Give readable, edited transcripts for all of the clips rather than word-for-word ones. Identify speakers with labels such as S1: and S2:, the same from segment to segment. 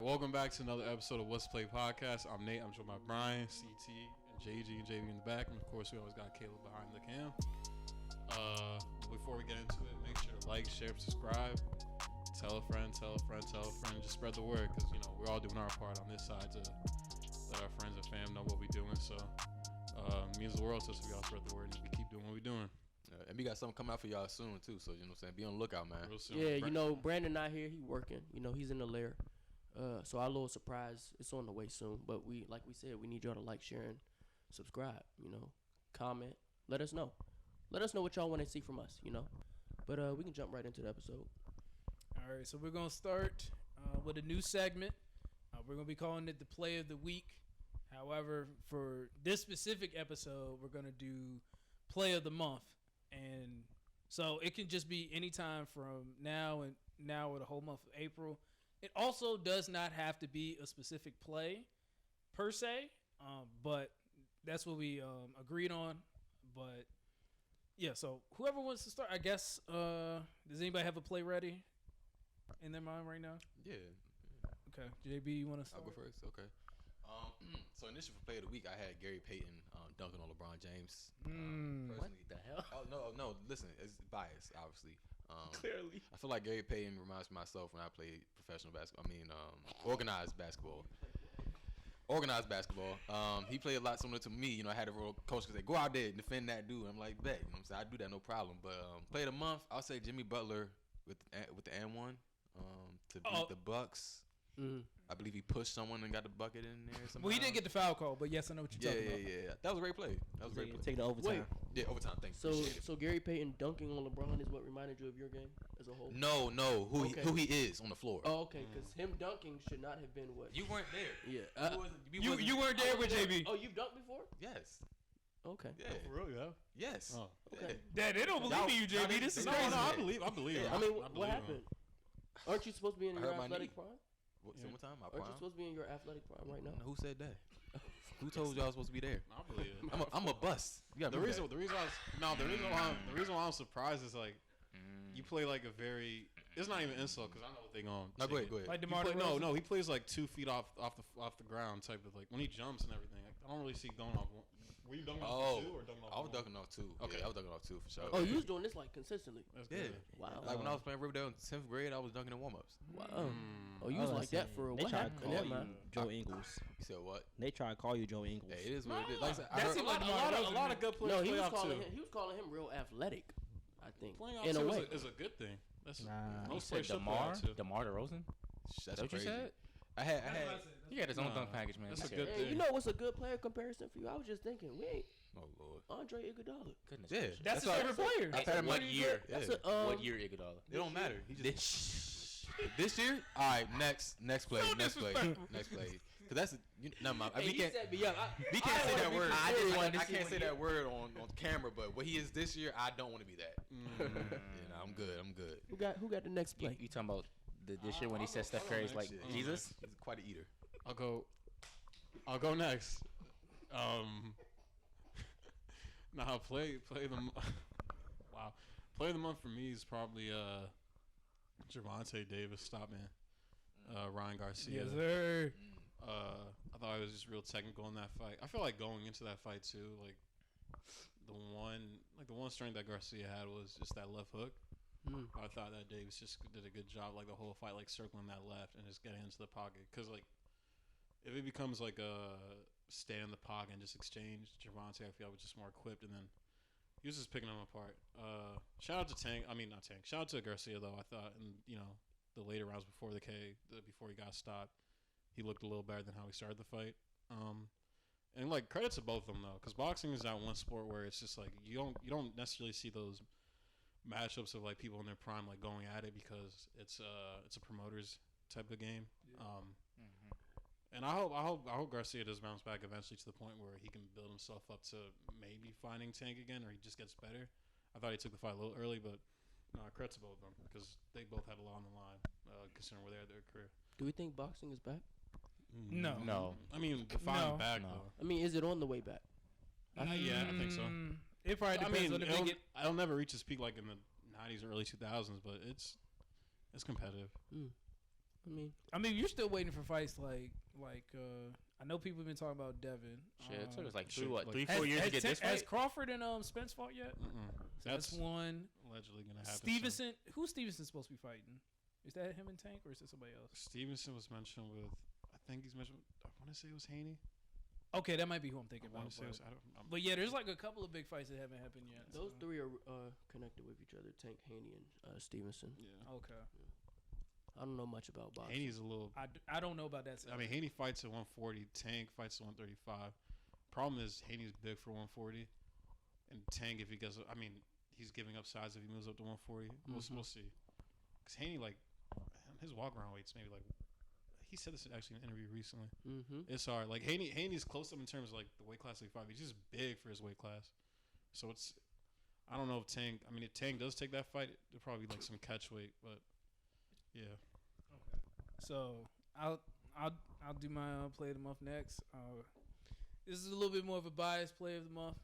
S1: Welcome back to another episode of What's Play Podcast. I'm Nate. I'm joined by Brian, CT, and JG and JB in the back. And of course, we always got Caleb behind the cam. Before we get into it, make sure to like, share, subscribe. Tell a friend, tell a friend, tell a friend. Just spread the word because, you know, we're all doing our part on this side to let our friends and fam know what we're doing. So it means the world to us if we all spread the word and we keep doing what we're doing.
S2: And we got something coming out for y'all soon, too. So, you know what I'm saying? Be on the lookout, man.
S1: Real soon.
S3: Yeah, you know, Brandon not here. He working. You know, he's in the lair. So our little surprise, it's on the way soon. But like we said, we need y'all to like, share, and subscribe. You know, comment. Let us know. Let us know what y'all want to see from us, you know. But we can jump right into the episode.
S4: All right, so we're going to start with a new segment. We're going to be calling it the Play of the Week. However, for this specific episode, we're going to do Play of the Month. And so it can just be any time from now or the whole month of April. It also does not have to be a specific play per se, but that's what we agreed on. But yeah, so whoever wants to start, I guess. Does anybody have a play ready in their mind right now?
S2: Yeah.
S4: Okay, JB, you want to start?
S2: I'll go first. Okay. So initially for Play of the Week, I had Gary Payton dunking on LeBron James.
S3: What the hell?
S2: Oh, no. Listen, it's biased, obviously.
S3: Clearly.
S2: I feel like Gary Payton reminds me of myself when I played professional basketball. Organized basketball. He played a lot similar to me. You know, I had a real coach say, go out there and defend that dude. I'm like, bet. You know what I'm saying? I do that, no problem. But Play of the Month, I'll say Jimmy Butler with the N1 to beat the Bucks.
S3: Mm.
S2: I believe he pushed someone and got the bucket in there.
S4: Well, he didn't get the foul call, but yes, I know what you're talking about.
S2: Yeah. That was a great play.
S5: Take the overtime.
S2: Yeah, overtime. Thanks.
S3: So Gary Payton dunking on LeBron is what reminded you of your game as a whole?
S2: No. Who he is on the floor.
S3: Oh, okay, because him dunking should not have been what?
S2: You weren't there.
S3: Yeah.
S4: You weren't there with JB.
S3: Oh, you've dunked before?
S2: Yes.
S3: Okay.
S2: Yeah.
S1: For real, yeah?
S2: Yes.
S1: Oh.
S3: Okay.
S4: Dad, they don't believe in you, JB. This is
S1: No,
S4: crazy.
S1: I believe it.
S3: I mean,
S1: I believe
S3: what
S1: it.
S3: happened? Aren't you supposed to be in
S2: I
S3: your
S2: hurt my
S3: athletic
S2: knee.
S3: prime?
S2: What, one time? My
S3: Aren't you
S2: prime?
S3: supposed to be in your athletic prime right now?
S2: Who said that? Who told y'all I was supposed to be there?
S1: I believe it.
S2: I'm a bust. You gotta
S1: The
S2: remember
S1: reason why I'm surprised is like you play like a very. It's not even insult because I know what they're going.
S2: No, go ahead.
S4: Like
S1: He
S4: Demarco.
S1: no, he plays like 2 feet off the ground type of like when he jumps and everything. Like, I don't really see going off. Were you dunking off 2 or dunking off?
S2: I was dunking off 2.
S1: Okay.
S2: Yeah, I was dunking off 2 for sure.
S3: Oh, you was doing this like consistently.
S1: That's
S2: Yeah.
S1: good.
S3: Wow.
S2: Like when I was playing Riverdale in 10th grade, I was dunking in warm-ups.
S3: Wow. Oh, you was like that for a
S5: They
S3: while.
S5: tried to call
S3: Never
S5: you
S3: mind.
S5: Joe Ingles.
S2: You said what?
S5: They tried to call you Joe Ingles.
S2: Hey, it is what it is. Like I said, I
S4: That
S2: heard,
S4: seemed
S1: A
S4: like
S1: lot of good players
S3: No, he
S1: play
S3: was
S1: off
S3: calling
S1: 2.
S3: him. He was calling him real athletic. I think
S1: Playing off
S3: in
S1: 2
S3: a way.
S1: is a good thing. That's
S5: Nah.
S1: most
S6: said
S1: players should play
S6: DeMar
S1: off 2.
S6: DeRozan.
S2: that's
S6: That what you
S2: crazy.
S6: said?
S2: I had.
S6: He had his own dunk package, man.
S1: That's a
S6: He
S1: good
S6: said-
S1: thing.
S3: And you know what's a good player comparison for you? I was just thinking, we ain't
S2: Oh Lord.
S3: Andre Iguodala.
S6: Goodness
S2: Yeah.
S6: gracious.
S4: That's his
S2: why-
S4: favorite player.
S2: I had him
S6: What
S2: like
S6: year?
S3: That's
S2: Yeah.
S3: a
S6: What year, Iguodala?
S2: It don't matter. He just this year. All right, next play. Next play. Cause that's no man.
S3: Hey,
S2: We
S3: he
S2: can't.
S3: set me up.
S2: We can't say that word.
S6: I just wanted to
S2: I
S6: see
S2: can't
S6: what
S2: say
S6: he-
S2: that word on camera, but what he is this year, I don't want to be that. I'm good.
S3: Who got the next play?
S6: You talking about this year when he said Steph Curry's like
S2: Shit.
S6: Jesus?
S2: He's quite an eater.
S1: I'll go next. Play the wow. Play of the month for me is probably Javonte Davis stopping Ryan Garcia.
S4: Yes, sir.
S1: I thought he was just real technical in that fight. I feel like going into that fight too, like the one strength that Garcia had was just that left hook. I thought that Davis just did a good job, like the whole fight, like circling that left and just getting into the pocket. Because like if it becomes like a stay in the pocket and just exchange, Javonte I feel like was just more equipped, and then he was just picking them apart. Shout out to Shout out to Garcia though. I thought, and the later rounds before before he got stopped, he looked a little better than how he started the fight. And like credit to both of them though, because boxing is that one sport where it's just like you don't necessarily see those matchups of like people in their prime like going at it because it's a promoter's type of game. And I hope Garcia does bounce back eventually to the point where he can build himself up to maybe finding Tank again, or he just gets better. I thought he took the fight a little early, but credit to both of them because they both had a lot on the line considering where they're at their career.
S3: Do we think boxing is back?
S6: No.
S1: I mean, define back though.
S3: I mean, is it on the way back?
S1: Yeah, I think so.
S4: It probably depends on if they get.
S1: It'll never reach its peak like in the 90s or early 2000s, but it's competitive.
S3: I
S4: mean, you're still waiting for fights like I know people have been talking about Devin.
S6: Shit, it took us like
S1: 3-4
S6: years to get this
S4: Has
S6: fight.
S4: Crawford and Spence fought yet? So that's one.
S1: Allegedly gonna happen.
S4: Stevenson, who's Stevenson supposed to be fighting? Is that him and Tank, or is it somebody else?
S1: Stevenson was mentioned with. I think he's mentioned. I want to say it was Haney.
S4: Okay, that might be who I'm thinking about. But yeah, there's like a couple of big fights that haven't happened yet.
S3: Those three are connected with each other: Tank, Haney, and Stevenson.
S1: Yeah.
S4: Okay.
S3: I don't know much about boxing.
S1: Haney's a little.
S4: I don't know about that.
S1: I mean, Haney fights at 140. Tank fights at 135. Problem is, Haney's big for 140, and Tank, if he gets, I mean, he's giving up size if he moves up to 140. We'll see. Because Haney, like, his walk around weight's maybe like. He said this actually in an interview recently. It's hard. Like Haney's close up in terms of like the weight class that he fight. He's just big for his weight class. So it's. I don't know if Tank. I mean, if Tank does take that fight, it'll probably be like some catch weight, but. Yeah.
S4: Okay. So I'll do my play of the month next. This is a little bit more of a biased play of the month.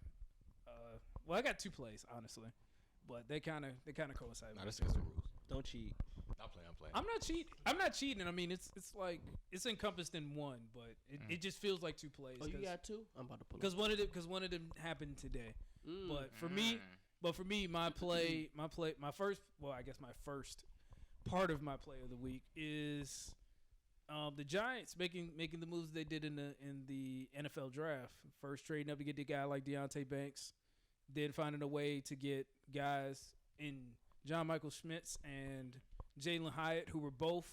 S4: Well, I got two plays honestly, but they kind of coincide.
S2: Nah, that's against the rules.
S5: Don't cheat.
S2: I'm playing.
S4: I'm not cheating. I mean, it's like it's encompassed in one, but it just feels like two plays.
S3: Oh, you got two? I'm about to pull.
S4: Because one of them happened today. But for me, my first part of my play of the week is the Giants making the moves they did in the NFL draft. First trading up to get the guy like Deontay Banks, then finding a way to get guys in John Michael Schmitz and Jalen Hyatt, who were both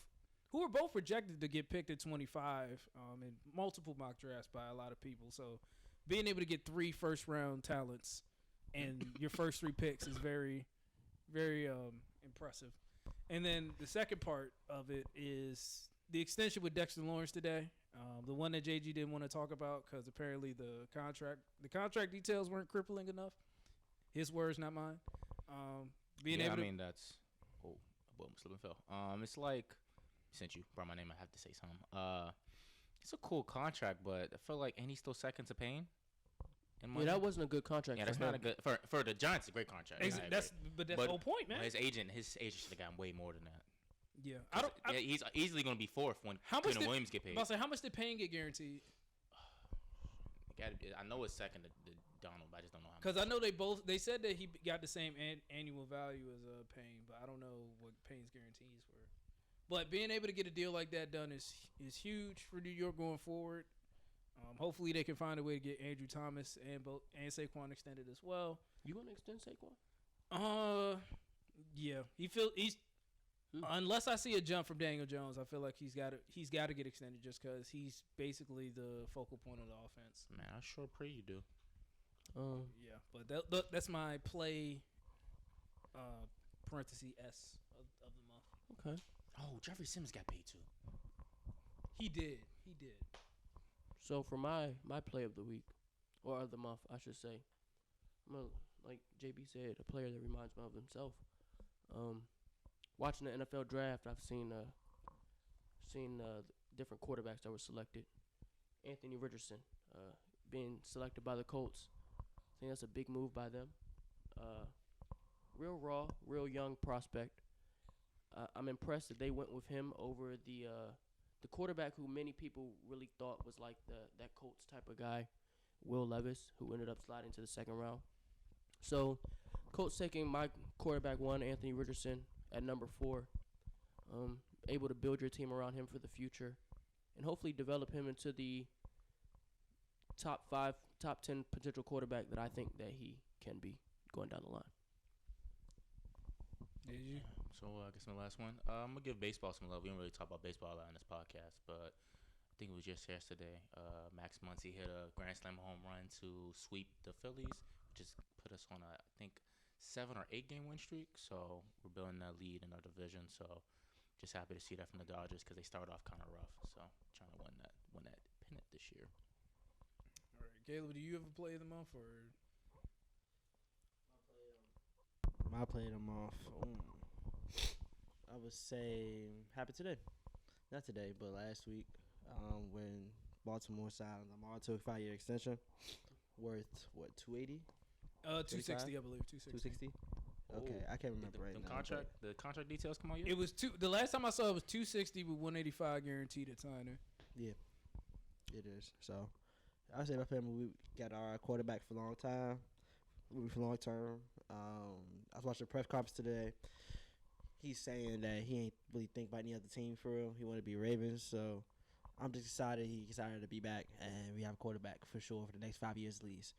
S4: projected to get picked at 25 in multiple mock drafts by a lot of people. So being able to get 3 first-round talents and your first 3 picks is very, very impressive. And then the second part of it is the extension with Dexter Lawrence today, the one that JG didn't want to talk about because apparently the contract details weren't crippling enough. His words, not mine.
S6: That's. Oh, boom, slip and fell. It's like since you brought my name, I have to say something. It's a cool contract, but I feel like, and he's still second to Payne.
S3: Yeah, that wasn't a good contract.
S6: Yeah, that's not a good for the Giants. A great contract.
S4: That's the whole point, man.
S6: His agent should have gotten way more than that.
S4: Yeah,
S6: he's easily going to be fourth when Quentin Williams get paid.
S4: I'll say, how much did Payne get guaranteed?
S6: I know it's second to Donald, but I just don't know how much.
S4: Because I know they said that he got the same annual value as Payne, but I don't know what Payne's guarantees were. But being able to get a deal like that done is huge for New York going forward. Hopefully they can find a way to get Andrew Thomas and Saquon extended as well.
S3: You want to extend Saquon?
S4: Yeah. He's unless I see a jump from Daniel Jones, I feel like he's got to get extended just because he's basically the focal point of the offense.
S6: Man, I sure pray you do.
S4: Yeah, but that's my play. Parenthesis S of the month.
S3: Okay.
S6: Oh, Jeffrey Simmons got paid too.
S4: He did.
S3: So for my play of the week, or of the month, I should say, like JB said, a player that reminds me of himself. Watching the NFL draft, I've seen different quarterbacks that were selected. Anthony Richardson being selected by the Colts. I think that's a big move by them. Real raw, real young prospect. I'm impressed that they went with him over the quarterback who many people really thought was like that Colts type of guy, Will Levis, who ended up sliding to the second round. So, Colts taking my quarterback 1, Anthony Richardson, at number 4. Able to build your team around him for the future, and hopefully develop him into the top 5, top 10 potential quarterback that I think that he can be going down the line.
S4: Did you?
S6: So I guess my last one. I'm gonna give baseball some love. We don't really talk about baseball a lot on this podcast, but I think it was just yesterday. Max Muncy hit a grand slam home run to sweep the Phillies, which just put us on I think 7 or 8 game win streak. So we're building that lead in our division. So just happy to see that from the Dodgers because they started off kind of rough. So trying to win that pennant this year.
S4: All right, Caleb, do you ever play the month or?
S5: My play of the month. I would say happened today. Not today, but last week when Baltimore signed Lamar to a 5-year extension worth, what, $280?
S4: 260, I believe. 260.
S5: Okay, I can't remember right now.
S6: The contract details come out yet?
S4: It was the last time I saw it was 260 with 185 guaranteed at signing.
S5: Yeah, it is. So I say my family, we got our quarterback for a long time, for long term. I was watching a press conference today. He's saying that he ain't really think about any other team for real. He want to be Ravens. So I'm just excited he decided to be back, and we have a quarterback for sure for the next 5 years at least.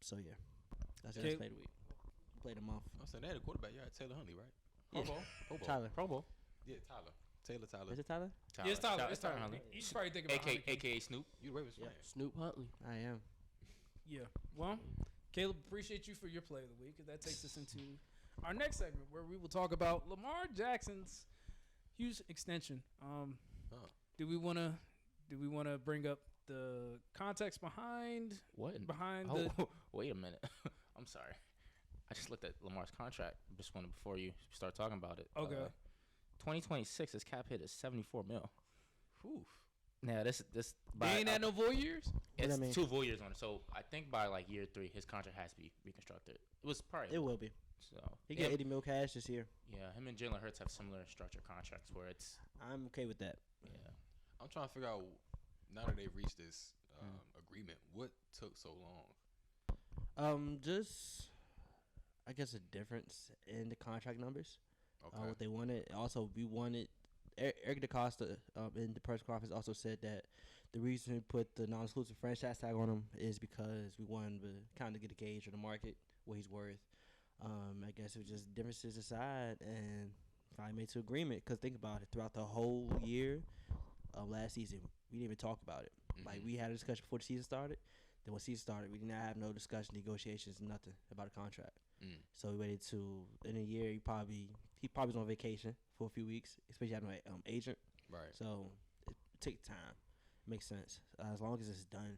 S5: So yeah, that's it. Play the week. Played a month.
S2: I said they had a quarterback. Yeah, Taylor Huntley, right? Pro Bowl.
S5: Tyler.
S3: Pro Bowl.
S2: Yeah, Tyler. Taylor.
S5: Is it Tyler?
S4: Yeah, it's Tyler. It's Tyler.
S6: Huntley.
S4: You should probably think about
S6: AKA Snoop.
S2: You the Ravens fan.
S3: Snoop Huntley.
S5: I am.
S4: Yeah. Well, Caleb, appreciate you for your play of the week. That takes us into our next segment where we will talk about Lamar Jackson's huge extension. Do we want to bring up the context behind
S6: What?
S4: behind
S6: Oh,
S4: the
S6: wait a minute. I'm sorry. I just looked at Lamar's contract. Just wanted before you start talking about it.
S4: Okay.
S6: 2026, his cap hit is $74 million.
S2: Oof.
S6: Now this
S4: they ain't had no void years?
S6: It's
S5: I mean?
S6: 2 full years on it. So I think by like year 3, his contract has to be reconstructed. It was probably
S5: It will be.
S6: so.
S5: He got $80 million cash this year.
S6: Yeah, him and Jalen Hurts have similar structured contracts where it's
S5: I'm okay with that.
S6: yeah.
S2: I'm trying to figure out now that they've reached this agreement, what took so long?
S5: Just I guess a difference in the contract numbers.
S2: Okay.
S5: What they wanted. Also, we wanted Eric DaCosta in the press conference also said that the reason we put the non-exclusive franchise tag on him is because we wanted to kind of get a gauge of the market, what he's worth. I guess it was just differences aside, and finally made to agreement. Because think about it, throughout the whole year of last season, we didn't even talk about it.
S2: Mm-hmm.
S5: Like, we had a discussion before the season started. Then when season started, we did not have no discussion, negotiations, nothing about a contract. So we waited to in a year. He probably was on vacation for a few weeks, especially having an agent.
S2: Right.
S5: So it takes time. Makes sense as long as it's done.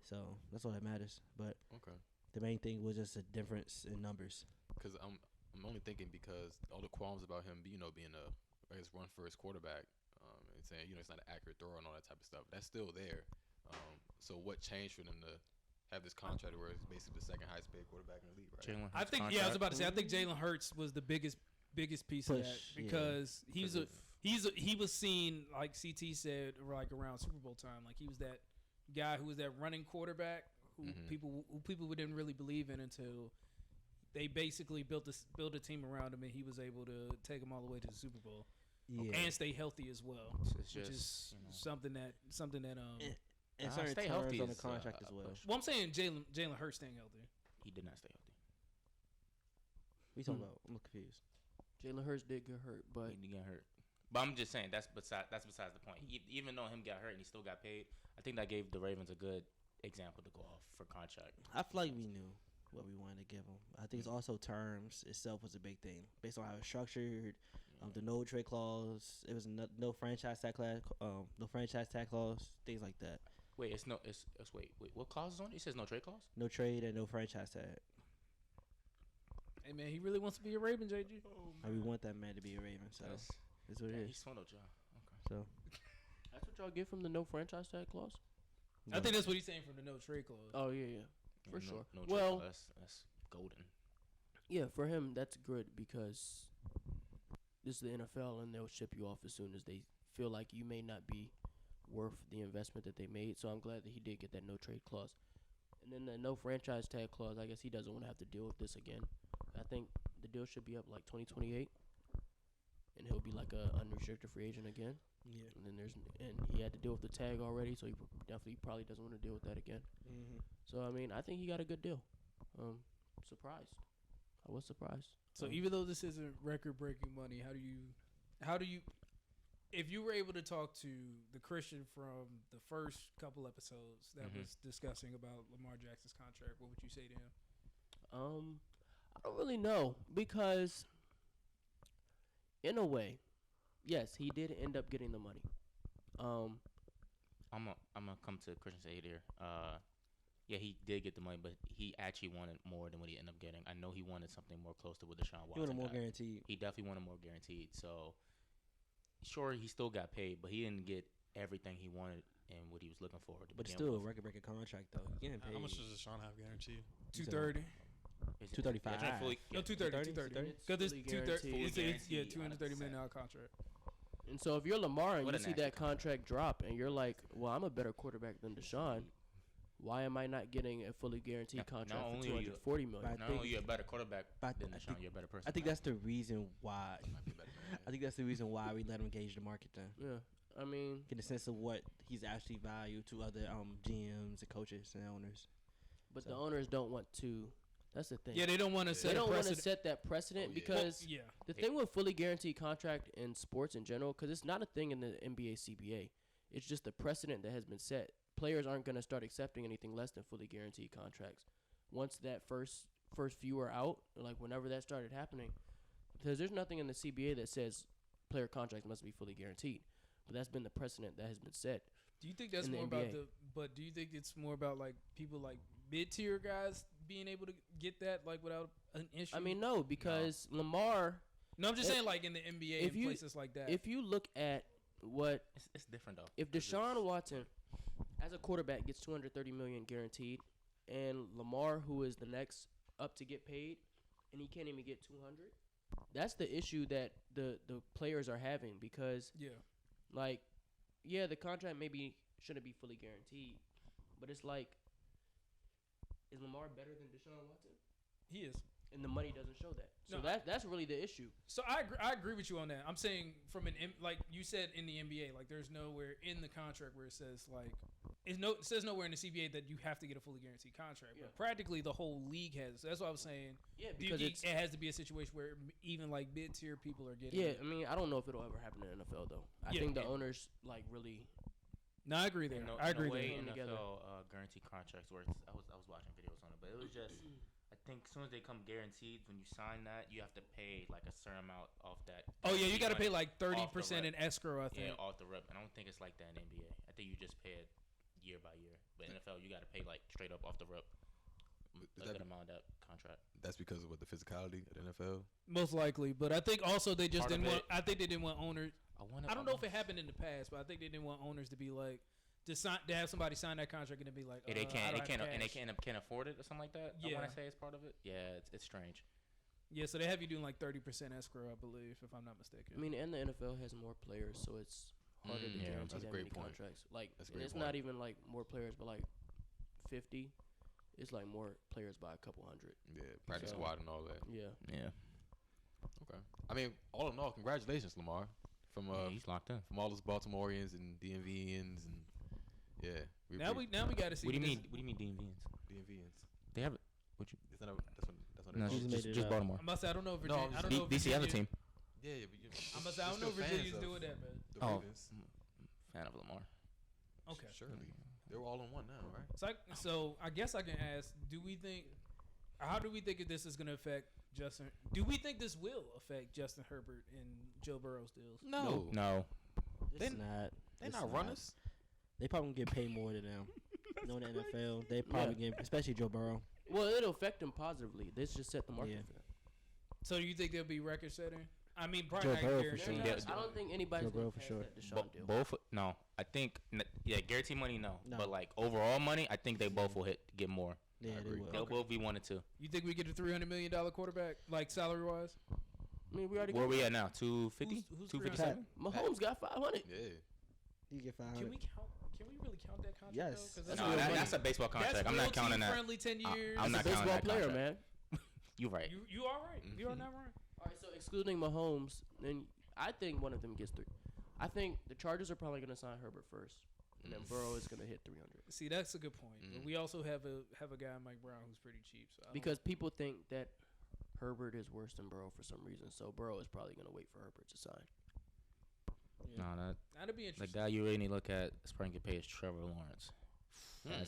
S5: So that's all that matters. But
S2: Okay.
S5: the main thing was just a difference in numbers.
S2: Because I'm only thinking because all the qualms about him, being I guess run first quarterback, and saying it's not an accurate throw and all that type of stuff. That's still there. So what changed for them to have this contract where it's basically the second highest paid quarterback in the league, right?
S6: Jalen
S4: I
S6: Hurts
S4: think
S6: contract.
S4: I was about to say I think Jalen Hurts was the biggest piece of
S5: Push,
S4: that
S5: yeah.
S4: because he was seen, like CT said, like around Super Bowl time, like he was that guy who was that running quarterback who people didn't really believe in until they basically built a team around him and he was able to take them all the way to the Super Bowl and stay healthy as well,
S6: It's
S4: which
S6: just,
S4: is something that
S5: And certain
S6: stay
S5: terms
S6: healthy
S5: on the
S6: is,
S5: contract as well.
S6: push.
S4: well, I'm saying Jalen Hurts staying healthy.
S6: He did not stay healthy.
S5: We talking about? I'm confused.
S3: Jalen Hurts did get hurt, but
S6: He got hurt. But I'm just saying that's besides the point. Even though him got hurt and he still got paid, I think that gave the Ravens a good example to go off for contract.
S5: I feel like we knew what we wanted to give him. I think it's also terms itself was a big thing based on how it's structured. The no trade clause. It was no franchise tag clause. No franchise tag clause. Things like that.
S6: Wait, it's wait. What clause is on it? It says no trade clause.
S5: No trade and no franchise tag.
S4: Hey man, he really wants to be a Raven, JG.
S5: And we want that man to be a Raven. So
S6: That's
S5: what it
S6: he
S5: is.
S6: swindled y'all. Okay.
S5: So
S3: that's what y'all get from the no franchise tag clause.
S4: I think that's what he's saying from the no trade clause.
S3: Oh yeah, for
S6: No-
S3: sure.
S6: No trade
S3: Well,
S6: clause. That's golden.
S3: yeah, for him that's good because this is the NFL and they'll ship you off as soon as they feel like you may not be worth the investment that they made. So I'm glad that he did get that no trade clause. And then the no franchise tag clause, I guess he doesn't want to have to deal with this again. I think the deal should be up like 2028, and he'll be like a unrestricted free agent again.
S5: yeah.
S3: And then he had to deal with the tag already, so he probably doesn't want to deal with that again.
S5: Mm-hmm.
S3: So I mean, I think he got a good deal. Surprised. I was surprised.
S4: So even though this isn't record-breaking money, how do you, if you were able to talk to the Christian from the first couple episodes that was discussing about Lamar Jackson's contract, what would you say to him?
S3: I don't really know because, in a way, yes, he did end up getting the money.
S6: I'm gonna come to Christian's aid here. Yeah, he did get the money, but he actually wanted more than what he ended up getting. I know he wanted something more close to what Deshaun Watson
S5: He wanted more
S6: got.
S5: guaranteed.
S6: He definitely wanted more guaranteed. So, sure, he still got paid, but he didn't get everything he wanted and what he was looking for.
S5: But it's still a record-breaking contract, though. He getting paid.
S1: How much does Deshaun have guaranteed?
S4: 230.
S6: Is it-
S5: 235.
S6: I think fully-
S4: No, 230. 230. Because it's
S3: Fully
S4: 230.
S3: guaranteed.
S4: It's yeah,
S6: Fully guaranteed,
S4: $230 million contract.
S3: And so if you're Lamar and
S6: What
S3: you
S6: a
S3: see
S6: nasty
S3: that contract drop and you're like, well, I'm a better quarterback than Deshaun. Why am I not getting a fully guaranteed
S6: Not
S3: contract for
S6: only are you-
S3: $240 million?
S5: But
S6: Not
S5: think-
S6: only you a better quarterback
S5: but
S6: than
S5: I
S6: Deshaun,
S5: think-
S6: you're a better person.
S5: I think that's the reason why. I think that's the reason why we let him gauge the market then.
S3: Yeah, I mean,
S5: Get a sense of what he's actually valued to other GMs and coaches and owners.
S3: but
S5: So-
S3: the owners don't want to. That's the thing.
S4: Yeah, they don't want to
S3: they
S4: set a
S3: don't want to
S4: precedent.
S3: set that precedent
S2: Oh, yeah.
S3: because
S4: Yeah.
S3: the thing with fully guaranteed contract in sports in general, because it's not a thing in the NBA, CBA. It's just the precedent that has been set. Players aren't going to start accepting anything less than fully guaranteed contracts. Once that first few are out, like whenever that started happening, because there's nothing in the CBA that says player contracts must be fully guaranteed. But that's been the precedent that has been set.
S4: Do you think that's
S3: in the
S4: more about
S3: NBA.
S4: But do you think it's more about like people like mid-tier guys being able to get that like without an issue?
S3: I mean, no, because Lamar,
S4: no, I'm just
S3: if-
S4: saying like in the NBA
S3: if
S4: and
S3: you-
S4: places like that.
S3: if you look at what
S6: It's different though.
S3: if Deshaun Watson, as a quarterback, gets $230 million guaranteed, and Lamar, who is the next up to get paid, and he can't even get 200, that's the issue that the players are having because,
S4: yeah,
S3: like, yeah, the contract maybe shouldn't be fully guaranteed, but it's like, is Lamar better than Deshaun Watson?
S4: he is.
S3: And the money doesn't show that. So
S4: No,
S3: that's really the issue.
S4: So I agree with you on that. I'm saying from like you said in the NBA, like there's nowhere in the contract where it says like it says nowhere in the CBA that you have to get a fully guaranteed contract.
S3: Yeah.
S4: But practically the whole league has. So that's what I was saying.
S3: Yeah,
S4: Do you
S3: because
S4: think
S3: it's
S4: it has to be a situation where even like mid-tier people are getting?
S3: yeah. I mean, I don't know if it'll ever happen in the NFL though. I
S4: Yeah,
S3: think the
S4: and-
S3: owners like really.
S4: No, I agree there.
S6: In
S4: I agree
S6: in a way,
S4: there.
S3: Came together.
S6: NFL guaranteed contracts works. I was watching videos on it, but it was just. I think as soon as they come guaranteed, when you sign that, you have to pay like a certain amount off that.
S4: Oh yeah, you got to pay
S6: money.
S4: like 30% in
S6: rep.
S4: escrow. I think.
S6: Yeah, off the rep. And I don't think it's like that in NBA. I think you just pay it year by year. But NFL, you got to pay like straight up off the rep a good amount of that contract.
S2: That's because of what the physicality of the NFL.
S4: Most likely, but I think also they just
S6: Part of
S4: didn't want.
S6: it-
S4: I think they didn't want owners.
S6: I
S4: I don't know if it happened in the past, but I think they didn't want owners to be like to have somebody sign that contract and then be like,
S6: Yeah, they
S4: I
S6: can't.
S4: don't
S6: They can't.
S4: have
S6: And they
S4: cash.
S6: can't afford it or something like that. I
S4: Yeah.
S6: want to say it's part of it. Yeah, it's strange.
S4: Yeah, so they have you doing like 30% escrow, I believe, if I'm not mistaken.
S3: I mean, and the NFL has more players, so it's harder to
S6: Yeah,
S3: guarantee
S2: that's a
S3: that
S2: great
S3: many
S2: point.
S3: contracts. Like,
S2: That's a
S3: and
S2: great
S3: it's not
S2: point.
S3: even like more players, but like 50. It's like more players by a couple hundred.
S2: Yeah, practice
S3: So-
S2: squad and all that.
S3: Yeah.
S6: Yeah.
S2: Okay. I mean, all in all, congratulations, Lamar, from
S6: Yeah, he's locked in.
S2: from all those Baltimoreans and DMVians and yeah.
S4: now we got to see.
S6: What do you
S4: this-
S6: mean? What do you mean, DMVians?
S2: DMVians.
S6: They have it.
S2: Is that that's what
S6: No,
S2: it's
S5: He's
S2: called?
S5: made it
S6: just
S5: up.
S6: Baltimore.
S4: I'm about to say I don't know if
S2: No,
S4: Virginia.
S2: I'm
S4: I don't
S2: just-
S4: know if
S6: DC, the other
S4: Virginia-
S6: team.
S2: Yeah, but
S4: I'm about to say I don't know if Virginia's doing that, man.
S2: The
S6: Oh.
S2: Ravens.
S6: Fan of Lamar.
S4: Okay.
S2: Surely. They're all in one now, right?
S4: So I guess I can ask: how do we think this is going to affect Justin? Do we think this will affect Justin Herbert and Joe Burrow's deals?
S2: No.
S6: No.
S5: It's
S2: They-
S5: not.
S2: They're
S5: It's
S2: not runners.
S5: They probably get paid more than them. Knowing the NFL, they probably get, especially Joe Burrow.
S3: Well, it'll affect them positively. This just set the market
S5: Yeah.
S3: for them.
S4: So do you think they'll be record setting? I mean, probably
S5: Joe
S4: not
S5: Burrow for
S4: guaranteed.
S5: sure.
S6: They're-
S3: I don't think anybody's
S5: Joe Burrow
S3: going
S5: for
S3: to
S5: sure.
S3: that Deshaun deal.
S6: Both. No. I think. Yeah, guaranteed money. No.
S5: No.
S6: But like overall money, I think they both will get more.
S5: Yeah, they
S2: agree.
S5: will.
S6: They'll both be 1 and 2.
S4: You think we get a $300 million quarterback, like salary wise?
S3: I mean, we already
S6: Where
S3: got
S6: we at now? 250.
S4: Who's
S6: 257.
S3: Mahomes got 500.
S2: Yeah.
S5: You get 500.
S4: Can we count? Can we really count that contract?
S5: Yes.
S4: though? 'Cause
S5: That's
S6: No,
S5: real money.
S6: that's a baseball contract. I'm not counting that.
S4: Friendly 10 years.
S6: I'm
S3: He's
S6: not
S3: a
S6: counting
S3: baseball
S6: that
S3: player,
S6: contract.
S3: man.
S6: You right.
S4: You are right. You are not right.
S3: All right, so excluding Mahomes, then I think one of them gets 3. I think the Chargers are probably going to sign Herbert first, and then Burrow is going to hit 300.
S4: See, that's a good point. But
S2: Mhm.
S4: we also have a guy Mike Brown who's pretty cheap. So I don't-
S3: Because people think that Herbert is worse than Burrow for some reason, so Burrow is probably going to wait for Herbert to sign.
S6: No,
S4: that'd be
S6: the
S4: interesting.
S6: guy you really need to look at spring to pay is Trevor Lawrence.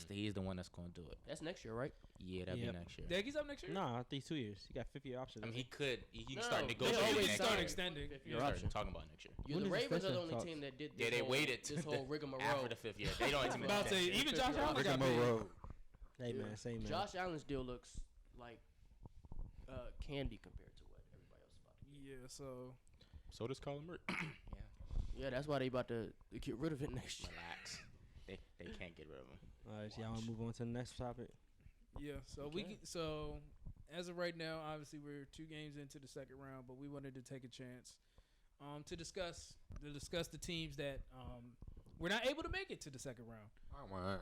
S6: He's the one that's going to do it.
S3: That's next year, right?
S6: Yeah, that'll
S5: Yep.
S6: be next year.
S4: Daggy's up next year.
S5: No, I think 2 years. He got 50-year options.
S6: I mean, he can
S3: No,
S6: start
S3: they
S6: negotiating
S3: always
S6: next
S4: start
S6: year.
S4: extending.
S3: Fifth
S6: You
S3: year
S6: start
S3: option.
S6: talking about next year.
S3: Yeah,
S5: When
S3: the
S5: is
S3: Ravens are the
S5: extension
S3: only
S5: talks?
S3: team that did this
S6: Yeah, they
S3: whole,
S6: waited
S3: this whole rigmarole.
S6: after the 5th year. They don't even
S4: About to say,
S3: Yeah.
S4: even Josh Allen got paid.
S2: Road.
S5: Hey, man, same man.
S3: Josh Allen's deal looks like candy compared to what everybody else is about to get.
S4: Yeah, so
S2: So does Colin Murray.
S3: Yeah, that's why they about to get rid of it next year.
S6: Relax. They can't get rid of him.
S5: All right, so y'all want to move on to the next topic?
S4: yeah, so
S6: Okay.
S4: so as of right now, obviously we're 2 games into the second round, but we wanted to take a chance to discuss the teams that we're not able to make it to the second round.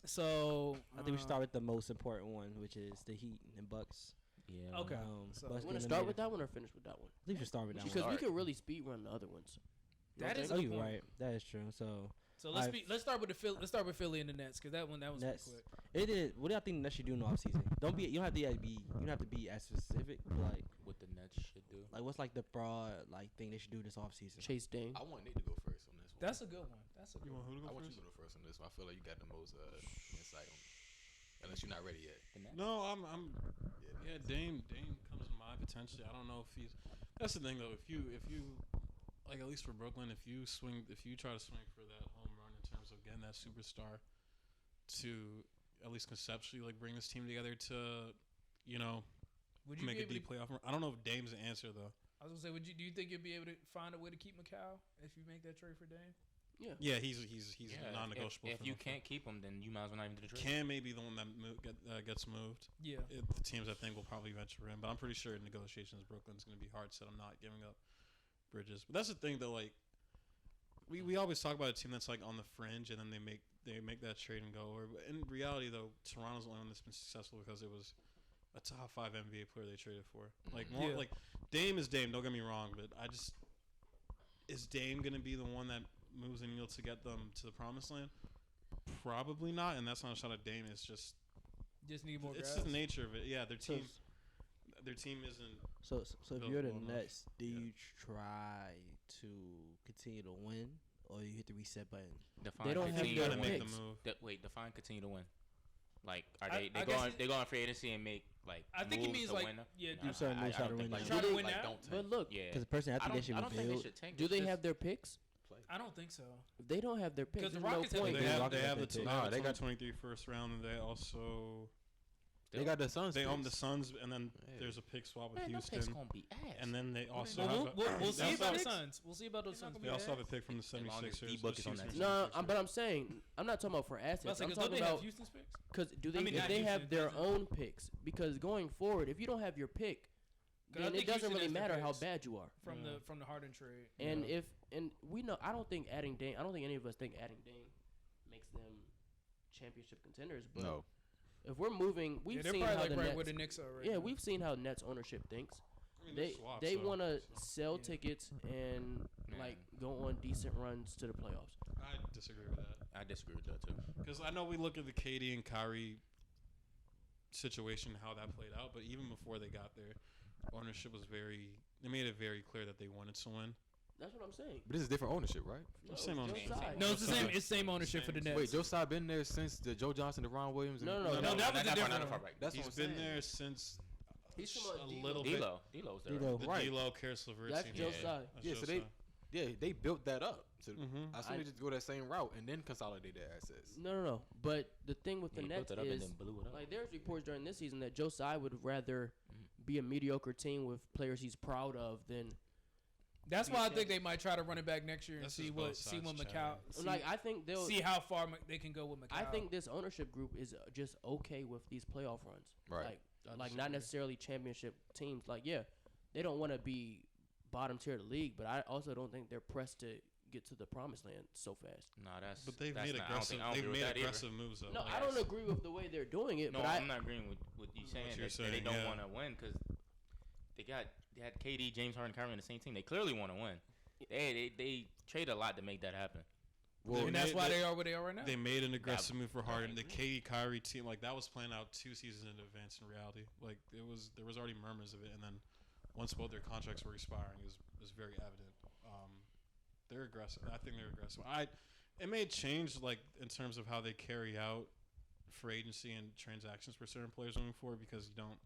S4: So
S5: I think we should start with the most important one, which is the Heat and Bucks.
S6: Yeah.
S4: Okay.
S3: You
S4: So
S5: Bucks
S3: want to
S5: getting
S3: start with
S5: eliminated.
S3: that one or finish with that one?
S5: I think we should start with that
S3: Because
S5: one.
S3: we can really speed run the other ones.
S4: that is
S5: Oh,
S4: a good
S5: you're
S4: point.
S5: right. That is true. So
S4: Let's start with let's start with Philly and the Nets because that was
S5: Nets.
S4: quick.
S5: It is. What do y'all think the Nets should do in the offseason? You don't have to be as specific. But like
S6: What the Nets should do.
S5: what's like the broad thing they should do this offseason?
S3: Chase Dame.
S2: I want Nate to go first on this one.
S4: That's a good one. That's a good
S1: You want
S4: one.
S1: who to
S2: I
S1: go
S2: want
S1: first?
S2: you to go first on this one. I feel like you got the most insight on it. Unless you're not ready yet.
S6: The Nets?
S1: No, I'm. Yeah, Dame comes to mind potentially. I don't know if he's. That's the thing though. If you like at least for Brooklyn, if you try to swing for that home run in terms of getting that superstar to at least conceptually like bring this team together to,
S4: Would you
S1: make
S4: be
S1: a
S4: able
S1: deep playoff run. I don't know if Dame's the answer though.
S4: I was gonna say, do you think you'll be able to find a way to keep Macau if you make that trade for Dame?
S3: Yeah.
S1: Yeah, he's
S6: Yeah,
S1: non-negotiable.
S6: If
S1: for
S6: you
S1: them.
S6: can't keep him, then you might as well not even do the trade.
S1: Cam may be the one that gets moved.
S4: Yeah.
S1: The teams I think will probably venture in, but I'm pretty sure in negotiations Brooklyn's going to be hard set on not giving up Bridges. But that's the thing though, like we always talk about a team that's like on the fringe and then they make that trade and go. Or in reality though, Toronto's the only one that's been successful because it was a top 5 NBA player they traded for. Like more
S4: Yeah.
S1: like Dame is Dame. Don't get me wrong, but is Dame going to be the one that moves the needle to get them to the promised land? Probably not, and that's not a shot at Dame. It's just
S4: Just need more
S1: it's
S4: guys.
S1: just the nature of it. Yeah, their
S5: So-
S1: team isn't.
S5: So if
S1: Built
S5: you're the
S1: well enough.
S5: Nets, do
S1: Yeah.
S5: you try to continue to win or you hit the reset button?
S6: Define
S3: They don't have
S6: continue
S3: their
S6: to
S1: gotta
S6: win.
S1: make the
S3: picks.
S1: move.
S6: Define continue to win. Like, are
S4: I
S6: they
S4: guess
S6: going? They go on free agency and make like.
S4: I think he
S6: moves
S4: means
S6: to
S4: like
S6: win?
S4: yeah.
S5: Do certain moves try to win
S6: like,
S5: now.
S4: Try to win
S2: like,
S4: now?
S2: don't tank.
S3: But look,
S6: Yeah.
S5: Because the person I think they should
S6: I don't think they
S5: rebuild.
S6: should tank.
S3: do
S6: It's
S3: they
S6: just-
S3: have their picks?
S4: I don't think so.
S3: If they don't have their picks,
S4: 'Cause the
S3: there's no
S4: Rockets have
S3: point.
S1: They
S5: Yeah,
S1: have
S5: Rockets
S1: they
S5: have
S1: have
S5: their
S1: the
S5: pick.
S2: They got-
S1: 2023 first round, and they also
S2: They got the Suns.
S1: they own
S2: picks.
S1: the Suns, and then
S2: Yeah.
S1: there's a pick swap with
S6: Man, them picks
S1: Houston,
S6: gonna be ass.
S1: and then they also
S4: Well,
S1: have
S4: we'll
S1: they
S4: see
S1: also
S4: about the
S1: have-
S4: Suns. We'll see about those Suns.
S1: They also have a pick from the
S6: As long as
S1: 76ers.
S6: D-Book is on that
S1: Houston
S6: team.
S3: No,
S1: 76ers.
S3: but I'm saying I'm not talking about for assets.
S4: Because
S3: I'm
S4: don't
S3: talking
S4: they have
S3: about
S4: Houston's picks?
S3: because do they
S4: I mean,
S3: if
S4: not
S3: they have
S4: Houston,
S3: their
S4: Houston.
S3: own picks? Because going forward, if you don't have your pick,
S4: 'Cause I
S3: then it
S4: think
S3: doesn't
S4: Houston
S3: really
S4: has their
S3: matter how
S4: picks
S3: bad you are.
S4: from the Harden trade.
S3: And we know, I don't think adding Dame. I don't think any of us think adding Dame makes them championship contenders. But
S2: No.
S3: if we're moving, we've
S4: they're
S3: seen
S4: probably
S3: how
S4: like
S3: the
S4: right
S3: Nets.
S4: where the Knicks are right
S3: Yeah,
S4: now.
S3: we've seen how Nets ownership thinks.
S1: I mean, they're
S3: They
S1: swapped,
S3: they
S1: so-
S3: want to
S1: so-
S3: sell
S4: yeah.
S3: tickets and
S6: Man.
S3: like go on decent runs to the playoffs.
S1: I disagree with that
S6: I disagree with that too.
S1: because I know we look at the KD and Kyrie situation, how that played out, but even before they got there, ownership was they made it very clear that they wanted to win.
S3: That's what I'm saying.
S2: But this is different ownership, right?
S3: No,
S1: Same
S3: Joe
S1: ownership.
S3: Tsai.
S4: No, it's the
S1: Joe
S4: same.
S1: Tsai.
S4: It's same ownership for the Nets.
S2: Wait, Joe Tsai been there since the Joe Johnson, DeRon Williams. And
S3: No,
S4: that was a different
S6: not
S4: one.
S6: far back.
S2: That's
S1: He's
S2: what I'm
S1: been
S2: saying.
S1: there since
S3: He's from
S1: a
S3: D'Lo.
S1: little bit.
S6: D'Lo's there.
S5: D'Lo.
S1: The
S2: Right.
S1: D'Lo, Karis LeVert
S3: That's
S1: team.
S3: Joe
S6: Yeah.
S3: Tsai.
S1: That's
S2: Yeah,
S1: Joe
S2: so they-
S1: Tsai.
S2: Yeah, they built that up. So
S1: Mhm.
S2: I assume they just go that same route and then consolidate their assets.
S3: No. But the thing with
S6: Yeah,
S3: the
S6: he built
S3: Nets
S6: it up and
S3: is,
S6: then blew it up.
S3: like, there's reports during this season that Joe Tsai would rather be a mediocre team with players he's proud of than.
S4: That's why I think they might try to run it back next year and
S1: That's
S4: see
S1: just
S4: what
S1: both
S4: see when
S1: sides
S4: Macau
S1: chatting.
S3: Like, I think they'll.
S4: see how far they can go with Macau.
S3: I think this ownership group is just okay with these playoff runs.
S2: Right.
S3: Like not necessarily championship teams. Like, yeah, they don't want to be bottom tier of the league, but I also don't think they're pressed to get to the promised land so fast.
S6: No, that's.
S1: But they've
S6: that's
S1: made
S6: not,
S1: aggressive.
S6: I don't
S1: They've
S6: agree with
S1: made
S6: that either.
S1: aggressive moves though.
S3: No,
S1: Like,
S3: I don't agree with the way they're doing it,
S6: No,
S3: but
S6: I'm not agreeing with you saying
S1: you're
S6: that they
S1: saying,
S6: don't
S1: yeah.
S6: want to win because they had KD, James Harden, Kyrie on the same team. They clearly want to win. They trade a lot to make that happen.
S1: Well,
S4: and that's why they are where they are right now.
S1: They made an aggressive move for Harden. The
S6: agree.
S1: KD Kyrie team, like that was planned out 2 seasons in advance. In reality, like there was already murmurs of it, and then once both their contracts were expiring, it was very evident. They're aggressive. I think they're aggressive. It may change like in terms of how they carry out free agency and transactions for certain players moving forward because you don't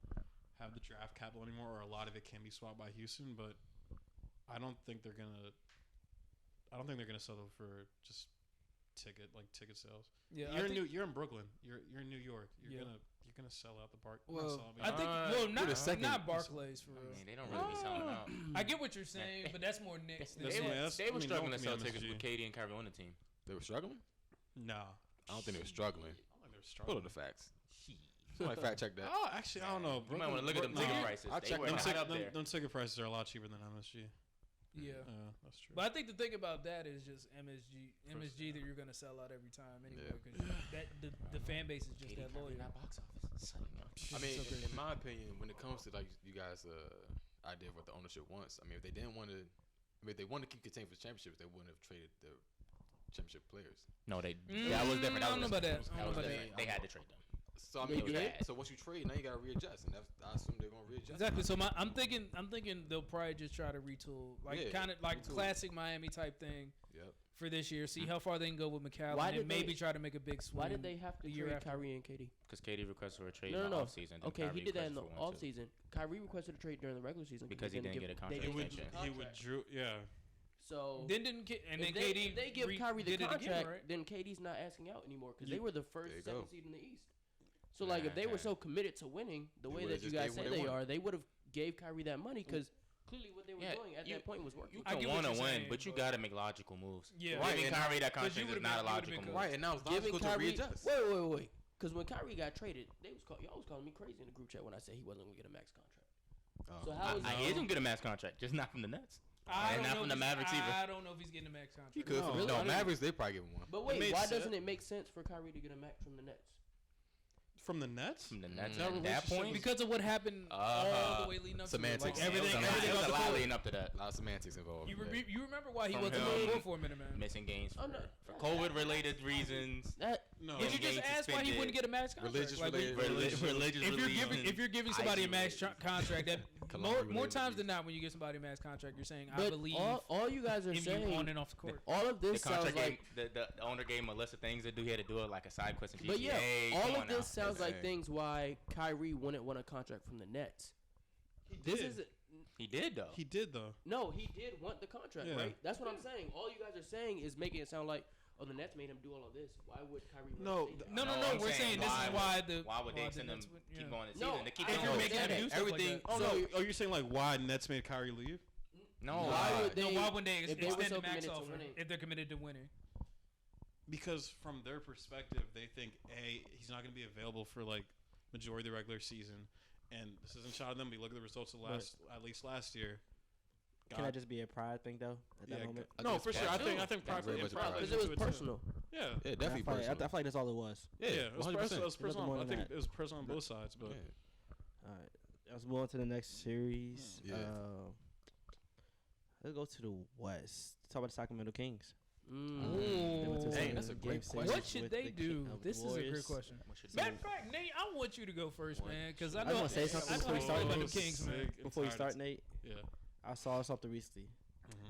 S1: have the draft capital anymore, or a lot of it can be swapped by Houston. But I don't think they're gonna settle for just ticket sales.
S4: Yeah,
S1: You're in Brooklyn. You're in New York. You're gonna sell out the park.
S4: Well,
S1: Not sell,
S4: I think
S2: the second-
S4: not Barclays for
S6: I
S4: real.
S6: mean, they don't really be selling out.
S4: I get what you're saying, but that's more Knicks. Than
S1: That's
S6: They
S1: what-
S6: were,
S1: that's-
S6: they
S1: I
S6: were
S1: mean,
S6: struggling
S1: don't
S6: to sell
S1: give me
S6: tickets
S1: MSG.
S6: with KD and Kyrie on the team.
S2: They were struggling?
S1: no.
S2: I don't think they were struggling.
S1: I don't think they're
S2: What are
S1: struggling.
S2: the facts? Somebody fact check that.
S1: Oh, actually, I don't know.
S6: You might want to look at them ticket prices.
S2: I'll
S6: They
S2: check
S6: were
S2: them.
S6: not up there.
S1: Them ticket prices are a lot cheaper than MSG.
S4: Yeah.
S1: That's true.
S4: But I think the thing about that is just MSG that you're gonna sell out every time anyway, because the fan base is just that loyal.
S6: That box office.
S2: I mean, in my opinion, when it comes to like you guys' idea of what the ownership wants, I mean, if they didn't want to, if they wanted to keep contending for championships, they wouldn't have traded the championship players.
S6: No, that was different.
S4: I don't know about that.
S6: That was different. They had to trade them.
S2: So I mean, so once you trade, now you gotta readjust, and I assume they're gonna readjust.
S4: Exactly. So I'm thinking they'll probably just try to retool, like kind of like classic Miami type thing.
S2: Yep.
S4: For this year, see how far they can go with McCallum, and maybe try to make a big swing.
S3: Why did they have to trade
S4: after.
S3: Kyrie and KD?
S6: Because KD requested for a trade in
S3: No.
S6: the offseason.
S3: Okay, he did that in the offseason. Kyrie requested a trade during the regular season
S6: because he didn't get a contract extension.
S1: He withdrew. Yeah.
S3: So
S4: then KD.
S3: If they give Kyrie the contract,
S4: again, right?
S3: then KD's not asking out anymore because they were the first
S2: There you
S3: second
S2: go.
S3: seed in the East. So like, if they were so committed to winning the way that you guys say they are, they would have gave Kyrie that money because clearly what they were doing at that point was working.
S6: You
S4: I
S6: can
S4: get what
S6: want to
S4: you're
S6: win,
S4: saying,
S6: but you got to make logical moves.
S4: Yeah.
S2: Right,
S6: Giving
S2: and
S6: Kyrie that
S4: 'cause you
S6: contract is
S4: would've
S6: not a
S4: been-
S6: logical
S4: you would've
S6: move.
S4: been
S2: Right, and now it's
S3: Giving
S2: logical to
S3: Kyrie,
S2: readjust.
S3: wait. Because when Kyrie got traded, y'all was calling me crazy in the group chat when I said he wasn't gonna get a max contract. So how is
S6: He is going to get a max contract, just not from the Nets.
S4: I
S6: And
S4: don't
S6: not
S4: know
S6: from
S4: if
S6: the
S4: he's-
S6: Mavericks either.
S4: I don't know if he's getting a max contract.
S2: He could.
S3: No,
S2: No,
S3: really? I didn't-
S2: Mavericks they probably give him one.
S3: But
S1: It
S3: wait,
S1: made
S3: why
S1: sense.
S3: doesn't it make sense for Kyrie to get a max from the Nets?
S1: From the Nets?
S6: From the Nets
S1: That
S6: at that
S1: relationship
S6: point.
S4: Because of what happened all the way leading up
S2: Semantics.
S4: to it. Like
S6: It was
S4: everything
S6: a
S4: off the
S6: lot
S4: court.
S6: leading up to that.
S2: A lot of semantics involved.
S4: You
S2: yeah.
S4: remember why he
S6: From
S4: wasn't
S6: him.
S4: on the court for a minute, man?
S6: Missing games
S3: Oh, no.
S6: for COVID-related reasons.
S1: No.
S4: Did you just
S6: Gates
S4: ask why he
S6: suspended.
S4: wouldn't get a max contract?
S2: Religious
S4: Like,
S2: related.
S6: Religious
S4: if you're giving somebody a max contract, that more
S2: related
S4: times
S2: disease.
S4: than not, when you give somebody a max contract, you're saying I
S3: But
S4: believe
S3: all you guys are
S4: in you
S3: saying,
S4: on and off the court.
S3: all of
S6: The
S3: this sounds
S6: contract
S3: like.
S6: gave, the owner gave him a list of things to do. He had to do it like a side quest in GTA.
S3: But yeah,
S6: Come
S3: all
S6: on
S3: of
S6: now.
S3: this sounds like
S2: Hey.
S3: things why Kyrie wouldn't want a contract from the Nets.
S1: He
S3: This
S1: did.
S3: is
S6: He did though.
S1: He did though.
S3: no, he did want the contract,
S1: Yeah.
S3: right? That's what I'm saying. All you guys are saying is making it sound like, oh, the Nets made him do all of this. Why would Kyrie?
S1: No,
S3: want to say that?
S4: No,
S6: I'm
S4: we're saying this is why the
S6: why would they
S4: the
S6: send him
S4: Nets would-
S6: keep
S4: yeah.
S6: going this
S3: No,
S6: season to keep
S3: I
S6: him
S4: If you're
S3: don't
S4: making
S3: understand
S4: him do
S3: that.
S4: stuff like
S2: Everything.
S4: that.
S1: Oh
S3: So-
S1: no. Are you saying like why Nets made Kyrie leave?
S6: No,
S3: Why would
S4: No,
S3: they?
S4: why wouldn't they
S3: if they were
S4: extend
S3: so
S4: the max
S3: committed to
S4: offer
S3: winning.
S4: if they're committed to winning?
S1: Because from their perspective, they think he's not going to be available for like majority of the regular season, and this isn't shot at them. But you look at the results of at least last year.
S5: Can that just be a pride thing though? At that moment,
S2: I
S1: No,
S2: think
S1: for
S2: it's
S1: sure. I
S2: pride.
S1: think
S2: That's very
S1: probably
S2: much pride.
S3: Because it was personal.
S1: Yeah,
S2: Yeah,
S5: I
S2: definitely
S5: feel like, I
S2: personal.
S5: feel like that's all it was.
S1: yeah. It was
S2: 100%.
S1: personal. It was
S5: Nothing
S1: personal.
S5: more
S1: I
S5: than
S1: think
S5: that.
S1: it was personal on both sides, but
S2: Yeah.
S5: All right, let's move on to the next series.
S2: Yeah.
S5: Let's go to the West. Talk about the Sacramento Kings.
S3: Mm.
S5: They went to
S2: Dang,
S5: the
S2: that's a
S5: game
S2: great
S5: six
S2: question.
S4: What should
S5: with
S4: they
S5: the
S4: do? This is a
S5: Warriors.
S4: great question.
S6: What should
S4: Matter of fact, Nate, I want you to go first, man, because I
S5: I
S4: know
S5: just wanna say something
S4: I know
S5: before you
S4: you
S5: start,
S4: feel about
S5: Nate.
S4: the Kings, man.
S5: Before you start, Nate,
S1: yeah.
S5: I saw something recently.
S1: Mm-hmm.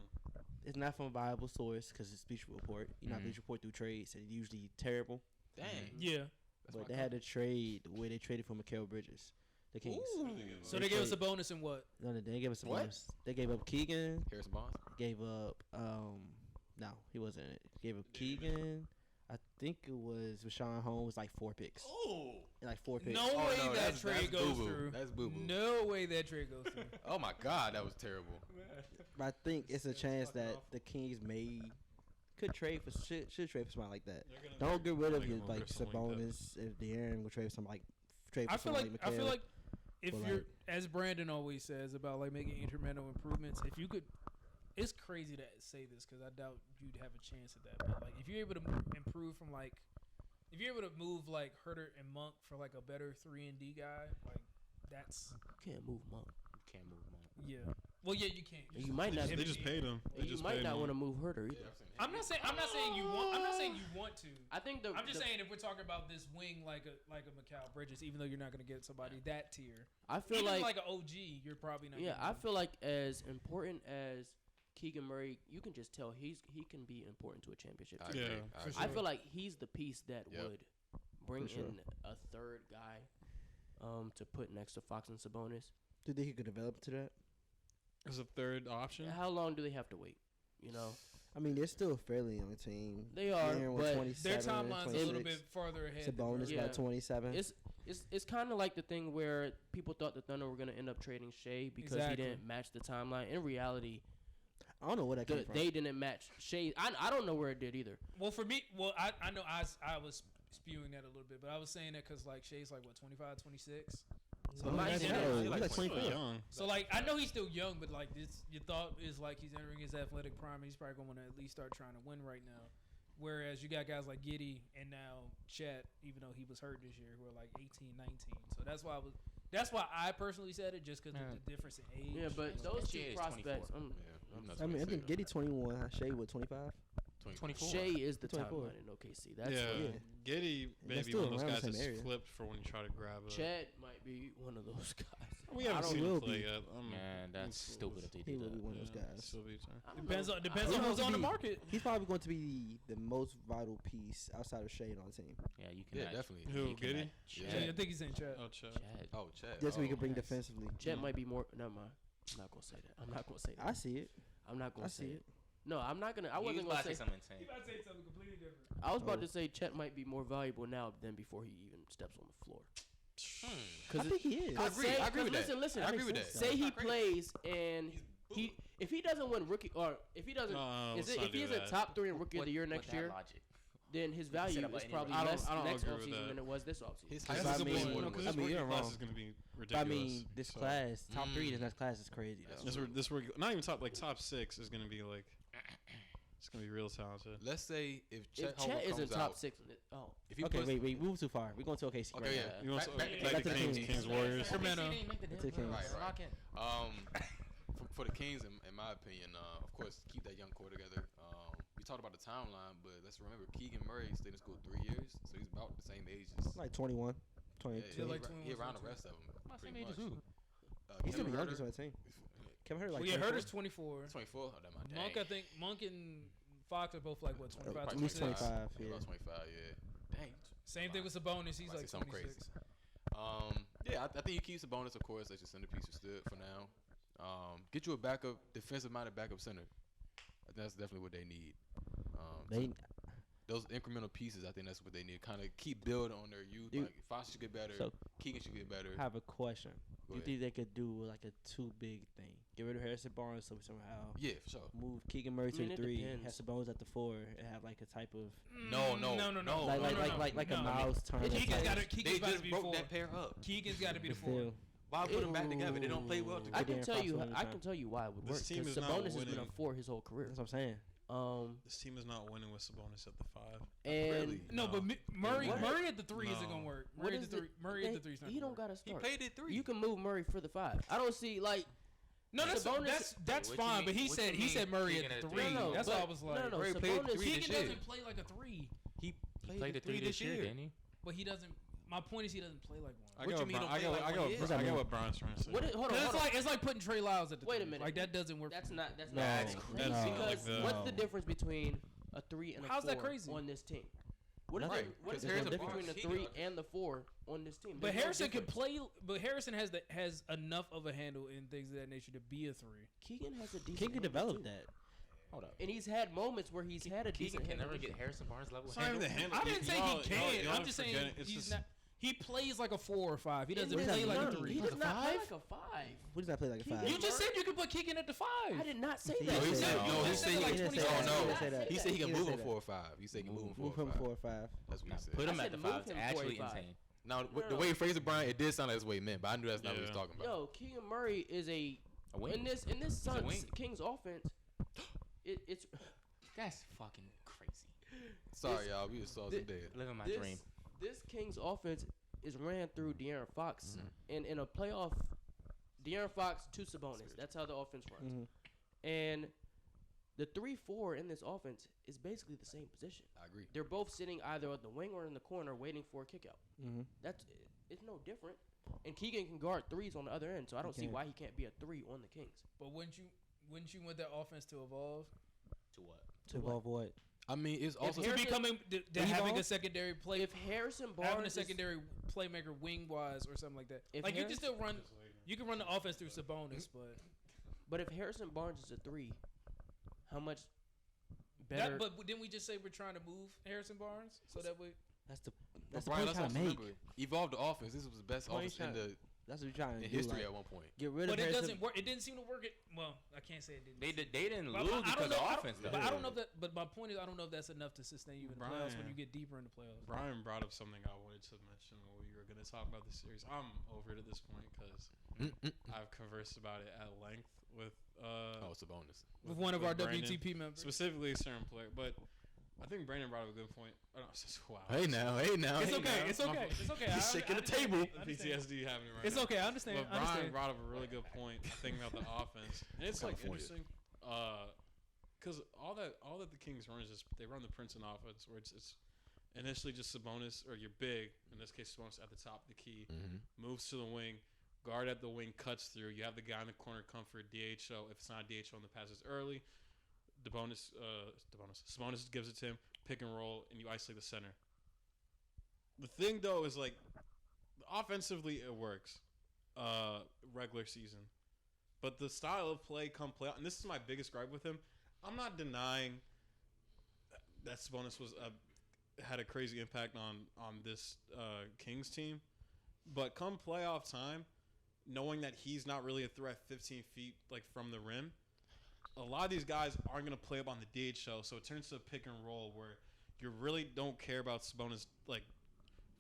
S5: It's not from a viable source because it's Bleacher Report. You know, Bleacher Report through trades and usually terrible.
S2: Dang.
S4: Yeah.
S5: But they had a trade where they traded for Mikal Bridges, the Kings.
S4: So they gave us a bonus in what?
S5: No, they didn't give us a
S2: What?
S5: bonus. They gave up Keegan.
S2: Harrison Barnes.
S5: Gave up. No, he wasn't in it. Gave up Keegan. I think it was Rashawn Holmes, like 4 picks.
S6: Oh,
S5: Like 4 picks.
S4: No way
S2: no,
S4: that
S2: that's
S4: trade goes
S2: boo-boo.
S4: through.
S2: That's boo-boo.
S4: No way that trade goes through.
S2: Oh my God, that was terrible.
S5: But I think it's a chance that the Kings could trade for should trade for somebody like that. Don't get rid of your like Sabonis if De'Aaron will trade for something like trade for
S4: I feel
S5: somebody
S4: like
S5: Mikal.
S4: if
S5: But,
S4: you're,
S5: like-
S4: as Brandon always says about like making incremental improvements, if you could, it's crazy to say this because I doubt you'd have a chance at that. But like, if you're able to improve from like, if you're able to move like Herter and Monk for like a better 3-and-D guy, like that's
S3: You can't move Monk.
S6: can't move him on.
S4: yeah. Well, yeah, you can't.
S3: You might not.
S1: They just paid him. They
S3: You
S1: just
S3: might
S1: paid
S3: not
S1: him.
S3: want to move Herter either.
S4: I'm not saying you want. I'm not saying you want to.
S3: I think
S4: I'm just saying if we're talking about this wing like a Mikal Bridges, even though you're not going to get somebody that tier.
S3: I feel
S4: Even
S3: like
S4: an OG, you're probably not.
S3: yeah,
S4: gonna
S3: I
S4: get.
S3: feel like as important as Keegan Murray, you can just tell he can be important to a championship
S2: I
S3: team.
S2: agree.
S1: Yeah,
S2: I
S4: for
S2: agree.
S3: I feel like he's the piece that
S2: Yep.
S3: would bring
S5: For sure.
S3: in a third guy to put next to Fox and Sabonis.
S5: Do you think he could develop to that?
S1: As a third option.
S3: How long do they have to wait? You know,
S5: I mean, they're still a fairly young team.
S3: They are,
S5: De'Aaron was
S3: but
S5: 27,
S4: Their timeline's a little
S5: 26.
S4: bit farther ahead. than
S5: Sabonis
S4: yours.
S3: Yeah.
S5: about 27.
S3: it's kind of like the thing where people thought the Thunder were going to end up trading Shea because
S4: Exactly.
S3: he didn't match the timeline. In reality,
S5: I don't know where that came from.
S3: they didn't match Shea. I don't know where it did either.
S4: Well, for me, I know I was spewing that a little bit, but I was saying that because like Shay's like what 25, 26.
S3: So my
S5: he's
S3: shit-
S5: like 24.
S1: young.
S4: So like I know he's still young, but like this, your thought is like he's entering his athletic prime. He's probably going to at least start trying to win right now. Whereas you got guys like Giddey and now Chet, even though he was hurt this year, who are like 18, 19. So that's why I personally said it, just because of the difference in age.
S3: Yeah, but those two
S6: SGA is
S3: prospects.
S6: 24.
S2: Yeah,
S5: I think Giddy 21. Shea with 25.
S6: 24.
S3: Shea is the top
S5: 24.
S3: one in OKC. That's
S1: Yeah, Giddey
S5: That's
S1: maybe
S5: still
S1: one of those
S5: around
S1: guys
S5: the
S1: that's
S5: same area.
S1: flipped for when you try to grab a.
S3: Chet might be one of those guys.
S1: We haven't
S5: I
S1: seen
S5: don't
S1: him
S5: will
S1: play
S5: be.
S1: yet.
S6: Man, that's stupid if they
S5: He
S6: do
S5: will be
S6: that.
S5: one of those guys.
S1: Still be time.
S3: I don't
S4: Depends
S3: know.
S4: on
S5: He's
S4: who's
S5: going
S4: on
S5: to
S4: the
S5: be-
S4: market.
S5: He's probably going to be the most vital piece outside of Shea on the team.
S6: Yeah, you can.
S2: Yeah, definitely.
S1: Who, Giddey?
S4: Yeah, I think he's saying Chet.
S1: Oh, Chet.
S6: Chad.
S2: Oh, Chad.
S5: Just so he
S2: oh,
S5: can bring
S6: nice.
S5: defensively.
S3: Chet might be more. Never mind. I'm not gonna say that. I'm not gonna say that.
S5: I see it.
S3: I'm not
S5: I
S3: gonna say
S5: see
S3: it.
S5: it.
S3: No, I'm not gonna. I
S6: You
S3: wasn't
S6: about
S3: gonna
S6: to
S3: say.
S6: say something insane.
S4: about to say something completely different.
S3: I was about
S5: Oh.
S3: to say Chet might be more valuable now than before he even steps on the floor.
S5: I think he is.
S2: I agree. I agree with that.
S3: Listen.
S2: I agree with that.
S3: Say he
S2: Not crazy.
S3: plays and if he doesn't win rookie or if he doesn't
S1: Let's not
S3: if
S1: do
S3: he's
S1: that.
S3: a top 3 in rookie of the year
S6: With
S3: next
S6: that
S3: year,
S6: logic.
S3: then his
S6: said
S3: value
S6: about
S3: is
S6: any
S3: probably
S1: rookie.
S3: less
S1: I don't
S3: next
S1: agree with
S3: offseason
S1: that.
S3: than it was this offseason.
S2: His
S5: Because
S2: hype
S5: I
S2: is
S5: mean-
S2: more
S1: No,
S2: than
S1: because
S2: what
S1: this
S5: I mean,
S1: rookie
S5: you're
S1: class
S5: wrong.
S1: is going to be
S5: But I
S1: ridiculous.
S5: mean, this
S1: So,
S5: class, top 3 in this class is crazy. Though.
S1: This rookie, not even top top 6 is going to be like it's going to be real talented.
S2: Let's say if
S3: If
S2: Chet Holmgren
S3: Chet isn't
S2: comes
S3: top
S2: out,
S3: 6 in it,
S2: if he
S5: Okay,
S2: puts,
S5: wait, we move too far. We're going to OKC.
S2: Okay,
S5: right
S2: yeah.
S5: now.
S1: You want to
S2: Back
S5: to the Kings.
S1: Kings Warriors.
S4: Sacramento.
S5: To the Kings.
S2: Right. For the Kings, in my opinion, of course, keep that young core together. We talked about the timeline, but let's remember Keegan Murray stayed in school 3 years, so he's about the same age as.
S5: Like 21,
S2: Yeah,
S5: 22.
S4: like
S2: he
S4: 21,
S2: around the
S4: 22.
S2: rest of them.
S6: My
S2: Pretty
S6: same age
S2: much.
S6: as who?
S5: He's still
S2: Kevin
S5: the youngest
S2: Huerter,
S5: on the team. Kevin Huerter, like
S4: Well, yeah,
S5: 24?
S4: Herter's 24.
S2: 24. Oh, that my
S4: Monk, I think Monk and Fox are both like what 25,
S5: At least
S4: 26.
S5: 25,
S2: Yeah,
S5: yeah.
S2: about 25. Yeah. Dang.
S4: Same thing with Sabonis. He's
S2: Might
S4: like
S2: say something
S4: 26.
S2: crazy. Yeah, I think you keep Sabonis, of course, as your centerpiece for now. Get you a backup, defensive-minded backup center. I think that's definitely what they need.
S5: They,
S2: Those incremental pieces, I think that's what they need. Kind of keep building on their youth.
S5: Dude.
S2: Like Fox should get better.
S5: So-
S2: Keegan should get better.
S5: I have a question.
S2: Go
S5: You
S2: ahead.
S5: think they could do like a too big thing? Get rid of Harrison Barnes so somehow
S2: Yeah, for sure.
S5: move Keegan Murray to
S3: I mean,
S5: the
S3: it
S5: 3,
S3: depends.
S5: have Sabonis at the 4, and have like a type of
S2: No.
S5: like a Miles Turner.
S4: Keegan's
S5: type.
S4: got to
S2: They
S4: Keegan's got to
S2: just
S4: be
S2: broke
S4: four.
S2: that pair up.
S4: Keegan's got to be the
S5: But
S4: four.
S5: still,
S2: Why put them back together? They don't play well
S5: Ooh.
S2: together.
S3: I can
S5: Darren
S3: tell
S5: Fox
S3: you.
S5: one
S3: I
S5: time.
S3: can tell you why it would work.
S1: This team
S3: Because
S1: is not
S3: Sabonis has been
S1: winning.
S3: a 4 his whole career.
S5: that's what I'm saying.
S1: This team is not winning with Sabonis at the 5.
S3: And
S2: Really?
S4: No, but Murray
S3: What?
S4: Murray at the 3 isn't
S1: No.
S4: gonna work.
S3: what
S4: Murray at
S3: is
S4: the 3. Murray at the 3 is not.
S3: He
S4: gonna
S3: don't
S4: work.
S3: gotta
S2: He
S3: start.
S2: played at 3.
S3: You can move Murray for the 5. I don't see like
S4: No,
S3: Sabonis-
S4: that's
S6: What you
S4: fine.
S6: mean-
S4: But he
S6: what you
S4: said
S6: mean
S4: Murray
S6: Keegan
S4: at the
S6: at
S4: 3.
S3: No,
S4: That's
S3: but-
S4: why I was like,
S3: no,
S2: Murray played
S3: Sabonis.
S2: 3
S4: Keegan
S2: this year.
S4: doesn't play like a 3,
S2: He
S6: Played the 3 this year, didn't he?
S4: but he doesn't. My point is he doesn't play like one.
S2: What you mean don't
S1: I
S2: play like
S1: get
S2: one he is?
S1: I get what Brian's trying to say.
S3: What is, hold on,
S4: 'Cause
S3: hold on.
S4: it's like putting Trey Lyles at the
S3: Wait a
S4: 3.
S3: minute.
S4: Like that doesn't work.
S3: That's not. That's
S5: No,
S3: not.
S1: That's
S3: crazy.
S1: crazy.
S3: Because
S1: Like the-
S3: what's the difference between a 3 and a
S4: How's
S3: 4
S4: that crazy?
S3: on this team? What is
S2: Right,
S3: the what is
S2: 'cause
S3: the
S2: Harrison
S3: difference
S2: Barnes,
S3: between the
S2: he
S3: 3
S2: got-
S3: and the 4 on this team?
S4: But
S3: There's no
S4: Harrison can
S3: difference.
S4: play. But Harrison has enough of a handle in things of that nature to be a 3.
S3: Keegan has a decent.
S5: King can
S3: handle,
S5: develop
S3: too.
S5: that.
S6: Hold up.
S3: And he's had moments where he's had a
S6: Keegan
S3: decent.
S6: can
S3: handle.
S6: never get Harrison Barnes level.
S1: It's not even the handle.
S4: I didn't say
S1: Y'all-
S4: he can.
S1: y'all
S4: I'm just saying
S1: forget it. It's
S4: he's
S1: just-
S4: not. He plays like a 4 or 5. He
S3: In
S4: doesn't
S3: this-
S4: play like a
S3: no,
S4: 3.
S3: He does
S5: a
S3: not play
S5: 5?
S3: like a 5.
S5: Who does not play like a
S3: Keegan
S5: 5?
S4: You just said you could put Keegan at the 5.
S3: I did not say
S5: He
S3: that.
S2: No, he
S5: didn't
S2: said
S5: say
S2: no.
S5: that.
S2: He
S4: He
S2: said
S4: said
S2: he
S4: like
S2: can.
S4: 26.
S2: Oh
S5: He
S2: no.
S5: didn't say that.
S2: He said he can
S5: He
S2: move
S5: didn't
S2: him
S5: say
S2: 4 or 5. He said he can move him 4
S5: Move
S2: or
S5: him
S2: 5.
S5: 4 or 5.
S2: That's what he said.
S6: Put him
S3: I
S6: at the
S3: said
S6: 5.
S3: move
S6: It's
S3: him
S6: actually
S3: 45.
S6: insane.
S2: Now,
S3: No,
S2: the way he phrased it, Brian, it did sound like that's what he meant, but I knew that's not what he was
S1: Yeah.
S2: talking about.
S3: Yo, Keegan Murray is a
S6: A wing.
S3: in this Suns
S6: wing.
S3: Kings offense. It's
S6: That's fucking crazy.
S2: Sorry, y'all. We just saw some dead.
S6: Living my
S3: this,
S6: dream.
S3: This Kings offense is ran through De'Aaron Fox,
S2: Mm-hmm.
S3: and in a playoff, De'Aaron Fox to Sabonis. That's how the offense runs.
S5: Mm-hmm.
S3: And the 3-4 in this offense is basically the same position.
S2: I agree.
S3: They're both sitting either at the wing or in the corner waiting for a kickout.
S5: Mm-hmm.
S3: It's no different. And Keegan can guard threes on the other end, so I don't see
S5: can.
S3: why he can't be a 3 on the Kings.
S4: But wouldn't you want that offense to evolve?
S6: To what?
S5: To evolve what?
S2: I mean, it's also
S3: Harrison-
S4: Becoming having a secondary play,
S3: If Harrison Barnes
S4: having a
S3: is-
S4: secondary playmaker wing wise or something like that.
S3: If
S4: Like you
S3: Harris-
S4: can still run, you can run the offense through Sabonis,
S3: but if Harrison Barnes is a 3, how much better?
S4: but didn't we just say we're trying to move Harrison Barnes so that we?
S5: That's the
S2: But
S5: that's the
S2: Brian,
S5: point
S2: let's
S5: trying
S2: also
S5: to make.
S2: remember, evolve the offense. This was the best
S5: Point
S2: offense in
S5: trying-
S2: the
S5: That's what you're trying to
S2: in
S5: do.
S2: history
S5: like,
S2: at one point.
S5: get rid of
S4: But it
S5: Harrison.
S4: doesn't work. It didn't seem to work. Well, I can't say it didn't.
S6: They didn't
S4: But
S6: lose because of offense, though.
S4: But I don't know that. But my point is, I don't know if that's enough to sustain you in the playoffs when you get deeper in the playoffs.
S1: Brian brought up something I wanted to mention when we were going to talk about this series. I'm over it at this point because I've conversed about it at length with
S2: Sabonis.
S4: With one of our
S1: Brandon,
S4: WTP members.
S1: specifically a certain player. But I think Brandon brought up a good point. Oh, no, wow.
S2: Hey now.
S4: It's okay. It's okay. It's okay.
S2: He's shaking the table.
S1: PTSD happening right
S4: It's
S1: now.
S4: okay. I understand.
S1: But Brian brought up a really good point. I think about the offense, and it's like interesting, because all that the Kings run is just they run the Princeton offense, where it's initially just Sabonis or your big, in this case Sabonis at the top of the key, moves to the wing, guard at the wing, cuts through. You have the guy in the corner come for a DHO. If it's not a DHO, and the pass is early, Sabonis gives it to him, pick and roll, and you isolate the center. The thing though is like offensively it works, regular season, but the style of play come playoff, and this is my biggest gripe with him. I'm not denying that Sabonis had a crazy impact on this Kings team, but come playoff time, knowing that he's not really a threat 15 feet like from the rim, a lot of these guys aren't going to play up on the DHO, so it turns to a pick and roll where you really don't care about Sabonis, like,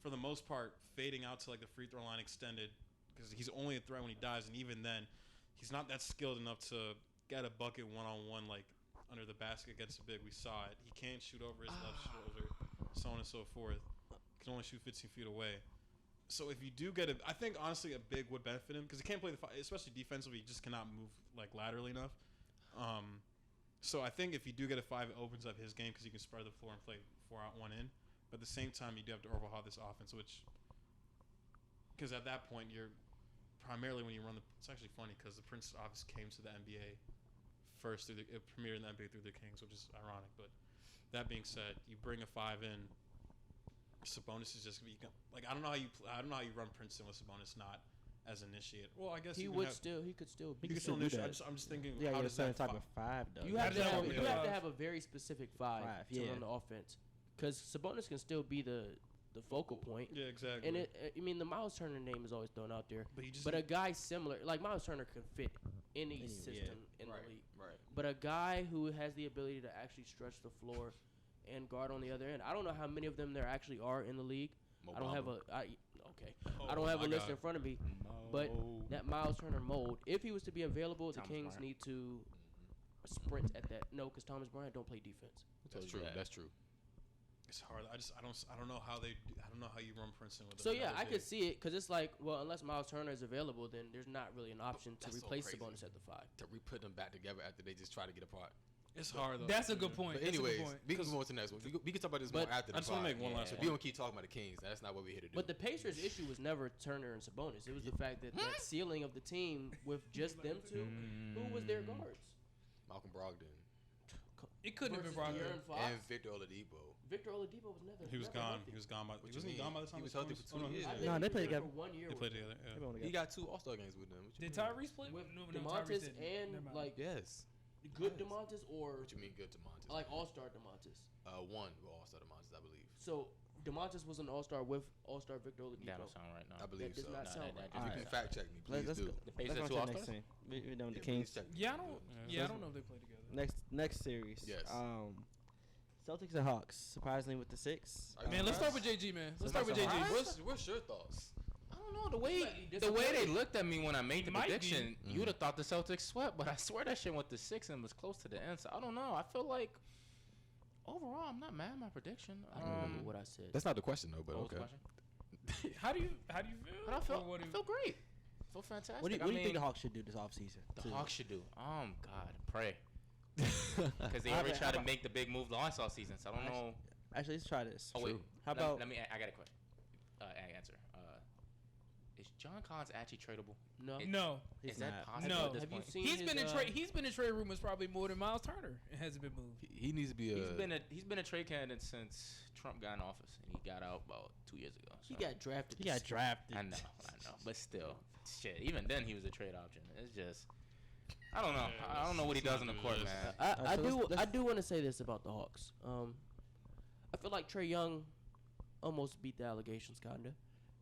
S1: for the most part, fading out to, like, the free throw line extended, because he's only a threat when he dives, and even then, he's not that skilled enough to get a bucket one-on-one, like, under the basket against a big. We saw it. He can't shoot over his left shoulder, so on and so forth. He can only shoot 15 feet away. So if you do get I think, honestly, a big would benefit him, because he can't play especially defensively, he just cannot move, like, laterally enough. So I think if you do get a 5, it opens up his game because he can spread the floor and play 4 out, 1 in. But at the same time, you do have to overhaul this offense, because at that point, you're primarily when you run it's actually funny because the Princeton office came to the NBA first it premiered in the NBA through the Kings, which is ironic. But that being said, you bring a 5 in, Sabonis is just like I don't know how you run Princeton with Sabonis not as initiator. Well, I guess
S3: he could still
S5: He could still do that.
S1: I'm just thinking,
S5: Yeah,
S1: how
S5: you're
S1: does
S5: a certain
S1: that
S5: type of 5 though.
S3: You have to have
S4: Yeah.
S3: a very specific 5 to run the offense, because Sabonis can still be the focal point.
S1: Yeah, exactly.
S3: And the Miles Turner name is always thrown out there.
S1: But
S3: a guy similar, like Miles Turner, can fit any system in the league.
S2: Right.
S3: But a guy who has the ability to actually stretch the floor and guard on the other end, I don't know how many of them there actually are in the league. I don't have I don't have a list in front of me. But that Miles Turner mold, if he was to be available, the Kings need to sprint at that. No, because Thomas Bryant don't play defense.
S2: That's true. That's true.
S1: It's hard. I don't know how you run Princeton with.
S3: So yeah, I could see it because it's like, well, unless Miles Turner is available, then there's not really an option to replace Sabonis at the 5.
S2: To re-put them back together after they just try to get apart.
S1: It's hard though.
S4: That's a good point.
S2: But anyways, we can move on to the next one. We can talk about this more after the
S1: I just want to make one last
S2: If
S1: one.
S2: we don't keep talking about the Kings, that's not what we're here to do.
S3: But the Pacers' issue was never Turner and Sabonis. It was the fact that that ceiling of the team with just them two, who was their guards?
S2: Malcolm Brogdon
S4: It couldn't have been Brogdon.
S2: and Victor Oladipo.
S3: Victor Oladipo was never.
S1: He was gone.
S3: healthy.
S1: He was gone by.
S2: What
S1: He
S2: you
S1: wasn't
S2: mean?
S1: gone by the time
S2: He was healthy for 2 years.
S3: I think
S5: No,
S3: he
S5: they
S3: was
S5: played
S3: there
S5: together.
S3: for 1 year.
S1: They played together. Yeah.
S2: He got 2 All-Star games with them. What you
S4: Did
S2: mean?
S4: Tyrese play?
S3: With
S4: No,
S3: DeMontis
S4: Tyrese didn't. Never
S3: and
S4: mind.
S3: like
S2: Yes.
S3: good DeMontis or
S2: What you mean good DeMontis?
S3: like All-Star DeMontis.
S2: One with All-Star DeMontis, I believe.
S3: So DeMontis was an All-Star with All-Star Victor
S6: That
S3: Oladipo.
S6: don't sound right now.
S2: I believe
S3: does
S2: so.
S3: not
S2: If
S3: sound right.
S2: you can fact check me, please
S5: Let's
S2: do.
S5: go.
S6: The Pacers
S5: Let's
S6: had 2
S5: go to the next
S6: All-Stars?
S5: team. We're done with the
S2: Yeah,
S5: Kings.
S2: please check me.
S4: Yeah, I don't.
S1: Yeah.
S4: I don't know if they play together.
S5: Next series.
S2: Yes.
S5: Celtics and Hawks. Surprisingly with the 6.
S4: Man, let's start with JG, man. Let's start with JG.
S2: What's your thoughts?
S6: I don't know the way
S3: might be
S6: the way they
S3: disappointed.
S6: looked at me when I made the
S4: Might be.
S6: prediction. You would have thought the Celtics swept, but I swear that shit went to 6 and was close to the end. So I don't know. I feel like overall I'm not mad at my prediction.
S3: I don't remember what I said.
S2: That's not the question though, but
S6: what was the
S2: okay.
S6: question?
S4: How do you feel?
S6: But I feel
S4: Or what do
S6: I
S4: you-
S6: feel great. I feel fantastic.
S5: What do you
S6: I mean,
S5: think the Hawks should do this offseason?
S6: the Hawks should do? God, pray. Because they already tried to make the big move last all season. So I don't know.
S5: Actually, let's try this.
S6: Oh wait.
S5: How about
S6: Let me. I got a question. Answer. Is John Collins actually tradable?
S3: No.
S4: No.
S5: He's
S6: Is that
S5: not.
S6: possible
S4: No.
S6: at this
S3: Have you
S6: point?
S3: seen
S4: He's
S3: his,
S4: been in trade. He's been in trade rumors probably more than Miles Turner. It hasn't been moved.
S2: He needs to be a.
S6: He's been a trade candidate since Trump got in office, and he got out about 2 years ago.
S3: He
S6: so-
S3: got drafted.
S5: He got drafted.
S6: I know, but still, shit. Even then, he was a trade option. It's just, I don't know.
S1: Yeah,
S6: I don't know what he
S1: let's
S6: does on
S1: not
S6: the
S1: do
S6: court,
S1: this.
S6: man.
S3: I
S5: so let's-
S3: I do want to say this about the Hawks. I feel like Trae Young almost beat the allegations, kinda.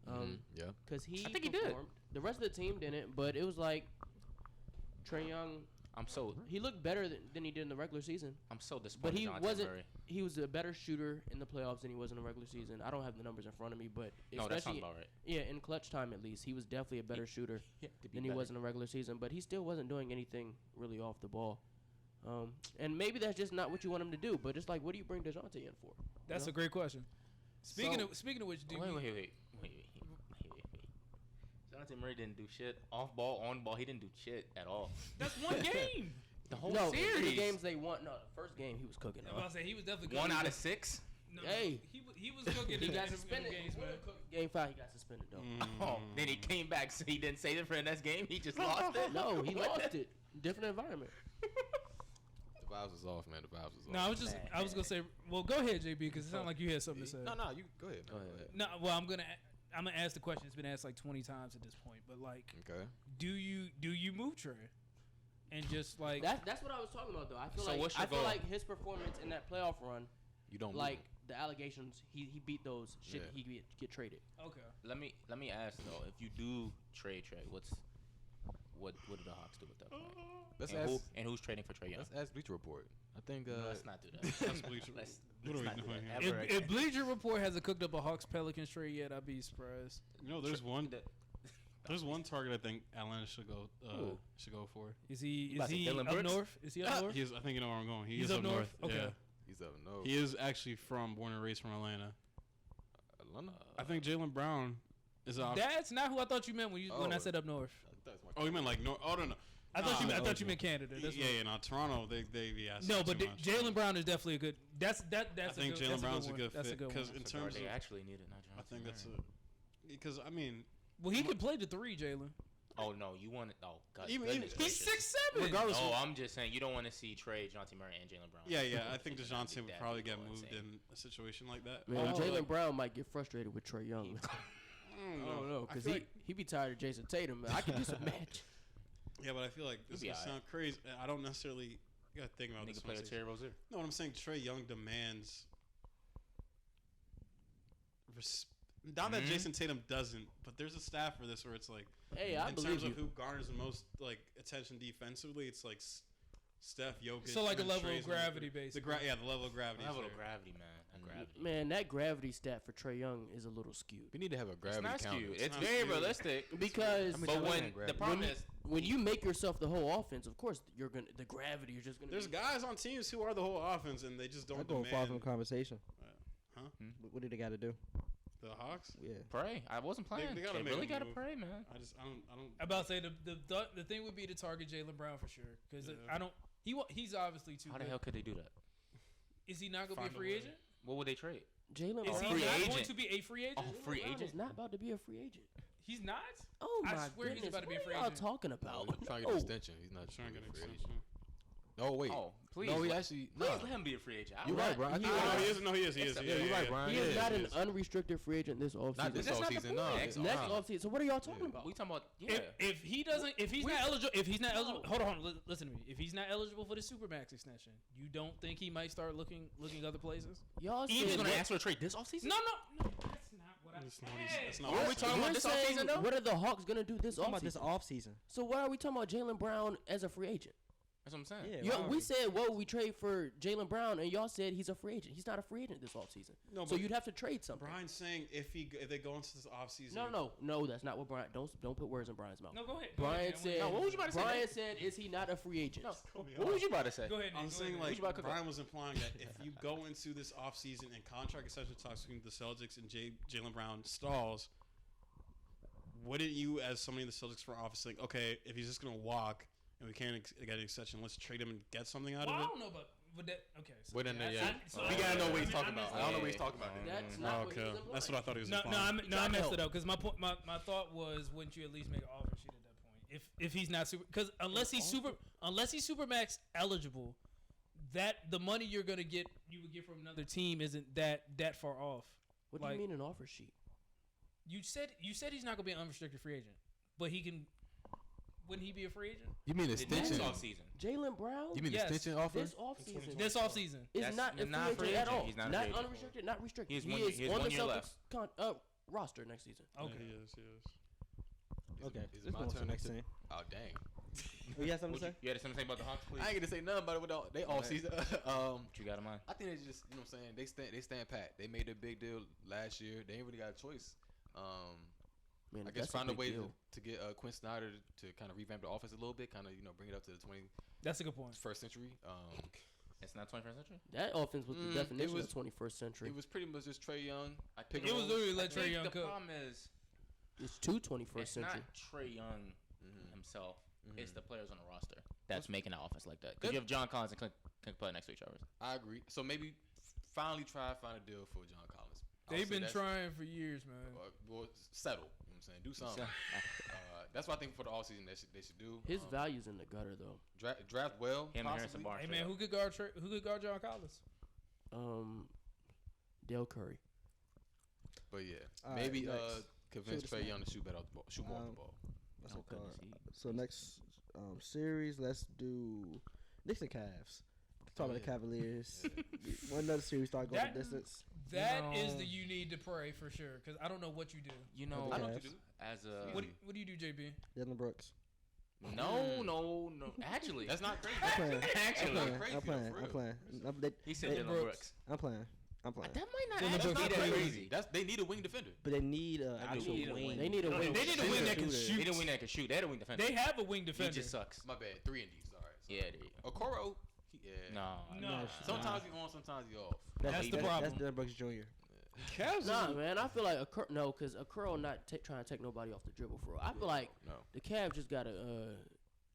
S2: Yeah.
S3: Because he
S6: I think he did.
S3: performed. The rest of the team didn't, but it was like Trae Young. He looked better than he did in the regular season.
S6: I'm so disappointed.
S3: But he
S6: Dejounte
S3: wasn't.
S6: Murray.
S3: He was a better shooter in the playoffs than he was in the regular season. I don't have the numbers in front of me, but
S6: No, that sounds about right.
S3: Yeah, in clutch time at least, he was definitely a better shooter than he was in the regular season. But he still wasn't doing anything really off the ball. And maybe that's just not what you want him to do. But it's like, what do you bring DeJounte in for?
S4: That's a great question. Speaking of which, do
S6: Wait. Dejounte Murray didn't do shit. Off ball, on ball, he didn't do shit at all.
S4: That's one game.
S6: The whole
S3: series.
S6: series.
S3: The games they won. No, the first game he was cooking.
S4: I was about to say he was definitely
S6: 1 out of 6.
S4: No,
S3: Hey.
S4: he was cooking.
S3: He got
S4: in
S3: suspended.
S4: games, man.
S3: Game 5, he got suspended though.
S6: Oh, then he came back, so he didn't save it for the next game. He just lost it.
S3: No, he lost it. Different environment.
S2: The vibes was off, man. The vibes was off.
S4: No, I was gonna say. Well, go ahead, JB, because it sounded like you had something to say.
S2: No, you go ahead. Man. Go ahead.
S4: No, well, I'm gonna ask the question. It's been asked like 20 times at this point, but like,
S2: Okay.
S4: do you move Trae? And just like
S3: That's what I was talking about though. I
S6: So
S3: feel
S6: what's your
S3: like
S6: goal?
S3: his performance in that playoff run,
S2: You don't
S3: like the allegations, he beat those. Shit,
S2: Yeah.
S3: he get traded.
S4: okay.
S6: Let me ask though, if you do trade Trae, what do the Hawks do at that point?
S2: Let's
S6: And,
S2: ask.
S6: who's trading for Trae Young?
S2: Let's ask Bleacher Report. I think.
S6: No, let's not do that.
S1: That's Bleacher.
S6: Let's
S1: What are we
S6: not do
S1: doing
S6: that
S1: here?
S6: ever
S4: If
S6: again.
S4: Bleacher Report hasn't cooked up a Hawks Pelicans trade yet, I'd be surprised.
S1: You know, there's one target I think Atlanta should go for.
S4: Is he
S6: about to say Dylan
S4: up
S6: Brooks?
S4: north? Is he up north?
S1: He is. I think you know where I'm going. He
S4: He's
S1: is
S4: up
S1: up
S4: north?
S1: north.
S4: Okay.
S1: Yeah.
S2: He's up north.
S1: He is actually born and raised from Atlanta. I think Jalen Brown is out.
S4: That's not who I thought you meant when I said up north.
S1: Oh, you meant like north? Oh, no.
S4: I thought you meant Canada. That's
S1: Yeah, no, Toronto. They
S4: no, but
S1: too much.
S4: Jalen Brown is definitely a good. That's
S1: I think Jalen Brown's a good
S4: That's a
S1: fit
S4: good
S1: because
S4: one.
S1: in
S6: So
S1: terms
S6: they
S1: of,
S6: actually need it, not Johnson.
S1: I think that's
S6: Murray.
S1: because I mean,
S4: Well, he can play the 3, Jalen.
S6: Oh no, you want it? Oh god,
S1: Even-
S6: goodness
S4: He's
S6: gracious.
S4: 6'7".
S1: regardless.
S6: Oh,
S1: of,
S6: I'm just saying you don't want to see Trae, Dejounte Murray, and Jalen Brown.
S1: yeah. I think
S6: That'd
S1: DeJounte
S6: be-
S1: would
S6: that'd
S1: probably
S6: be
S1: get
S6: going
S1: moved
S6: insane.
S1: in a situation like that.
S3: Man,
S1: Oh,
S3: Jalen
S1: like,
S3: Brown might get frustrated with Trae Young. I don't know, because he be tired of Jason Tatum. Man. I could do some match.
S1: Yeah, but I feel like this
S6: He'll be
S1: is sound crazy. I don't necessarily. You gotta think about
S6: Nigga
S1: this.
S6: play
S1: when I
S6: with
S1: say-
S6: Terry Rozier.
S1: No, what I'm saying, Trae Young demands. Not that Jason Tatum doesn't, but there's a stat for this where it's like,
S3: Hey, I
S1: in
S3: believe
S1: terms
S3: you.
S1: of who garners the most like attention defensively, it's like Steph, Jokic.
S4: So like a
S1: and then
S4: level of
S1: Trae's
S4: gravity,
S1: number three.
S4: basically.
S1: The level of gravity. is
S6: Level
S1: there.
S6: of gravity, man. Gravity.
S3: Man, that gravity stat for Trae Young is a little skewed.
S2: We need to have a
S6: It's
S2: gravity
S6: not
S2: counter.
S6: skewed. It's
S1: not
S6: very
S1: skewed.
S6: realistic.
S3: Because
S2: I mean,
S6: But
S2: I
S6: when
S2: like
S6: the problem is,
S3: when you make yourself the whole offense, of course the gravity is just gonna.
S1: There's
S3: be,
S1: guys on teams who are the whole offense, and they just
S5: I
S1: don't
S5: go far from
S1: demand.
S5: the conversation.
S1: Huh?
S5: What do they got to do?
S1: The Hawks.
S5: Yeah.
S6: pray. I wasn't playing.
S1: they
S6: They,
S1: gotta make
S6: really
S1: a
S6: gotta
S1: move.
S6: pray, man.
S1: I don't.
S4: I'm about to say the thing would be to target Jalen Brown for sure because
S1: Yeah.
S4: He's obviously too
S6: How
S4: good.
S6: the hell could they do that?
S4: Is he not gonna be
S1: Find
S4: a
S1: a
S4: free
S1: way.
S4: agent?
S6: What would they trade?
S3: Jalen
S4: Is
S3: Brown.
S4: he
S6: Free
S4: not
S6: agent.
S4: going to be a free agent?
S6: Oh, free
S3: Brown
S6: agent?
S3: is not about to be a free agent.
S4: He's not.
S3: Oh
S4: I
S3: my
S4: swear he's
S3: goodness!
S4: about to be a
S3: what
S4: free
S3: are y'all
S4: agent.
S3: talking
S2: No,
S3: about?
S2: he's trying to get an extension. He's not
S1: Trying to get an
S2: free agent.
S1: extension.
S2: No, wait.
S6: Oh, please.
S2: No, he
S6: let-
S2: actually.
S6: please
S2: No.
S6: let him be a free agent. I
S2: You're
S6: would-
S2: right, bro.
S3: He
S1: No, he is. No, he is. He is.
S6: Yeah,
S2: Yeah, you're right, Brian.
S3: He is
S2: Yeah,
S3: not
S2: he
S3: an unrestricted free agent this offseason.
S2: Not this
S6: That's not the
S2: offseason. No.
S6: point.
S2: Next
S3: Next
S2: offseason.
S3: offseason. So what are y'all talking about?
S6: We talking about
S4: If he doesn't, if he's not eligible, hold on, listen to me. If he's not eligible for the supermax extension, you don't think he might start looking other places?
S3: Y'all
S6: He's
S3: said
S6: gonna
S3: what-
S6: ask for a trade this offseason?
S4: No, that's not what I
S1: That's
S4: said.
S1: not what he's- that's not
S6: What
S1: what
S6: are we
S1: he's
S6: talking
S1: saying.
S6: about
S3: You're
S6: this
S3: saying,
S6: offseason, though?
S3: what are the Hawks gonna do this
S5: Talking about this
S3: offseason?
S5: off season.
S3: So why are we talking about Jalen Brown as a free agent?
S6: That's what I'm saying.
S5: Yeah.
S3: We said, what would we trade for Jalen Brown, and y'all said he's a free agent. He's not a free agent this offseason.
S1: No,
S3: So
S1: but
S3: you'd have to trade something.
S1: Brian's saying if they go into this offseason.
S3: No, that's not what Brian. Don't put words in Brian's mouth.
S4: No, go ahead.
S3: Brian said.
S6: No, what was you about to say,
S3: Brian
S6: man?
S3: said, "Is he not a free agent?"
S6: No. What was you about to say?
S4: Go ahead. Nick,
S1: I'm
S4: go
S1: saying
S4: ahead.
S1: like Brian was implying that if you go into this offseason and contract extension talks between the Celtics and Jalen Brown stalls, wouldn't you, as somebody in the Celtics front office, think, okay, if he's just gonna walk and we can't get an extension, let's trade him and get something out
S4: Well, I
S1: of it?
S4: don't know, but that okay. So
S2: Wait, no, yeah.
S4: so
S2: We gotta know what he's talking
S4: I
S2: about.
S4: missed
S2: I don't know
S4: that.
S2: what he's talking about.
S3: That's
S1: Oh,
S3: not what
S1: okay,
S3: he was implying.
S1: that's what I thought he was
S4: No,
S1: implying.
S4: I messed it up because my thought was, wouldn't you at least make an offer sheet at that point? If he's not super, because unless he's supermax eligible, that the money you would get from another team isn't that far off.
S3: What do you mean an offer sheet?
S4: You said he's not gonna be an unrestricted free agent, but he can. Wouldn't he be a free agent
S2: You mean
S6: Next
S2: extension?
S6: offseason.
S3: Jalen Brown
S2: You mean
S4: Yes.
S2: extension offer?
S3: this offseason
S4: this offseason?
S3: is
S6: That's
S3: not a
S6: not
S3: free agent at all.
S6: He's not a
S3: Not
S6: free agent.
S3: unrestricted, not restricted.
S6: He has one
S3: on the
S6: year
S3: Celtics.
S6: left.
S3: roster next season.
S4: Okay.
S1: Yeah, he is.
S5: Okay.
S2: Is
S5: Let's
S2: it my
S5: move on to
S2: turn
S5: the next
S2: to-
S5: thing.
S2: Oh dang!
S5: You got something to say?
S6: You had something to say about the Hawks, please?
S2: I ain't gonna say nothing about it without they all season.
S6: What you got in mind?
S2: I think it's just what I'm saying. They stand pat. They made their big deal last year. They ain't really got a choice.
S3: Man,
S2: I guess
S3: that's
S2: find a
S3: big
S2: way
S3: deal.
S2: to get Quinn Snyder to kind of revamp the offense a little bit, kind of bring it up to the
S4: That's a good point.
S2: 21st century.
S6: It's not 21st century.
S3: That offense was the
S2: it
S3: definition
S2: was-
S3: of 21st century.
S2: It was pretty much just Trae Young.
S6: It
S4: It was literally let
S6: I
S4: Trae
S6: think
S4: Young
S6: the
S4: cook.
S6: problem is
S3: It's two 21st
S6: it's
S3: century.
S6: not Trae Young himself. It's the players on the roster that's making that offense like that.
S2: Good.
S6: Because you have John Collins and Clint play next to each other.
S2: I agree. So maybe finally try to find a deal for John Collins. I'll
S4: They've
S2: say
S4: been
S2: that's-
S4: trying for years, man.
S2: Well, settle. You know what I'm saying? Do something. That's what I think for the offseason they should do.
S3: His value's in the gutter though.
S2: Draft well.
S6: Him and Harrison
S2: possibly.
S6: Barnes.
S4: Hey man, who could guard John Collins?
S3: Dale Curry.
S2: But yeah,
S5: All right,
S2: maybe
S5: next.
S2: convince
S5: Shoot
S2: Trae
S5: us
S2: Young to shoot better off the ball, shoot more off the ball.
S5: What's
S6: Oh,
S5: it called?
S6: goodness,
S5: So next series, let's do Knicks and Cavs. Talk about the Cavaliers. One another series start going the distance.
S4: That is
S6: know-
S4: the you need to pray for sure. Because I don't know what you do.
S6: You know,
S5: I
S2: I
S5: know
S2: know
S5: what
S2: what you do.
S6: as a
S4: What do you do, JB?
S5: Dylan Brooks.
S6: no. Actually,
S2: That's not crazy.
S5: I'm playing.
S6: Actually,
S5: I'm
S2: crazy,
S5: playing. I'm
S2: for
S5: playing.
S2: real.
S5: I'm playing.
S6: he said
S5: Hey,
S6: Dylan
S4: Brooks.
S6: Brooks.
S5: I'm playing. I'm playing.
S6: That might not
S4: Dylan
S6: actually
S4: Brooks
S6: be that
S4: is
S6: crazy.
S2: They need a wing defender.
S5: But they need an actual
S6: need a
S5: wing.
S6: wing.
S3: They need a
S6: No,
S3: wing.
S4: They need a wing that can
S5: Shooter.
S4: shoot.
S6: They didn't win that can shoot. They had a wing defender.
S4: They have a wing
S6: He
S4: defender.
S6: just sucks.
S2: My bad. 3 and D's. All right.
S6: Yeah, there you go.
S2: Okoro.
S6: No.
S4: No.
S2: Sometimes he on, sometimes he off.
S4: That's the problem.
S5: That's Dylan Brooks Jr.
S1: Cavs.
S3: Nah, man, I feel like because Curl not trying to take nobody off the dribble for real. I feel like
S2: No.
S3: the Cavs just gotta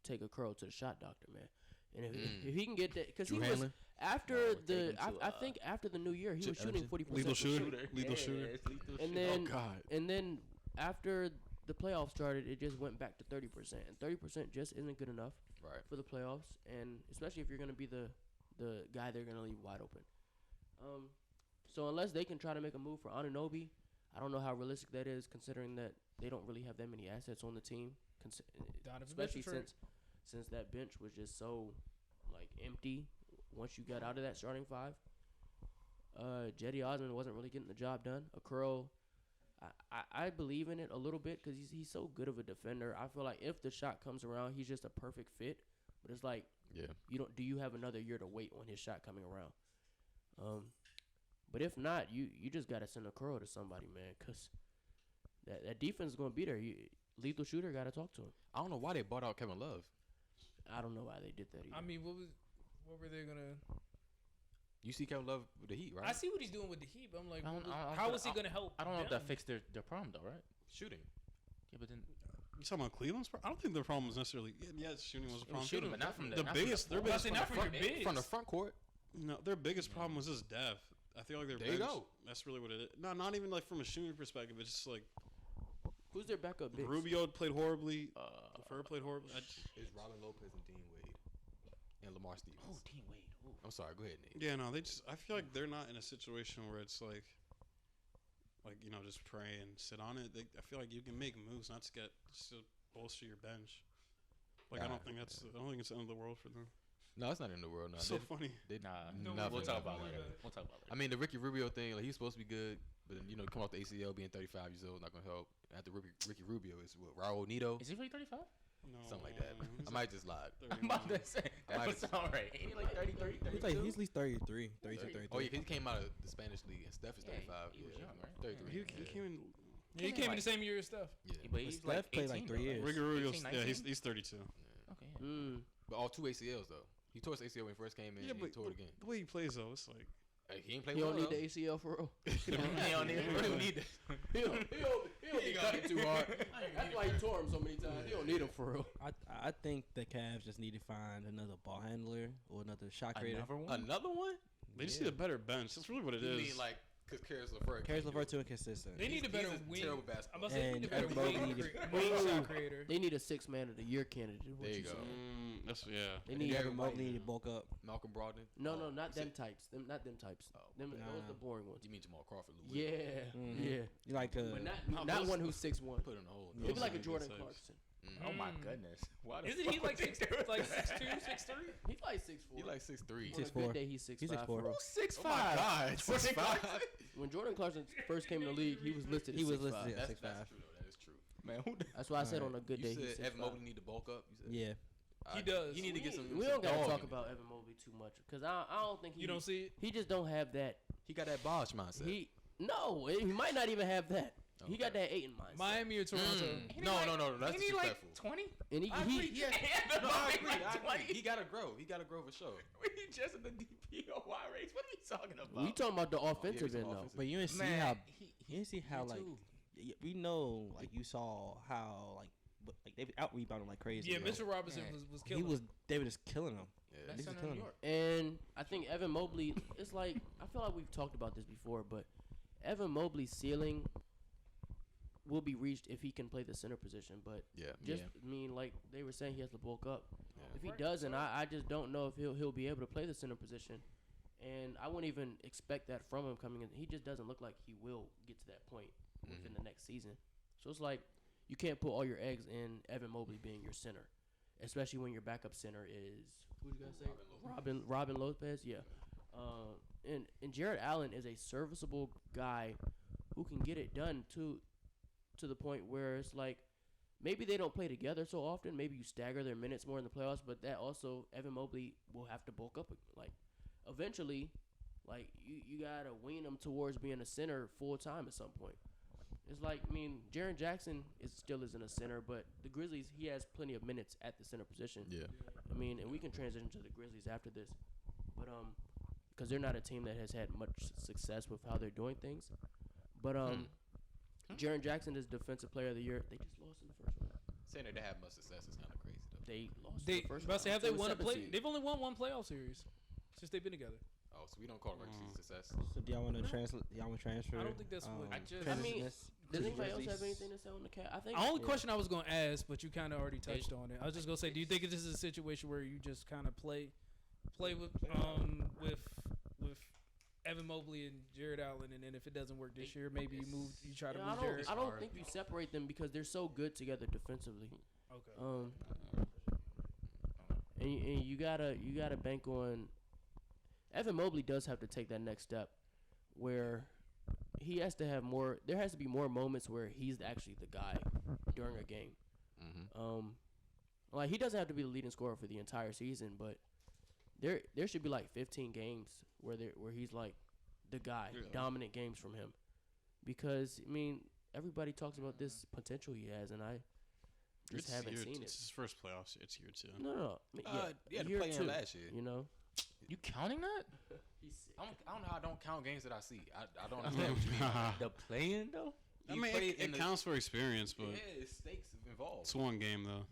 S3: take a Curl to the shot doctor, man. And if he can get that, because he
S2: Drew
S3: was
S2: Hanlon?
S3: after
S6: No,
S3: the
S6: take him to,
S3: I think after the new year he was shooting 40%.
S1: Lethal shooter.
S6: Yeah,
S1: Lethal shooter.
S6: it's lethal
S3: And
S6: shooter.
S3: then
S1: God.
S3: and then after the playoffs started, it just went back to 30%, and 30% just isn't good enough
S2: Right.
S3: for the playoffs, and especially if you're gonna be the guy they're gonna leave wide open. So unless they can try to make a move for Anunoby, I don't know how realistic that is, considering that they don't really have that many assets on the team,
S4: Donovan
S3: especially
S4: Mitchell trade.
S3: since that bench was just so like empty once you got out of that starting five. Jetty Osman wasn't really getting the job done. Okoro, I believe in it a little bit because he's so good of a defender. I feel like if the shot comes around, he's just a perfect fit. But it's like,
S2: Yeah.
S3: do you have another year to wait on his shot coming around? But if not, you just gotta send a curl to somebody, man, because that defense is gonna be there. Lethal shooter gotta talk to him.
S2: I don't know why they bought out Kevin Love.
S3: I don't know why they did that either.
S4: I mean, what were they gonna?
S2: You see Kevin Love with the Heat, right?
S4: I see what he's doing with the Heat, but I'm like,
S6: I don't- I don't
S4: how
S6: feel-
S4: is he gonna help?
S6: I don't know if that
S4: them?
S6: fixed their problem though, right?
S2: Shooting.
S6: Yeah, but then
S1: You talking about Cleveland's? I don't think their problem was necessarily. Yeah, shooting was a problem.
S6: shooting, but not from the
S1: The
S6: not from
S1: biggest-
S6: the
S1: their
S6: floor.
S1: biggest-
S4: I say not for your bigs.
S2: From the front court.
S1: No, their biggest problem was just depth. I feel like their
S2: There you
S1: bench.
S2: go.
S1: That's really what it is. No, not even like from a shooting perspective. It's just like
S3: Who's their backup big?
S1: Rubio played horribly. Lefert played horribly.
S2: It's Robin Lopez and Dean Wade and Lamar Stevens.
S6: Oh, Dean Wade. Ooh.
S2: I'm sorry. Go ahead, Nate.
S1: Yeah, no, they just. I feel like they're not in a situation where it's like just pray and sit on it. I feel like you can make moves not to get just to bolster your bench. Like I don't think it's the end of the world for them.
S2: No, it's not in the world. No,
S1: So funny.
S6: Nah,
S4: No,
S2: nothing.
S6: we'll talk about
S4: Don't worry
S6: later.
S4: about it.
S6: We'll talk about later.
S2: I mean, the Ricky Rubio thing, like he's supposed to be good, but then come off the ACL, being 35 years old, not gonna help. After Ricky Rubio is what Raul Neto,
S6: Is he really 35?
S1: No,
S2: something like that.
S1: he's
S2: I might just lie.
S6: I'm about to say that
S2: Might
S6: would
S2: have-
S6: sound right. Ain't he like 33,
S5: He's
S6: 32?
S5: at least 33, 33.
S2: Oh yeah, 'cause he came out of the Spanish league, and Steph is
S6: Yeah,
S2: 35.
S6: he was
S2: yeah.
S6: young, right?
S2: 33.
S1: He came in.
S4: Yeah, he came in the same year as stuff.
S2: Yeah.
S6: But he's
S5: Steph
S6: like
S5: played
S6: 18,
S5: like 3
S6: though,
S5: years.
S1: Ricky Rubio's
S6: 18,
S1: yeah,
S6: 19?
S1: he's 32.
S6: Okay, yeah.
S2: But all 2 ACLs though. He tore his ACL when he first came in,
S1: Yeah,
S2: and he
S1: but
S2: tore it again.
S1: the way he plays though, it's like
S2: He ain't played
S3: He
S2: well.
S3: don't need
S2: though.
S3: the ACL for real.
S6: He don't need that.
S3: He don't be cutting too hard. That's why he tore him so many times. He don't need him for real.
S5: I think the Cavs just need to find another ball handler or another shot creator.
S2: Another one?
S1: they just need a better bench. That's really what it
S2: You
S1: is.
S2: mean like because Karis LeVert?
S5: Karis LeVert too inconsistent.
S4: They need a
S2: He's
S4: better
S2: a
S4: wing.
S2: terrible
S4: I'm
S2: basketball.
S4: about to say they need a better
S5: And Bogey
S4: wing,
S5: needed-
S4: wing shot creator.
S3: They need a 6 man of the year candidate. What
S2: There you
S3: you
S2: go.
S3: saying?
S1: That's
S3: They
S5: And
S3: need
S5: Devin Mobley need to bulk up.
S2: Malcolm Brogdon?
S3: no,
S2: Oh,
S3: not
S2: you
S3: them
S2: said-
S3: types. Not them types.
S2: Oh,
S3: Them
S5: Nah.
S3: those the boring ones.
S2: You mean Jamal Crawford? Lou Will.
S3: Yeah,
S5: Mhm.
S3: yeah.
S5: You like
S3: But
S1: No,
S3: not
S1: those-
S3: one who's 6'1".
S2: Put in a hole.
S3: Maybe
S1: those
S3: like
S1: are
S3: a
S1: good
S3: Jordan
S1: types.
S3: Clarkson.
S6: Oh my goodness. Why the
S4: Isn't
S6: fuck
S4: he
S6: would
S4: like
S6: they
S4: six,
S6: do that?
S4: like 6'2", 6'3"?
S3: He's like 6'4".
S2: He like 6'3".
S3: On a
S5: 6'4".
S3: good day, he's 6'5".
S5: He's 6'4".
S3: for real.
S6: 6'5".
S2: Oh my God,
S6: Jordan
S2: 6'5".
S6: Clarkson?
S3: When Jordan Clarkson first came in the league, he was listed.
S5: He
S3: as
S5: was
S3: 6'5".
S5: listed at
S2: That's
S5: 6'5".
S2: true though. That is true. Man, who?
S3: That's why I said on a good
S2: You
S3: day he's
S2: said
S3: 6'5".
S2: Evan Mobley need to bulk up. You said,
S5: Yeah.
S4: He does.
S2: He need to get some.
S3: We
S2: some
S3: don't gotta
S2: dog
S3: talk
S2: in it.
S3: about Evan Mobley too much because I don't think
S4: You don't see it?
S3: he just don't have that.
S2: He got that Bosh mindset.
S3: He might not even have that. He got that Aiden mindset.
S4: Miami or Toronto?
S2: No. That's
S6: Ain't he like
S2: disrespectful.
S6: 20?
S3: And
S2: I agree.
S3: he
S2: Yeah.
S6: Evan
S2: No, I
S6: Mobley
S2: agree.
S6: like
S2: I
S6: 20.
S2: agree. He gotta grow. He gotta grow for sure.
S6: He just in the DPOY race. What are you talking about?
S3: we talking about the offensive
S2: some
S3: end though.
S2: offensive.
S5: But you didn't see
S6: Man,
S5: how
S6: he
S5: you didn't see how
S6: me
S5: like
S6: too.
S5: we know like you saw how like they out rebounded like crazy.
S4: Yeah,
S5: bro.
S4: Mitchell Robinson
S6: Man,
S4: was
S5: He
S4: killing.
S5: was they were just killing him.
S2: Yeah.
S6: Best
S5: Niggas
S6: center in
S5: killing
S6: New
S5: him.
S6: York.
S3: And I think Evan Mobley, it's like I feel like we've talked about this before, but Evan Mobley's ceiling will be reached if he can play the center position. But
S2: Yeah.
S3: just I mean, like they were saying, he has to bulk up.
S2: Yeah.
S3: If he doesn't, I just don't know if he'll be able to play the center position. And I wouldn't even expect that from him coming in. He just doesn't look like he will get to that point within the next season. So it's like you can't put all your eggs in Evan Mobley being your center, especially when your backup center is who'd you guys say? Robin Lopez. Yeah. And Jared Allen is a serviceable guy who can get it done to the point where it's like maybe they don't play together so often. Maybe you stagger their minutes more in the playoffs, but that also Evan Mobley will have to bulk up. Like eventually, like you gotta wean him towards being a center full time at some point. It's like Jaren Jackson still isn't a center, but the Grizzlies he has plenty of minutes at the center position.
S2: Yeah.
S3: And we can transition to the Grizzlies after this, but because they're not a team that has had much success with how they're doing things, but Jaren Jackson is Defensive Player of the Year. They just lost in the first round.
S2: Saying that they have much success is kind of crazy though.
S3: They lost in
S4: They
S3: the first
S4: about
S3: round.
S4: to say, have they
S3: to a
S4: won a
S3: 7
S4: play?
S3: seed.
S4: They've only won one playoff series since they've been together.
S2: Oh, so we don't call regular season success.
S5: So do y'all want to transfer? Y'all want to transfer?
S4: I don't think that's what-
S3: I mean,
S5: transition
S3: Does
S5: to
S3: anybody else
S5: Grizzlies?
S3: have anything to say on the cat? I think
S4: The only
S5: Yeah.
S4: question I was going to ask, but you kind of already touched on it. I was just going to say, do you think this is a situation where you just kind of play with Evan Mobley and Jared Allen, and then if it doesn't work this year, maybe you try to
S3: I
S4: move Jared?
S3: don't think you separate them because they're so good together defensively.
S4: Okay.
S3: And you gotta bank on. Evan Mobley does have to take that next step, where he has to have more. There has to be more moments where he's actually the guy during a game. Like he doesn't have to be the leading scorer for the entire season, but there should be like 15 games where he's like the guy, dominant games from him, because everybody talks about this potential he has, and I just haven't seen it.
S1: It's his first playoffs. It's year 2.
S3: No.
S2: Yeah, the
S3: year
S2: play-in
S3: 2,
S2: last year.
S3: You know,
S6: You counting that?
S3: he's sick.
S2: I don't know how I don't count games that I see. I don't understand what you mean.
S6: The playing though?
S1: I mean, it counts for experience, but
S2: Yeah, it's stakes involved.
S1: it's one game though.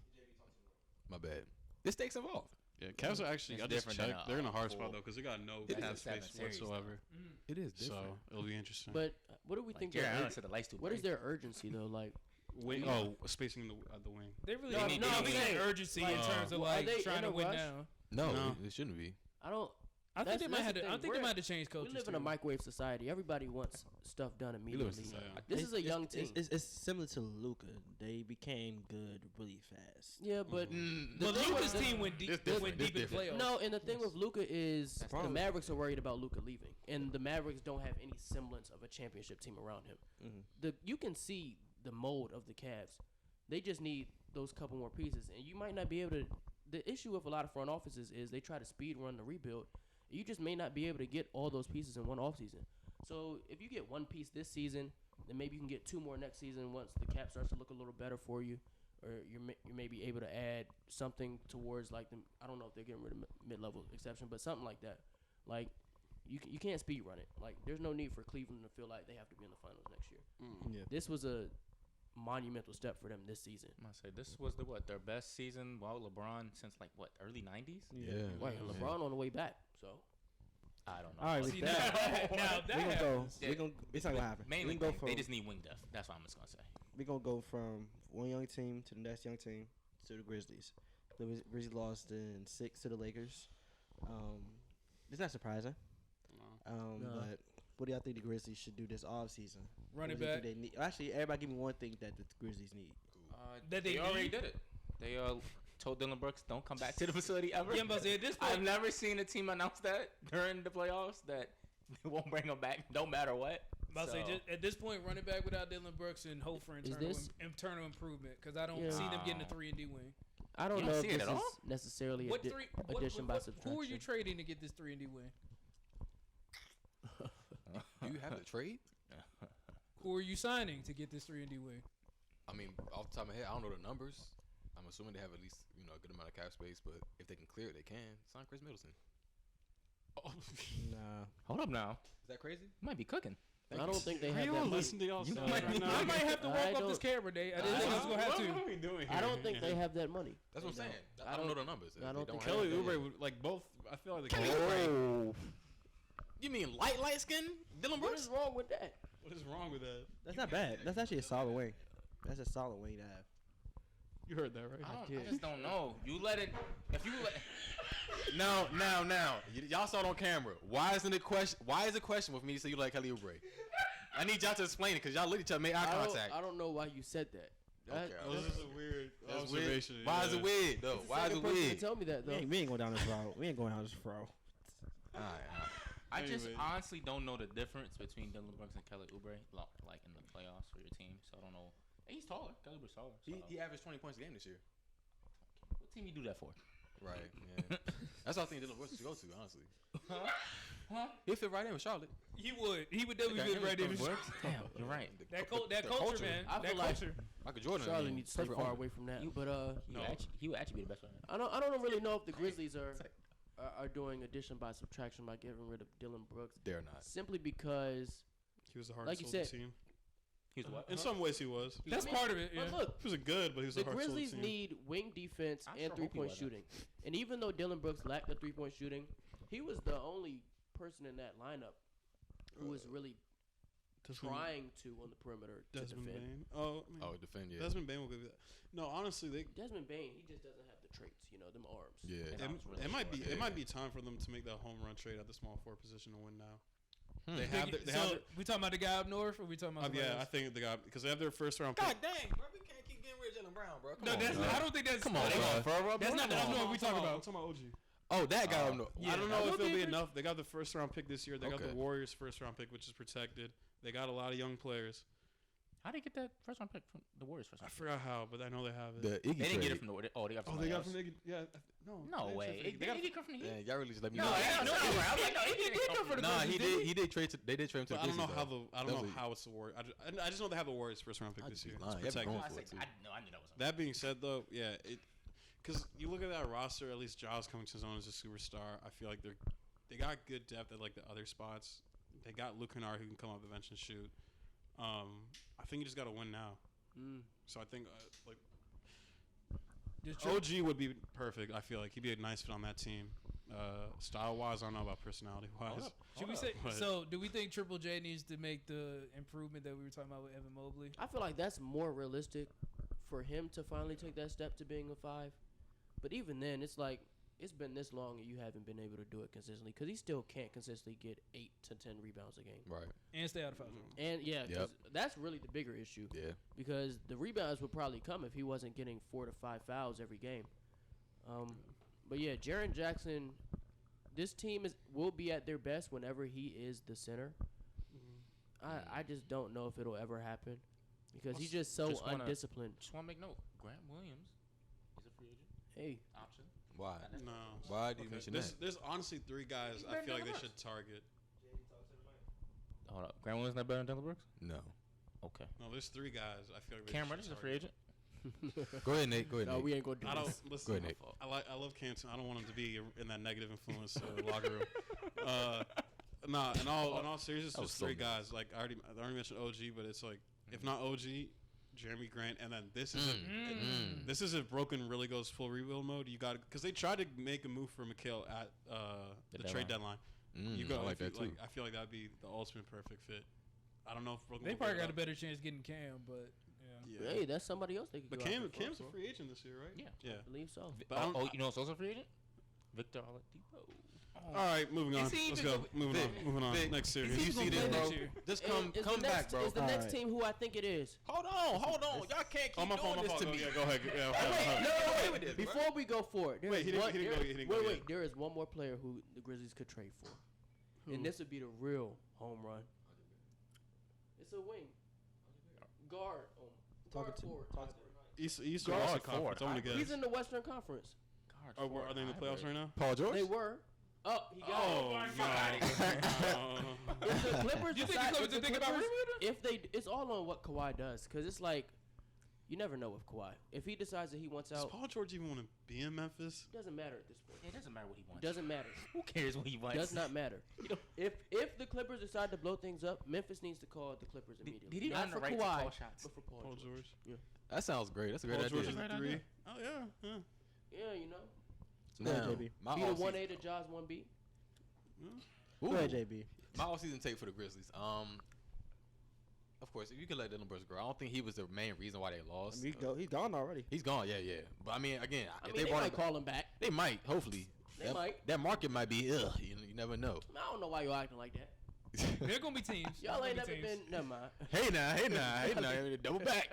S2: My bad. There's stakes involved.
S1: Yeah, Cavs are actually.
S6: It's
S1: I just
S6: different than
S1: checked. They're in a hard
S6: full-
S1: spot though because they got no
S2: It
S1: cap
S2: is
S1: space
S6: 7 series,
S1: whatsoever.
S2: It is
S1: So it'll be interesting.
S3: But what do we think?
S6: Jared
S3: their
S6: Allen
S3: ur-
S6: said the lights too
S3: what is
S6: bright.
S3: their urgency though? Like,
S1: spacing the wing.
S4: They really
S3: No,
S4: don't
S3: no, I'm
S4: need
S3: saying,
S4: urgency in
S3: like,
S4: terms of
S3: are
S4: like
S3: they
S4: trying
S3: in
S4: to
S3: a
S4: win
S3: rush?
S4: now.
S2: No,
S1: No.
S2: it shouldn't be.
S3: I don't.
S4: I think they might
S3: That's
S4: have
S3: the
S4: to. I
S3: thing.
S4: think they might have to change coaches.
S3: We live in
S4: too.
S3: a microwave society. Everybody wants stuff done
S2: live in
S3: immediately.
S2: society.
S3: This is a young team.
S5: It's similar to Luka. They became good really fast.
S3: Yeah, but
S4: But
S3: thing
S4: Luka's
S3: with-
S4: team went deep.
S2: It's different.
S4: Went deep in the
S2: It's
S4: playoffs.
S3: no, and the thing with Luka is the
S5: problem.
S3: Mavericks are worried about Luka leaving, and the Mavericks don't have any semblance of a championship team around him. You can see the mold of the Cavs. They just need those couple more pieces, and you might not be able to. The issue with a lot of front offices is they try to speed run the rebuild. You just may not be able to get all those pieces in one offseason. So if you get one piece this season, then maybe you can get 2 more next season once the cap starts to look a little better for you, or you may be able to add something towards like I don't know if they're getting rid of mid-level exception, but something like that. Like you can't speed run it. Like there's no need for Cleveland to feel like they have to be in the finals next year.
S5: Yeah.
S3: This was a monumental step for them this season.
S6: I'm gonna say this was their best season while LeBron since like what early 90s.
S2: Yeah.
S3: Right, and LeBron on the way back. So
S6: I don't know.
S5: All right,
S6: But
S5: with
S4: See,
S5: that,
S4: now that
S5: we gonna go.
S4: happens.
S6: Yeah.
S5: We gonna. It's not gonna happen.
S6: mainly
S5: we gonna go
S6: they
S5: from.
S6: just need wing depth. That's what I'm just gonna say.
S5: We gonna go from one young team to the next young team to the Grizzlies. The Grizzlies lost in 6 to the Lakers. It's not surprising.
S3: No.
S5: But what do y'all think the Grizzlies should do this off season?
S4: Running
S5: What do you
S4: back.
S5: think they need? Actually, everybody give me one thing that the Grizzlies need.
S4: That
S6: They
S4: they
S6: already
S4: need?
S6: did it. They told Dylan Brooks, don't come back to the facility ever.
S4: Yeah, but at this point,
S6: I've never seen a team announce that during the playoffs that They won't bring him back no matter what.
S4: About to say, just, at this point, running back without Dillon Brooks and hope for internal improvement because I don't see them getting a 3-and-D wing.
S3: I don't know if this is necessarily addition by subtraction.
S4: Who are you trading to get this 3-and-D win?
S2: Do you have the trade?
S4: Who are you signing to get this 3-and-D win?
S2: I mean, off the top of my head, I don't know the numbers. I'm assuming they have at least a good amount of cap space, but if they can clear it, they can sign Chris Middleton.
S5: Oh. Nah.
S6: Hold up now.
S2: Is that crazy?
S6: You might be cooking.
S3: I don't think they have
S1: you
S3: that money.
S1: listen to y'all.
S4: I might have to walk up this camera, Dave. I didn't think I was gonna have to.
S1: What are we doing here?
S3: I don't think they have that money.
S2: That's what I'm saying. I don't know the numbers.
S3: I don't think
S1: Kelly Oubre would like both. I feel like
S2: Kelly Oubre. You mean light skin? Dillon
S3: What
S2: Brooks?
S3: is wrong with that?
S1: What is wrong with that?
S5: That's not bad. That's actually a solid wing. That's a solid wing to have.
S1: You heard that, right?
S6: I just don't know. You let it. If you let.
S2: Now. Y'all saw it on camera. Why is it a question with me to say you like Kelly Oubre? I need y'all to explain it because y'all looked at each other, made eye contact.
S3: I don't know why you said that.
S2: Okay,
S1: This is a weird observation.
S2: Weird. Why is it weird though? Why is it weird?
S3: Tell me that though.
S5: We ain't going down this route. We ain't going down this route.
S2: All right.
S6: I just honestly don't know the difference between Dillon Brooks and Kelly Oubre, like in the playoffs for your team. So I don't know. He's taller. Kelly Oubre's taller. So.
S2: He averaged 20 points a game this year.
S6: What team you do that for?
S2: Right. Yeah. That's all I think Dillon Brooks should go to, honestly. Huh? He'll fit right in with Charlotte.
S4: He would. He would definitely fit right in with Charlotte.
S6: Damn, you're right.
S4: That culture, man.
S3: I feel
S4: that
S3: like
S4: culture.
S2: Michael Jordan.
S3: Charlotte needs to stay far away from that.
S6: He would actually be the best one.
S3: I don't really know if the Grizzlies are doing addition by subtraction by getting rid of Dillon Brooks.
S2: They're not.
S3: Simply because
S1: he was the hardest of the team.
S6: He was what?
S1: In some ways, he was.
S4: That's part of it. Yeah.
S3: But look,
S1: he was good, but he was the hardest of the team.
S3: Grizzlies need wing defense and 3-point shooting. And even though Dillon Brooks lacked the 3-point shooting, he was the only person in that lineup who was really trying to on the perimeter to
S1: Desmond
S3: defend.
S1: Bain.
S2: Defend, yeah.
S1: Desmond Bain will give you that. No, honestly,
S3: Desmond Bain, he just doesn't have the traits, them arms.
S2: Yeah.
S1: It might be time for them to make that home run trade at the small forward position to win now.
S4: We talking about the guy up north, or we talking about?
S1: I think the guy because they have their first round pick.
S2: God dang, bro, we can't keep getting rid of Jalen Brown, bro.
S4: I don't think that's.
S2: Come on, bro.
S4: That's not the up north we talking about.
S1: I'm talking about OG.
S2: Oh, that guy up north.
S1: I don't know if it'll be enough. They got the first round pick this year. They got the Warriors' first round pick, which is protected. They got a lot of young players.
S6: How did they get that first round pick from the Warriors?
S1: I forgot how, but I know they have it.
S6: They didn't get it from the Warriors. They got it from
S1: they got it from Iggy. Yeah.
S6: No way. They got it from the Heat.
S2: Yeah, y'all really just let me
S6: know. I was like, no, he didn't come from the
S2: Grizzlies. He did trade. They did trade him to the Grizzlies.
S1: I don't know how it's the Warriors. I just know they have the Warriors' first round pick this year. It's protected.
S6: I knew that was.
S1: That being said, though, yeah, because you look at that roster. At least Giles coming to his own as a superstar. I feel like they got good depth at like the other spots. They got Luke Kennard who can come off the bench and shoot. I think you just got to win now. So I think OG would be perfect. I feel like he'd be a nice fit on that team. Style wise, I don't know about personality wise.
S4: Should we say so? Do we think Triple J needs to make the improvement that we were talking about with Evan Mobley?
S3: I feel like that's more realistic for him to finally take that step to being a 5. But even then, it's like it's been this long and you haven't been able to do it consistently because he still can't consistently get 8 to 10 rebounds a game.
S2: Right.
S4: And stay out of foul trouble.
S3: And that's really the bigger issue.
S2: Yeah.
S3: Because the rebounds would probably come if he wasn't getting 4 to 5 fouls every game. But yeah, Jaren Jackson, this team will be at their best whenever he is the center. I just don't know if it'll ever happen because he's just so undisciplined.
S6: Just want to make note. Grant Williams is a free agent.
S3: Hey.
S6: Option.
S2: Why?
S1: No.
S2: Why do you mention that?
S1: There's honestly 3 guys I feel like they should target.
S6: Hold up. Grant Williams not better than Dillon Brooks?
S2: No.
S6: Okay.
S1: No, there's 3 guys I feel like they
S6: Cam Reddish is a free agent.
S2: Go ahead, Nate.
S3: No, we ain't gonna do this.
S1: Listen,
S2: Go ahead, Nate.
S1: I love Canton. I don't want him to be in that negative influence locker room. In all seriousness, there's 3 guys. Like I already mentioned OG, but it's like if not OG, Jeremy Grant, and then this is if Broken really goes full rebuild mode. You got because they tried to make a move for Mikal at the trade deadline. You got
S2: I like that too.
S1: I feel like that'd be the ultimate perfect fit. I don't know if Broken.
S4: They probably got a better chance getting Cam, but
S3: yeah. Hey, that's somebody else they could.
S1: But
S3: go
S1: Cam's a free agent this year, right?
S3: Yeah, I believe so.
S1: But
S6: you know who's also a free agent? Victor Oladipo.
S1: All right, moving on. Let's go. Moving on. Next series.
S2: You see this, bro? Just come back, bro.
S3: It's the next team who I think it is.
S2: Hold on. Y'all can't keep doing this to me.
S1: Go ahead.
S3: Wait. Before we go forward, there is one more player who the Grizzlies could trade for. And this would be the real home run. It's a wing. Guard.
S5: Talking to
S3: forward.
S1: East or
S3: Guard
S1: Western
S6: forward.
S1: Conference. I'm gonna guess.
S3: He's in the Western Conference.
S1: Are they in the playoffs right now?
S2: Paul George.
S3: They were. Oh, he got
S1: Oh,
S3: it. If the Clippers
S4: You think
S3: decide,
S4: the
S3: if the
S4: Clippers think about
S3: Clippers-
S4: rebuilding?
S3: if they, it's all on what Kawhi does, because it's like, you never know with Kawhi. If he decides that he wants
S1: Does
S3: out,
S1: Paul George even want to be in Memphis?
S3: it doesn't matter at this point.
S6: It doesn't matter what he wants.
S3: Doesn't matter.
S6: Who cares what he wants?
S3: Does not matter. If the Clippers decide to blow things up, Memphis needs to call the Clippers immediately.
S6: Did he
S3: Not
S6: earn the
S3: for
S6: right to
S3: Kawhi,
S6: call shots?
S3: but for Paul
S1: Paul
S3: George.
S1: George.
S2: That sounds great. That's a great
S1: Paul
S2: idea.
S1: George is
S6: Great
S1: a
S6: idea.
S1: 3. Oh yeah.
S3: Yeah, you know.
S5: Go ahead,
S2: Now,
S5: JB.
S2: my
S3: Be the
S2: offseason-
S3: 1A to Jaws 1B.
S5: Go ahead, JB.
S2: My offseason take for the Grizzlies. Of course, if you can let Dylan Brooks go, I don't think he was the main reason why they
S5: I
S2: lost.
S5: mean, he's gone already.
S2: He's gone, yeah. But I mean, again,
S3: I
S2: if
S3: mean, they
S2: brought
S3: might
S2: him,
S3: call him back.
S2: they might. Hopefully,
S3: They might.
S2: That market might be ugh. You never know.
S3: I don't know why y'all acting like that.
S4: They're gonna be teams.
S3: Y'all
S4: There's
S3: ain't
S4: gonna
S3: never
S4: be teams.
S3: been. Never mind.
S2: hey now, double back.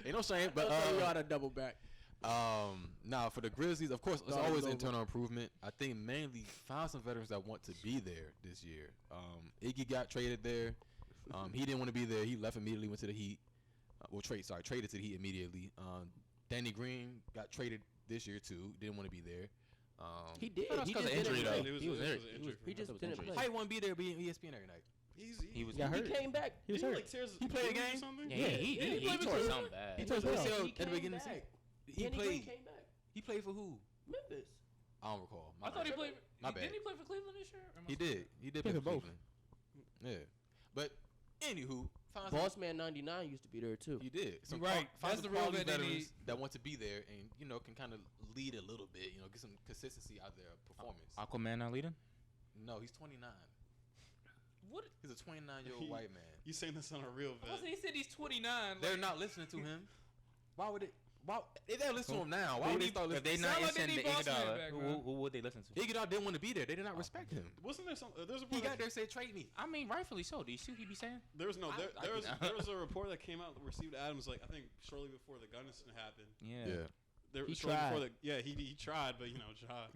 S2: Ain't no shame, but
S3: you ought to double back.
S2: now for the Grizzlies, of course, it's
S3: Thought it
S2: always
S3: was
S2: internal improvement. I think mainly find some veterans that want to be there this year. Iggy got traded there. He didn't want to be there. He left immediately, went to the Heat. Traded to the Heat immediately. Danny Green got traded this year too. Didn't want to be there.
S3: He did.
S6: That's
S3: He
S6: because
S3: just
S6: of injury,
S3: didn't
S6: though.
S3: play.
S1: It was
S6: He was
S1: an
S6: hurt.
S1: injury.
S3: He just didn't play.
S2: How he want to be there being ESPN every night?
S6: He was.
S5: got
S3: He
S5: hurt.
S3: came back.
S5: He was
S1: Didn't
S5: hurt.
S1: he
S2: played a
S1: Achilles or
S2: game?
S1: something?
S6: Yeah, he
S4: played
S6: tore
S4: with
S6: something bad.
S5: He tore his ACL.
S3: He
S2: At the
S3: came
S2: beginning of the
S3: back.
S2: season. He
S3: Danny Green
S2: played.
S3: came back.
S2: He played for who?
S3: Memphis.
S2: I don't recall.
S4: I thought he played.
S2: My bad.
S4: Didn't he play for Cleveland this year? Or am I
S2: He did. He did
S5: Play
S2: play
S5: for
S2: for
S5: both.
S2: Cleveland. Yeah, but anywho, find some-
S3: Boss Man 99 used to be there too.
S2: He did.
S4: You're right.
S2: Find
S4: That's
S2: some
S4: the real
S2: quality
S4: vet they
S2: veterans
S4: need.
S2: that want to be there and can kind of lead a little bit. Get some consistency out there performance.
S6: Aquaman not leading?
S2: No, he's 29.
S4: What?
S2: He's a 29-year-old white man.
S1: You saying this on a real vet?
S4: He said he's 29.
S2: They're not listening to him. Why would it? Why if they listen to him now? Why would they start
S6: If they
S2: listening?
S6: not
S4: Sound like they
S6: listening to
S4: need Boss Man
S6: Iguodala,
S4: back, man.
S6: who would they listen to?
S2: Iguodala didn't want to be there. They did not respect him.
S1: Wasn't there some? There's a
S2: He
S1: report
S2: got there and said, "Trade me."
S6: I mean, rightfully so. Do you see what he be saying?
S1: There was no. There,
S6: I
S1: there was
S6: do not.
S1: there was a report that came out where Steve Adams, like I think shortly before the gun incident happened.
S6: Yeah.
S3: He
S1: shortly before
S3: tried.
S1: he tried, but Ja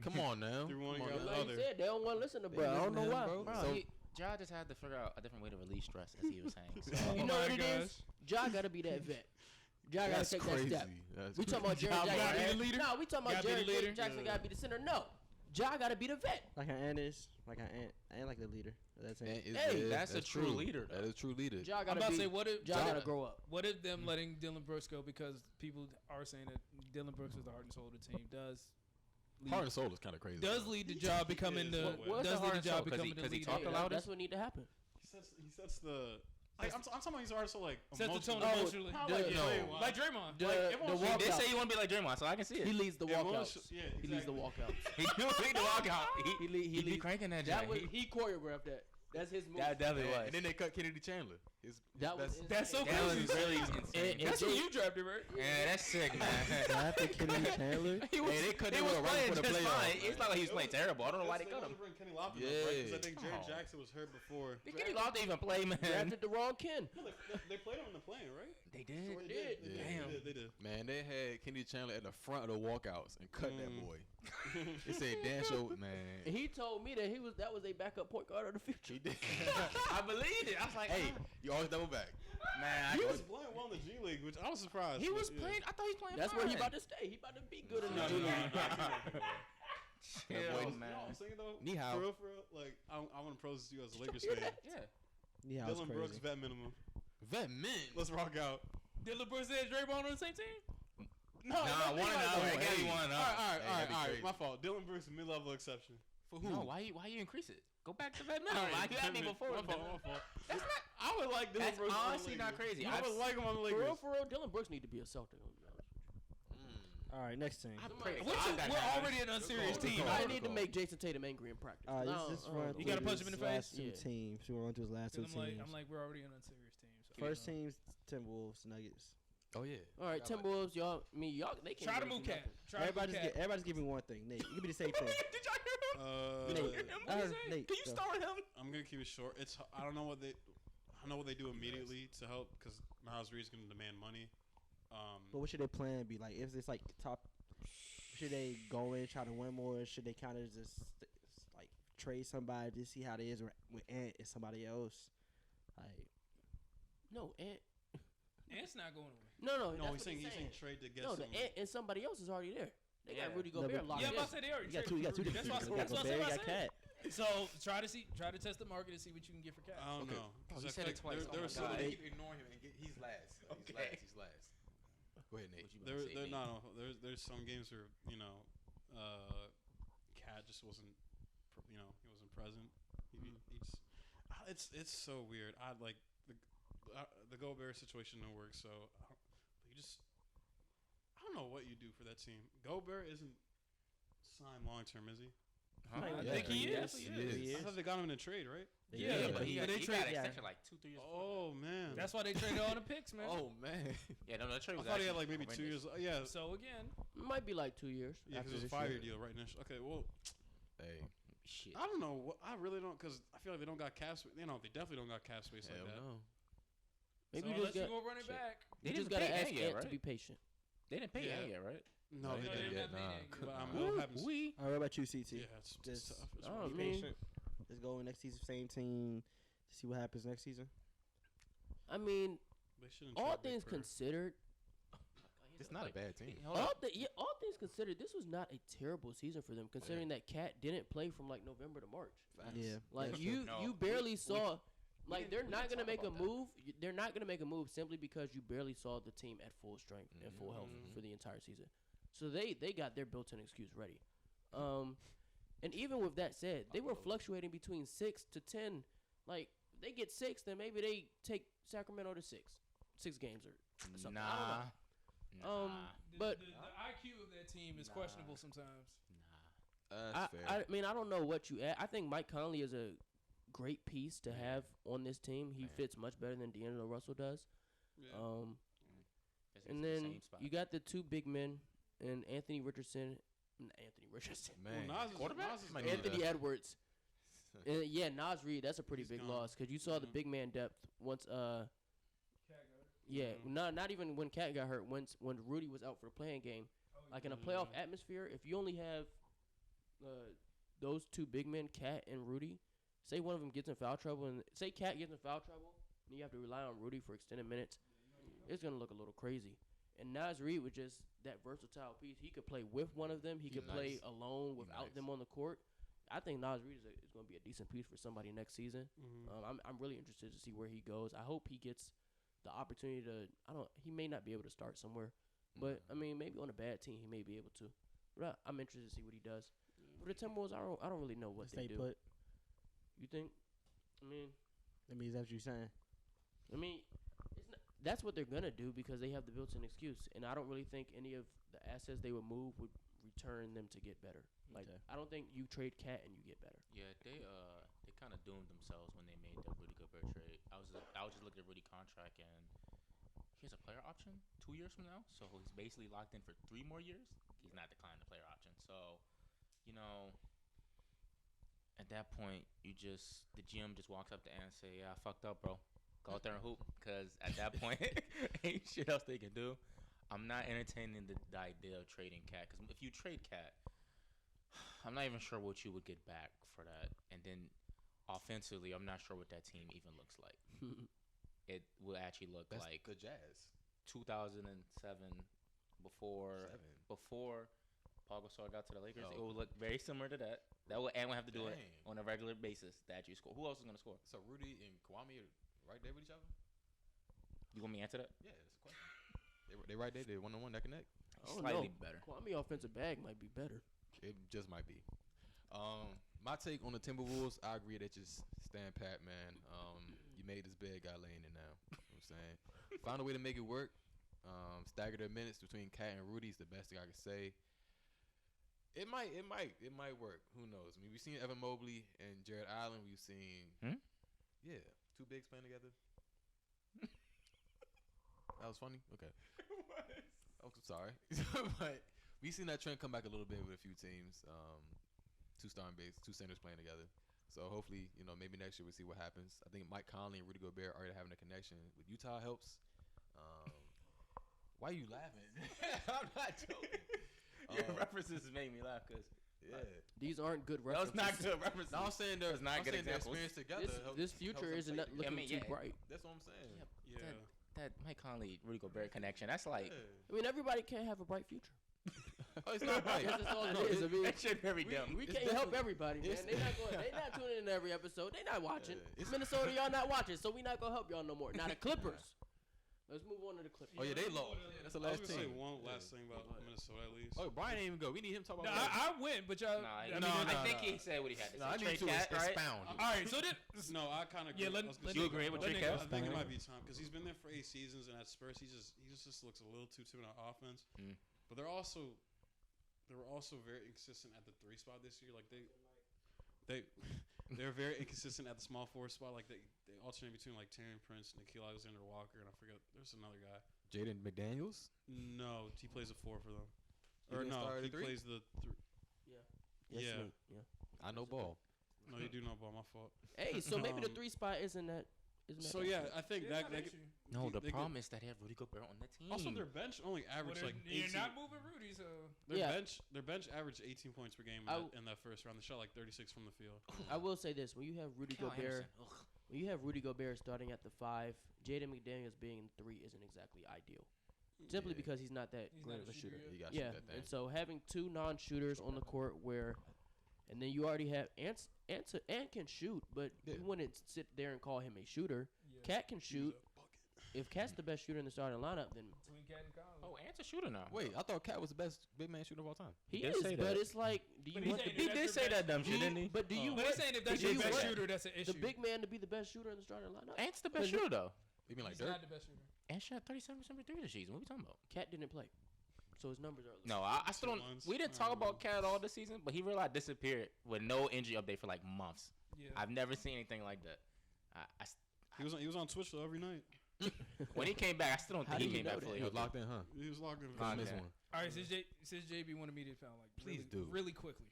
S2: Come on now.
S1: through one
S2: Come on
S1: guy
S2: now.
S1: the
S3: Like
S1: other.
S3: you said, they don't want to listen to
S2: They
S3: bro. I don't
S2: listen to
S3: know
S2: him,
S3: why.
S2: bro.
S6: Bro,
S2: So-
S6: Ja just had to figure out a different way to release stress, as he was saying. So.
S3: You know
S4: Oh
S3: what
S4: my
S3: it is?
S4: gosh.
S3: Ja got to be that vet. Ja got to
S2: That's
S3: take
S2: crazy.
S3: that step.
S2: That's
S3: We talking about
S2: crazy.
S3: Jared
S4: Ja gotta be
S3: Jackson.
S4: the leader?
S3: No, we talking about
S4: Gotta be the
S3: Jared
S4: leader?
S3: Jackson got to be the center. No, Ja got to be the vet.
S5: Like an Ant is. Like an Ant like the leader. That's
S2: And
S5: it.
S2: it's-
S3: Hey,
S2: yeah,
S6: that's a true leader, though.
S2: That is a true leader.
S3: Ja
S4: I'm
S3: got
S4: about
S3: to
S4: to say,
S3: be.
S4: what if
S3: Ja got to grow up.
S4: What if them letting Dylan Brooks go because people are saying that Dylan Brooks is the heart and soul of the team
S2: Heart and soul is kind of crazy.
S4: does lead the job becoming the
S1: What's
S4: does
S6: the heart
S4: lead the
S6: and
S4: job
S6: soul? 'Cause he-
S4: becoming the
S6: 'cause he
S4: leader.
S6: talk
S3: Hey,
S6: the loudest?
S3: that's what need to happen.
S1: He sets the. Like, I'm talking about he's also like
S4: Sets the tone
S1: emotional.
S4: emotionally.
S1: Not
S3: The-
S1: like
S3: no.
S1: Draymond.
S4: Like Draymond.
S3: The,
S1: Like,
S3: the
S1: everyone-
S3: walkouts.
S6: They say you want to be like Draymond, so I can see it.
S3: He leads the walkouts.
S1: Yeah,
S3: He leads the
S1: exactly.
S3: walkouts.
S6: He do lead the walkout.
S3: He lead.
S6: He be cranking that
S3: That
S6: joint.
S3: was he choreographed that. That's his move.
S6: That definitely was.
S2: And then they cut Kennedy Chandler. His
S3: That was
S2: best-
S4: That's so
S6: That was
S4: crazy.
S6: really insane.
S3: And
S4: That's who
S3: Jay-
S4: you drafted, right?
S6: Yeah, that's sick, man.
S5: After Kennedy Chandler.
S6: He was,
S2: Hey, they cut
S6: he
S2: him
S6: was
S2: right
S6: playing
S2: before the
S6: just
S2: playoffs,
S6: fine.
S2: man.
S6: It's not like he was playing terrible. I don't know why they cut him.
S1: To bring Kenny Lofton
S2: Yeah.
S1: up, right? Because I think Jared
S6: Oh.
S1: Jackson was hurt before.
S6: Did Kenny Lofton even play, man?
S3: drafted the wrong Ken.
S1: No, they played him in the plane, right?
S6: They did.
S1: They
S3: did.
S1: They
S6: Damn.
S1: did. They did.
S2: Man, they had Kennedy Chandler at the front of the walkouts and cut that boy. They said Dan Show, man.
S3: And he told me that that was a backup point guard of the future.
S2: He did.
S6: I believed it. I was like,
S2: Hey, you always double back.
S6: man.
S1: He was playing well in the G League, which I was surprised.
S6: He
S1: but
S6: was
S1: yeah.
S6: playing. I thought he was playing.
S3: That's
S6: fine.
S3: where he about to stay. He about to be good in the
S1: No,
S3: G
S1: no, no,
S3: League.
S1: no, no, no, no.
S6: Chill,
S2: That boy-
S6: man.
S1: You know what I'm saying though?
S2: Ni hao.
S1: For real, like I want to pose to you as a Lakers
S3: hear
S1: fan.
S3: that?
S6: Yeah.
S5: Yeah, that's
S1: Dylan
S5: crazy.
S1: Brooks vet minimum.
S2: Vet men.
S1: Let's rock out.
S4: Dylan Brooks and Draymond on the same team?
S1: No,
S6: Nah, one and out.
S2: Hey,
S6: They got you one and
S1: All
S6: out.
S1: right,
S2: Hey, that'd be crazy.
S1: My fault. Dylan Brooks mid-level exception.
S2: For who?
S6: No, why you increase it? Go back to vet minimum. Why you had me before?
S1: My fault.
S6: That's not.
S1: I would like Dylan
S6: That's
S1: Brooks. on the
S6: honestly not
S1: Lakers.
S6: crazy.
S1: I would like him on the
S3: For
S1: Lakers.
S3: real, Dylan Brooks need to be a Celtic. I'm gonna be honest.
S5: All right, next team.
S4: We're already an unserious
S2: Good
S4: team.
S2: call.
S3: I need to make Jason Tatum angry in practice.
S5: All right,
S3: No,
S5: let's just run
S3: you
S5: through
S4: gotta punch
S5: his
S4: him in the face?
S5: last two
S3: Yeah.
S5: teams. We run through his last two
S4: I'm like,
S5: teams.
S4: we're already an unserious team. So
S5: First team's Timberwolves, Nuggets.
S2: Oh yeah.
S3: All right, Timberwolves, y'all. They can't
S4: Try to
S3: really
S4: move
S3: do
S4: cat.
S3: nothing.
S4: Try to move cat.
S5: Everybody just give me one thing. Nate, you give me the same thing.
S6: Did y'all hear him?
S5: Nate,
S6: What
S5: I
S6: he
S5: heard
S6: say?
S5: Nate.
S6: Can you
S5: go.
S6: start him?
S1: I'm gonna keep it short. I don't know what they do immediately to help because Miles Reed's gonna demand money.
S5: But what should their plan be? Like, if it's like top, should they go in try to win more? Or should they kind of just like trade somebody to see how it is with Ant and somebody else. Like,
S3: No, Ant.
S4: Ant's not going away.
S3: No,
S1: he's saying trade to get
S3: no,
S1: some.
S3: the Ant and somebody else is already there. They got Rudy
S5: No,
S3: Gobert
S5: but-
S3: locked
S4: Yeah,
S3: in.
S4: I'm about to say they already
S5: you got two
S4: traded
S5: different
S4: Rudy.
S5: people.
S4: That's
S5: You
S4: what
S5: got
S4: I
S5: Gobert, you
S4: said.
S5: got Cat.
S4: So try to test the market and see what you can get for Cat.
S1: I don't know.
S6: Oh,
S1: 'Cause
S6: he
S1: I
S6: said
S1: feel
S6: it twice.
S1: like
S6: Oh
S1: There
S6: my
S1: was so
S6: God.
S1: many.
S2: Keep ignoring him, and he's last.
S6: Okay.
S2: He's last. Go ahead, Nate.
S6: What you about to say, Nate?
S1: There's some games where Cat just wasn't, he wasn't present. It's so weird. I like the Gobert situation don't work. So I don't know what you do for that team. Gobert isn't signed long term, is he?
S6: Huh?
S4: I
S5: Yeah,
S4: think he is.
S5: He
S1: I thought they got him in a trade, right?
S4: Yeah,
S6: but he
S4: but they
S6: got
S4: traded-
S6: an extension like 2-3 years.
S1: Oh man.
S4: That's why they traded all the picks, man.
S2: Oh man.
S6: Yeah, no, that trade
S1: I
S6: was
S1: thought he had
S6: actually
S1: like maybe 2
S6: horrendous.
S1: years. Yeah.
S4: So again,
S3: Might be like 2 years.
S1: Yeah,
S3: after
S1: because it was
S3: this
S1: a 5 year
S3: year.
S1: deal right now. Okay, well,
S2: Hey.
S6: Shit.
S1: I don't know. I really don't, because I feel like they don't got cap space. They definitely don't got cap space like
S2: Hell
S1: that.
S2: no.
S3: Maybe
S4: so
S3: you
S4: unless
S3: just
S4: you
S3: got.
S4: go run it
S6: Shit.
S4: back.
S6: They
S3: You just
S6: didn't
S3: gotta
S6: pay
S3: ask
S6: Ant yet,
S3: Ant to
S6: right?
S3: be patient.
S6: They didn't pay
S1: Yeah.
S6: Ant yet, right?
S1: No,
S2: No,
S1: they
S2: they
S1: didn't.
S2: didn't.
S4: Nah.
S1: But I
S6: Who?
S1: will happen.
S6: We?
S5: All right, what about you, CT?
S1: Yeah, it's
S5: Just
S1: tough. It's
S3: I
S1: really
S3: don't
S5: Be
S3: mean-
S5: patient. Let's go next season, same team, to see what happens next season.
S3: I mean,
S1: They shouldn't
S3: all
S1: trade Big
S3: things
S1: Prayer.
S3: considered,
S2: It's not a bad team.
S6: Hold up.
S3: all things considered, this was not a terrible season for them. Considering that Cat didn't play from like November to March.
S2: Facts.
S5: Yeah.
S3: Like
S5: that's
S3: you,
S5: true.
S6: No,
S3: you
S6: we-
S3: barely
S6: we-
S3: saw. Like
S6: we
S3: they're
S6: didn't
S3: not gonna
S6: talk
S3: make a
S6: about that.
S3: move. They're not gonna make a move simply because you barely saw the team at full strength and full health
S2: Mhm.
S3: for the entire season. So they got their built-in excuse ready. And even with that said, they were fluctuating between 6 to 10. Like they get 6, then maybe they take Sacramento to 6 games or something. I don't know.
S6: Nah.
S3: But
S4: the IQ of that team is questionable sometimes.
S2: That's fair.
S3: I mean, I don't know what you add. I think Mike Conley is a great piece to have on this team. He fits much better than D'Angelo Russell does.
S1: Yeah.
S6: That's
S3: And
S6: the
S3: then
S6: same spot.
S3: you got the two big men and Anthony Richardson.
S2: Man.
S1: Nas is,
S6: Quarterback?
S1: Nas is
S2: Might
S1: gone.
S2: need
S3: Anthony Edwards. And yeah, Nas Reed. That's a pretty
S1: He's
S3: big
S1: gone.
S3: loss because you saw the
S1: Mhm.
S3: big man depth once. Yeah, not even when Cat got hurt. When Rudy was out for the playing game, like in a playoff atmosphere, if you only have those two big men, Cat and Rudy, say one of them gets in foul trouble, and say Cat gets in foul trouble, and you have to rely on Rudy for extended minutes, it's gonna look a little crazy. And Nas Reed was just that versatile piece. He could play with one of them. He could play alone without them on the court. I think Nas Reed is going to be a decent piece for somebody next season. I'm really interested to see where he goes. I hope he gets the opportunity to. He may not be able to start somewhere, but I mean, maybe on a bad team he may be able to. But I'm interested to see what he does. For the Timberwolves, I don't really know what they
S5: Stay
S3: do.
S5: put.
S3: You think? I mean,
S5: That means that's what you're saying.
S3: it's not, that's what they're gonna do because they have the built-in excuse, and I don't really think any of the assets they would move would return them to get better. Like
S5: Okay.
S3: I don't think you trade Cat and you get better.
S6: Yeah, they kind of doomed themselves when they made that Rudy Gobert trade. I was just looking at Rudy contract and he has a player option 2 years from now, so he's basically locked in for 3 more years. He's not declining the player option, so at that point the GM just walks up to Ant and say, "Yeah, I fucked up, bro. Go out there and hoop," because at that point ain't shit else they can do. I'm not entertaining the idea of trading Cat because if you trade Cat, I'm not even sure what you would get back for that. And then offensively, I'm not sure what that team even looks like. It will actually look
S2: That's
S6: like
S2: good jazz.
S6: 2007 before Paul Gasol got to the Lakers. It will look very similar to that. That will and will have to do it
S2: Dang.
S6: on a regular basis to actually score. Who else is going to score?
S2: So Rudy and Kwame are right there with each other?
S6: You want me to answer that?
S2: Yeah, that's a question. They right there. They're 1-on-1 neck and neck.
S6: Slightly better.
S3: Kwame offensive bag might be better.
S2: It just might be. My take on the Timberwolves, I agree that just stand pat, man. You made this bad guy laying it now. You know what I'm saying? Found a way to make it work. Stagger their minutes between Cat and Rudy is the best thing I can say. It might work. Who knows? I mean, we've seen Evan Mobley and Jared Allen. We've seen, two bigs playing together. That was funny. Okay. I'm sorry, but we've seen that trend come back a little bit with a few teams. Two centers playing together. So hopefully, maybe next year we'll see what happens. I think Mike Conley and Rudy Gobert already having a connection with Utah helps. Why are you laughing? I'm not joking.
S6: Your references made me laugh because
S2: Yeah.
S3: These aren't good
S6: That was
S3: references.
S6: not good references.
S2: No, I'm saying
S6: That's not good
S2: their
S6: examples.
S2: experience together.
S3: This future isn't that looking too bright.
S2: That's what I'm saying.
S1: Yeah.
S6: That Mike Conley, Rudy Gobert connection. That's like
S3: I mean, everybody can't have a bright future.
S2: Oh, it's not
S3: I
S2: right.
S3: guess that's all it is. I mean,
S6: that shit very dumb.
S3: we can't help everybody, man. They not tuning in every episode. They not watching. Minnesota, y'all not watching, so we not gonna help y'all no more. Now the Clippers. Let's move on to the Clippers.
S2: Oh yeah, they lost. Yeah, that's the
S1: I was
S2: last
S1: gonna say
S2: team.
S1: one last thing about Minnesota at least.
S2: Oh, Brian ain't even go. We need him to talk
S4: No,
S2: about.
S4: I went, but y'all.
S6: I think he said what he had to say.
S2: No, I need to
S6: Cat, right?
S2: expound.
S4: All right, so this.
S1: No, I kind of
S4: Yeah,
S1: agree.
S6: You agree with Trey Cat?
S1: I think it might be time because he's been there for 8 seasons, and at Spurs, he just looks a little too timid on offense. But they were also very inconsistent at the 3 spot this year. Like they're very inconsistent at the small forward spot. Like they alternate between like Taurean Prince, Nickeil Alexander-Walker, and I forget there's another guy.
S2: Jaden McDaniels.
S1: No, he plays a 4 for them.
S2: He
S1: Or
S2: didn't
S1: no,
S2: start at
S1: he
S2: 3?
S1: plays the 3.
S3: Yes,
S1: Yeah.
S3: mate. Yeah.
S2: I know ball.
S1: No, you do know about my fault.
S3: Hey, so maybe the 3 spot isn't that.
S1: So yeah, I think that.
S6: No, the
S1: they could-
S6: problem is that they have Rudy Gobert on the team.
S1: Also, their bench only averaged like 18.
S4: You're not moving Rudy, so.
S1: Their bench averaged 18 points per game in that first round. They shot like 36 from the field.
S3: I will say this: when you have Rudy
S6: Kyle
S3: Gobert,
S6: Anderson.
S3: when you have Rudy Gobert starting at the 5, Jaden McDaniels being 3 isn't exactly ideal. Simply because he's not that great of a shooter.
S2: You got
S3: Yeah,
S2: shoot that thing.
S3: and so having 2 non-shooters on the court and then you already have Ant can shoot, but you wouldn't sit there and call him a shooter. Cat can shoot. If Cat's the best shooter in the starting lineup, then
S4: Between Cat and Collins.
S6: Oh, Ant's a shooter now.
S2: Wait, I thought Cat was the best big man shooter of all time.
S3: he
S6: did
S3: is.
S6: say
S3: But
S6: that.
S3: it's like, do you want
S6: He did say that dumb shit, didn't he?
S3: But do you
S4: But
S3: want
S4: he's saying if that's
S3: do
S4: your
S3: you
S4: best
S3: want
S4: shooter, that's an issue.
S3: the big man to be the best shooter in the starting lineup?
S6: Ant's the best shooter though.
S2: You mean like
S4: He's
S2: Dirk?
S4: not the best shooter.
S6: Ant shot 37% from 3 this season. What are we talking about?
S3: Cat didn't play, so his numbers are.
S6: No, I still don't.
S1: months.
S6: We didn't talk about Cat at all this season, but he really disappeared with no injury update for like months.
S4: Yeah.
S6: I've never seen anything like that.
S1: He was on Twitch though every night.
S6: When he came back, I still don't
S3: How
S6: think
S3: do
S6: he
S3: you
S6: came
S3: know
S6: back
S3: that?
S6: fully
S2: He was
S6: healthy.
S2: locked in, huh?
S1: He was logged in.
S2: I
S6: Okay.
S2: missed one.
S4: All right, since JB wanted me to found like
S2: Please do.
S4: really quickly.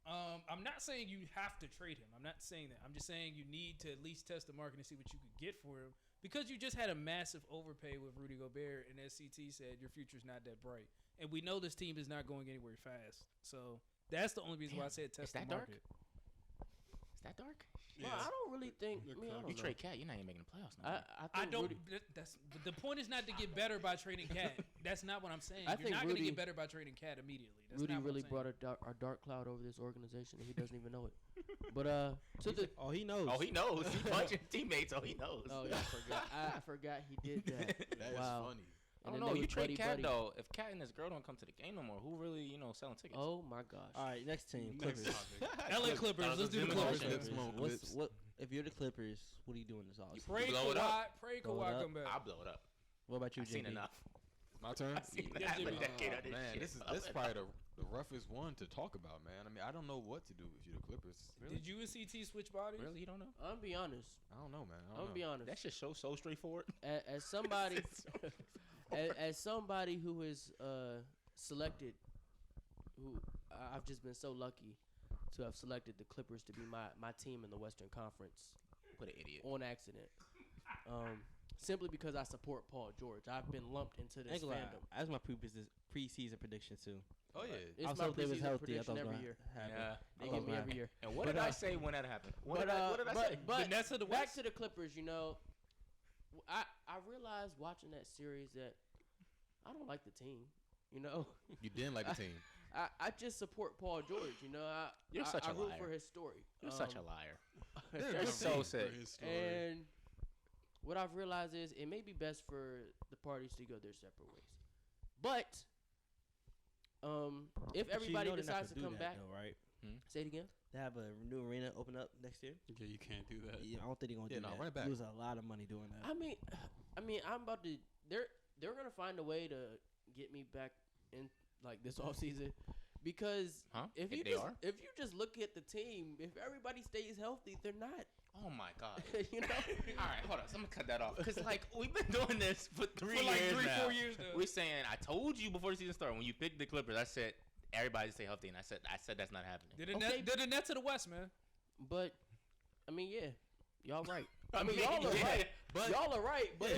S4: I'm not saying you have to trade him. I'm not saying that. I'm just saying you need to at least test the market and see what you could get for him because you just had a massive overpay with Rudy Gobert, and as CT said, your future's not that bright, and we know this team is not going anywhere fast. So that's the only reason why I said test
S6: Is that
S4: the
S6: dark?
S4: market.
S6: Is that dark?
S3: Well, I don't really think. I mean, I don't
S6: You
S3: know.
S6: trade Cat, you're not even making the playoffs now.
S3: I
S4: I
S3: think
S4: don't.
S3: Rudy,
S4: That's the point. Is not to get better by trading Cat. That's not what I'm saying.
S3: I
S4: You're
S3: think
S4: not going to
S3: Rudy-
S4: get better by trading Cat immediately. That's
S3: Rudy
S4: not what
S3: really
S4: I'm saying.
S3: brought a dark cloud over this organization, and he doesn't even know it. But to the
S5: Oh, he knows.
S6: Oh, he knows. He punching teammates. Oh, he knows.
S3: yeah, I forgot. I forgot he did that.
S2: That is
S3: Wow.
S2: funny.
S6: I
S3: And
S6: don't
S3: then
S6: know.
S3: they
S6: You
S3: was
S6: trade Cat
S3: buddy-buddy.
S6: though. If Cat and his girl don't come to the game no more, who really selling tickets?
S3: Oh my gosh.
S5: All right, next team,
S1: Next
S5: Clippers.
S1: topic.
S4: LA Clippers.
S6: That was
S4: Let's
S6: a
S4: do the
S6: Jimmy
S4: Clippers.
S6: Butler.
S2: Clips, Mo,
S5: What's
S2: clips.
S5: what? If you're the Clippers, what are you doing this offseason?
S4: Pray
S6: Blow it
S4: Kawhi.
S6: up.
S4: Pray
S5: Blow it
S4: Kawhi
S5: up.
S4: come back.
S6: I'll blow it up.
S5: What about you,
S6: I've seen
S5: JB?
S6: enough.
S2: My turn.
S6: I've seen
S4: Yes,
S6: half a
S4: Jimmy.
S6: decade of this
S2: Man,
S6: shit.
S2: this is probably the roughest one to talk about, man. I mean, I don't know what to do if you're the Clippers.
S4: Did you and CT switch bodies?
S6: Really? You don't know?
S3: I'm gonna be honest.
S2: I don't know, man.
S3: I'm gonna be honest.
S6: That shit so straightforward.
S3: As somebody, as somebody who is selected, I've just been so lucky to have selected the Clippers to be my team in the Western Conference.
S6: What an idiot.
S3: On accident. Simply because I support Paul George. I've been lumped into this fandom.
S5: That's my preseason prediction too.
S2: Oh yeah.
S3: It's
S5: Also,
S3: my
S5: if they was
S3: preseason
S5: healthy, I
S3: prediction
S5: thought it was
S3: every
S5: gonna
S3: year.
S5: happen.
S6: Yeah.
S3: They
S5: I
S3: give
S5: was
S3: me
S5: mad.
S3: every year.
S6: And what
S3: But,
S6: did I say when that happened? What did I say?
S3: But
S4: Vanessa the
S3: back
S4: West?
S3: to the Clippers, I realized watching that series that I don't like the team.
S2: You didn't like the team.
S3: I just support Paul George.
S6: You're such
S3: I
S6: a
S3: root
S6: liar.
S3: for his story.
S6: You're such a liar.
S2: They're
S6: You're
S2: good
S6: so
S2: team.
S6: sick.
S3: And what I've realized is it may be best for the parties to go their separate ways. But if
S5: But you
S3: everybody
S5: know they're not
S3: decides to
S5: gonna
S3: come
S5: do that,
S3: back,
S5: though, right?
S3: say it again.
S5: They have a new arena open up next year.
S1: Yeah, you can't do that.
S5: Yeah, I don't think they're gonna
S2: Yeah,
S5: do
S2: no,
S5: that.
S2: run it back.
S5: Lose a lot of money doing that.
S3: I mean, I'm about to. They're gonna find a way to get me back in like this off season, because if you just look at the team, if everybody stays healthy, they're not.
S6: Oh my God.
S3: You know.
S6: All right, hold on. So I'm gonna cut that off because like we've been doing this for 3 years
S4: like 3-4
S6: now.
S4: years now.
S6: We're saying I told you before the season started when you picked the Clippers. I said everybody stay healthy, and I said that's not happening.
S4: They're the Nets of the West, man.
S3: But I mean, yeah, y'all right.
S6: I mean,
S3: y'all are
S6: yeah.
S3: right.
S2: But
S3: y'all are right, but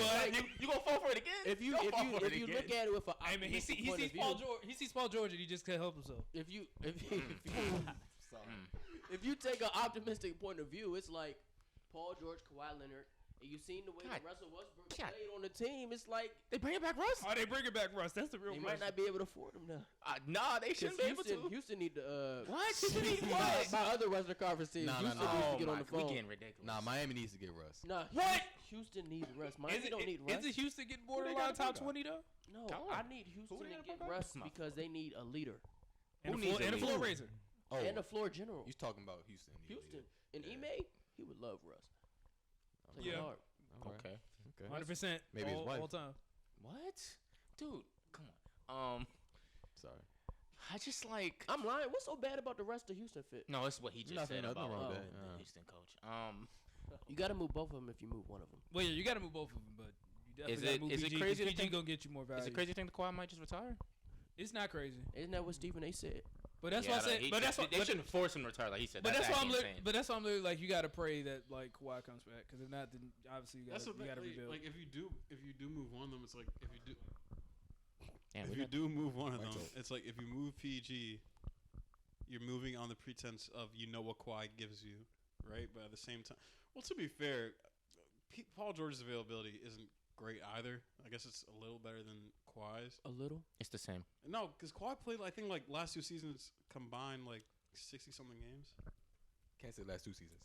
S6: you gonna fall for it again?
S3: if you look at it with an
S4: I mean, he sees Paul George. He sees Paul George, and he just can't help himself.
S3: if you take an optimistic point of view, it's like Paul George, Kawhi Leonard, and you seen the way that Russell Westbrook played on the team. It's like
S6: They bring it back, Russ?
S4: Oh, they bring it back, Russ. That's the real
S3: they
S4: question.
S3: might not be able to afford him now.
S6: Nah, they shouldn't be able to.
S3: Houston need to.
S6: What? Houston need what?
S3: My other Western Conference teams. Houston needs to get on the phone.
S6: We getting ridiculous.
S2: Nah, Miami needs to get Russ.
S3: Nah,
S4: What?
S3: Houston needs Russ. Miami don't need Russ.
S4: Is it Houston getting
S6: they
S4: borderline
S6: got
S4: top
S6: about?
S4: 20 though?
S3: No,
S6: Tell
S3: I
S6: them.
S3: need Houston
S6: Who they
S3: to
S6: got
S3: get
S6: about?
S3: Russ because they need a leader
S4: And
S6: Who
S4: a
S6: needs a
S4: floor
S6: leader?
S4: raiser.
S2: Oh,
S3: and a floor general.
S2: you talking about Houston?
S3: Houston and
S2: Yeah.
S3: Ime, he would love Russ. Play
S4: Yeah.
S3: hard.
S6: Okay.
S4: 100%.
S2: Maybe his wife.
S4: all time.
S6: What? Dude, come on.
S2: Sorry.
S6: I just like.
S3: I'm lying. What's so bad about the rest of Houston fit?
S6: No, it's what he just
S2: Nothing-
S6: said
S2: nothing
S6: about
S2: wrong with
S3: that.
S6: the Houston coach.
S3: You got to move both of them if you move one of them.
S4: Well, yeah, you got to move both of them, but you
S6: Is
S4: definitely got
S6: it-
S4: to move
S6: is it
S4: PG,
S6: crazy to
S4: 'cause PG
S6: think-
S4: gonna get you more value.
S6: Is it crazy to think the Kawhi might just retire?
S4: It's not crazy,
S3: Isn't that what Stephen A. said?
S4: but that's why I said. But that's why.
S6: They shouldn't force him to retire, like he said.
S4: But that's why I'm.
S6: actually insane.
S4: But that's why I'm literally like, you got to pray that like Kawhi comes back, because if not, then obviously you got
S1: That's the
S4: to
S1: thing.
S4: rebuild.
S1: Like if you do move one of them, it's like
S6: Damn,
S1: if
S6: we
S1: you
S6: got-
S1: do move one of
S2: Right,
S1: them,
S2: so-
S1: it's like if you move PG, you're moving on the pretense of what Kawhi gives you, right? But at the same time, well, to be fair, Paul George's availability isn't great either. I guess it's a little better than Kawhi's.
S3: A little.
S6: It's the same.
S1: No, because Kawhi played, I think, like last 2 seasons combined, like 60-something games.
S2: Can't say last 2 seasons.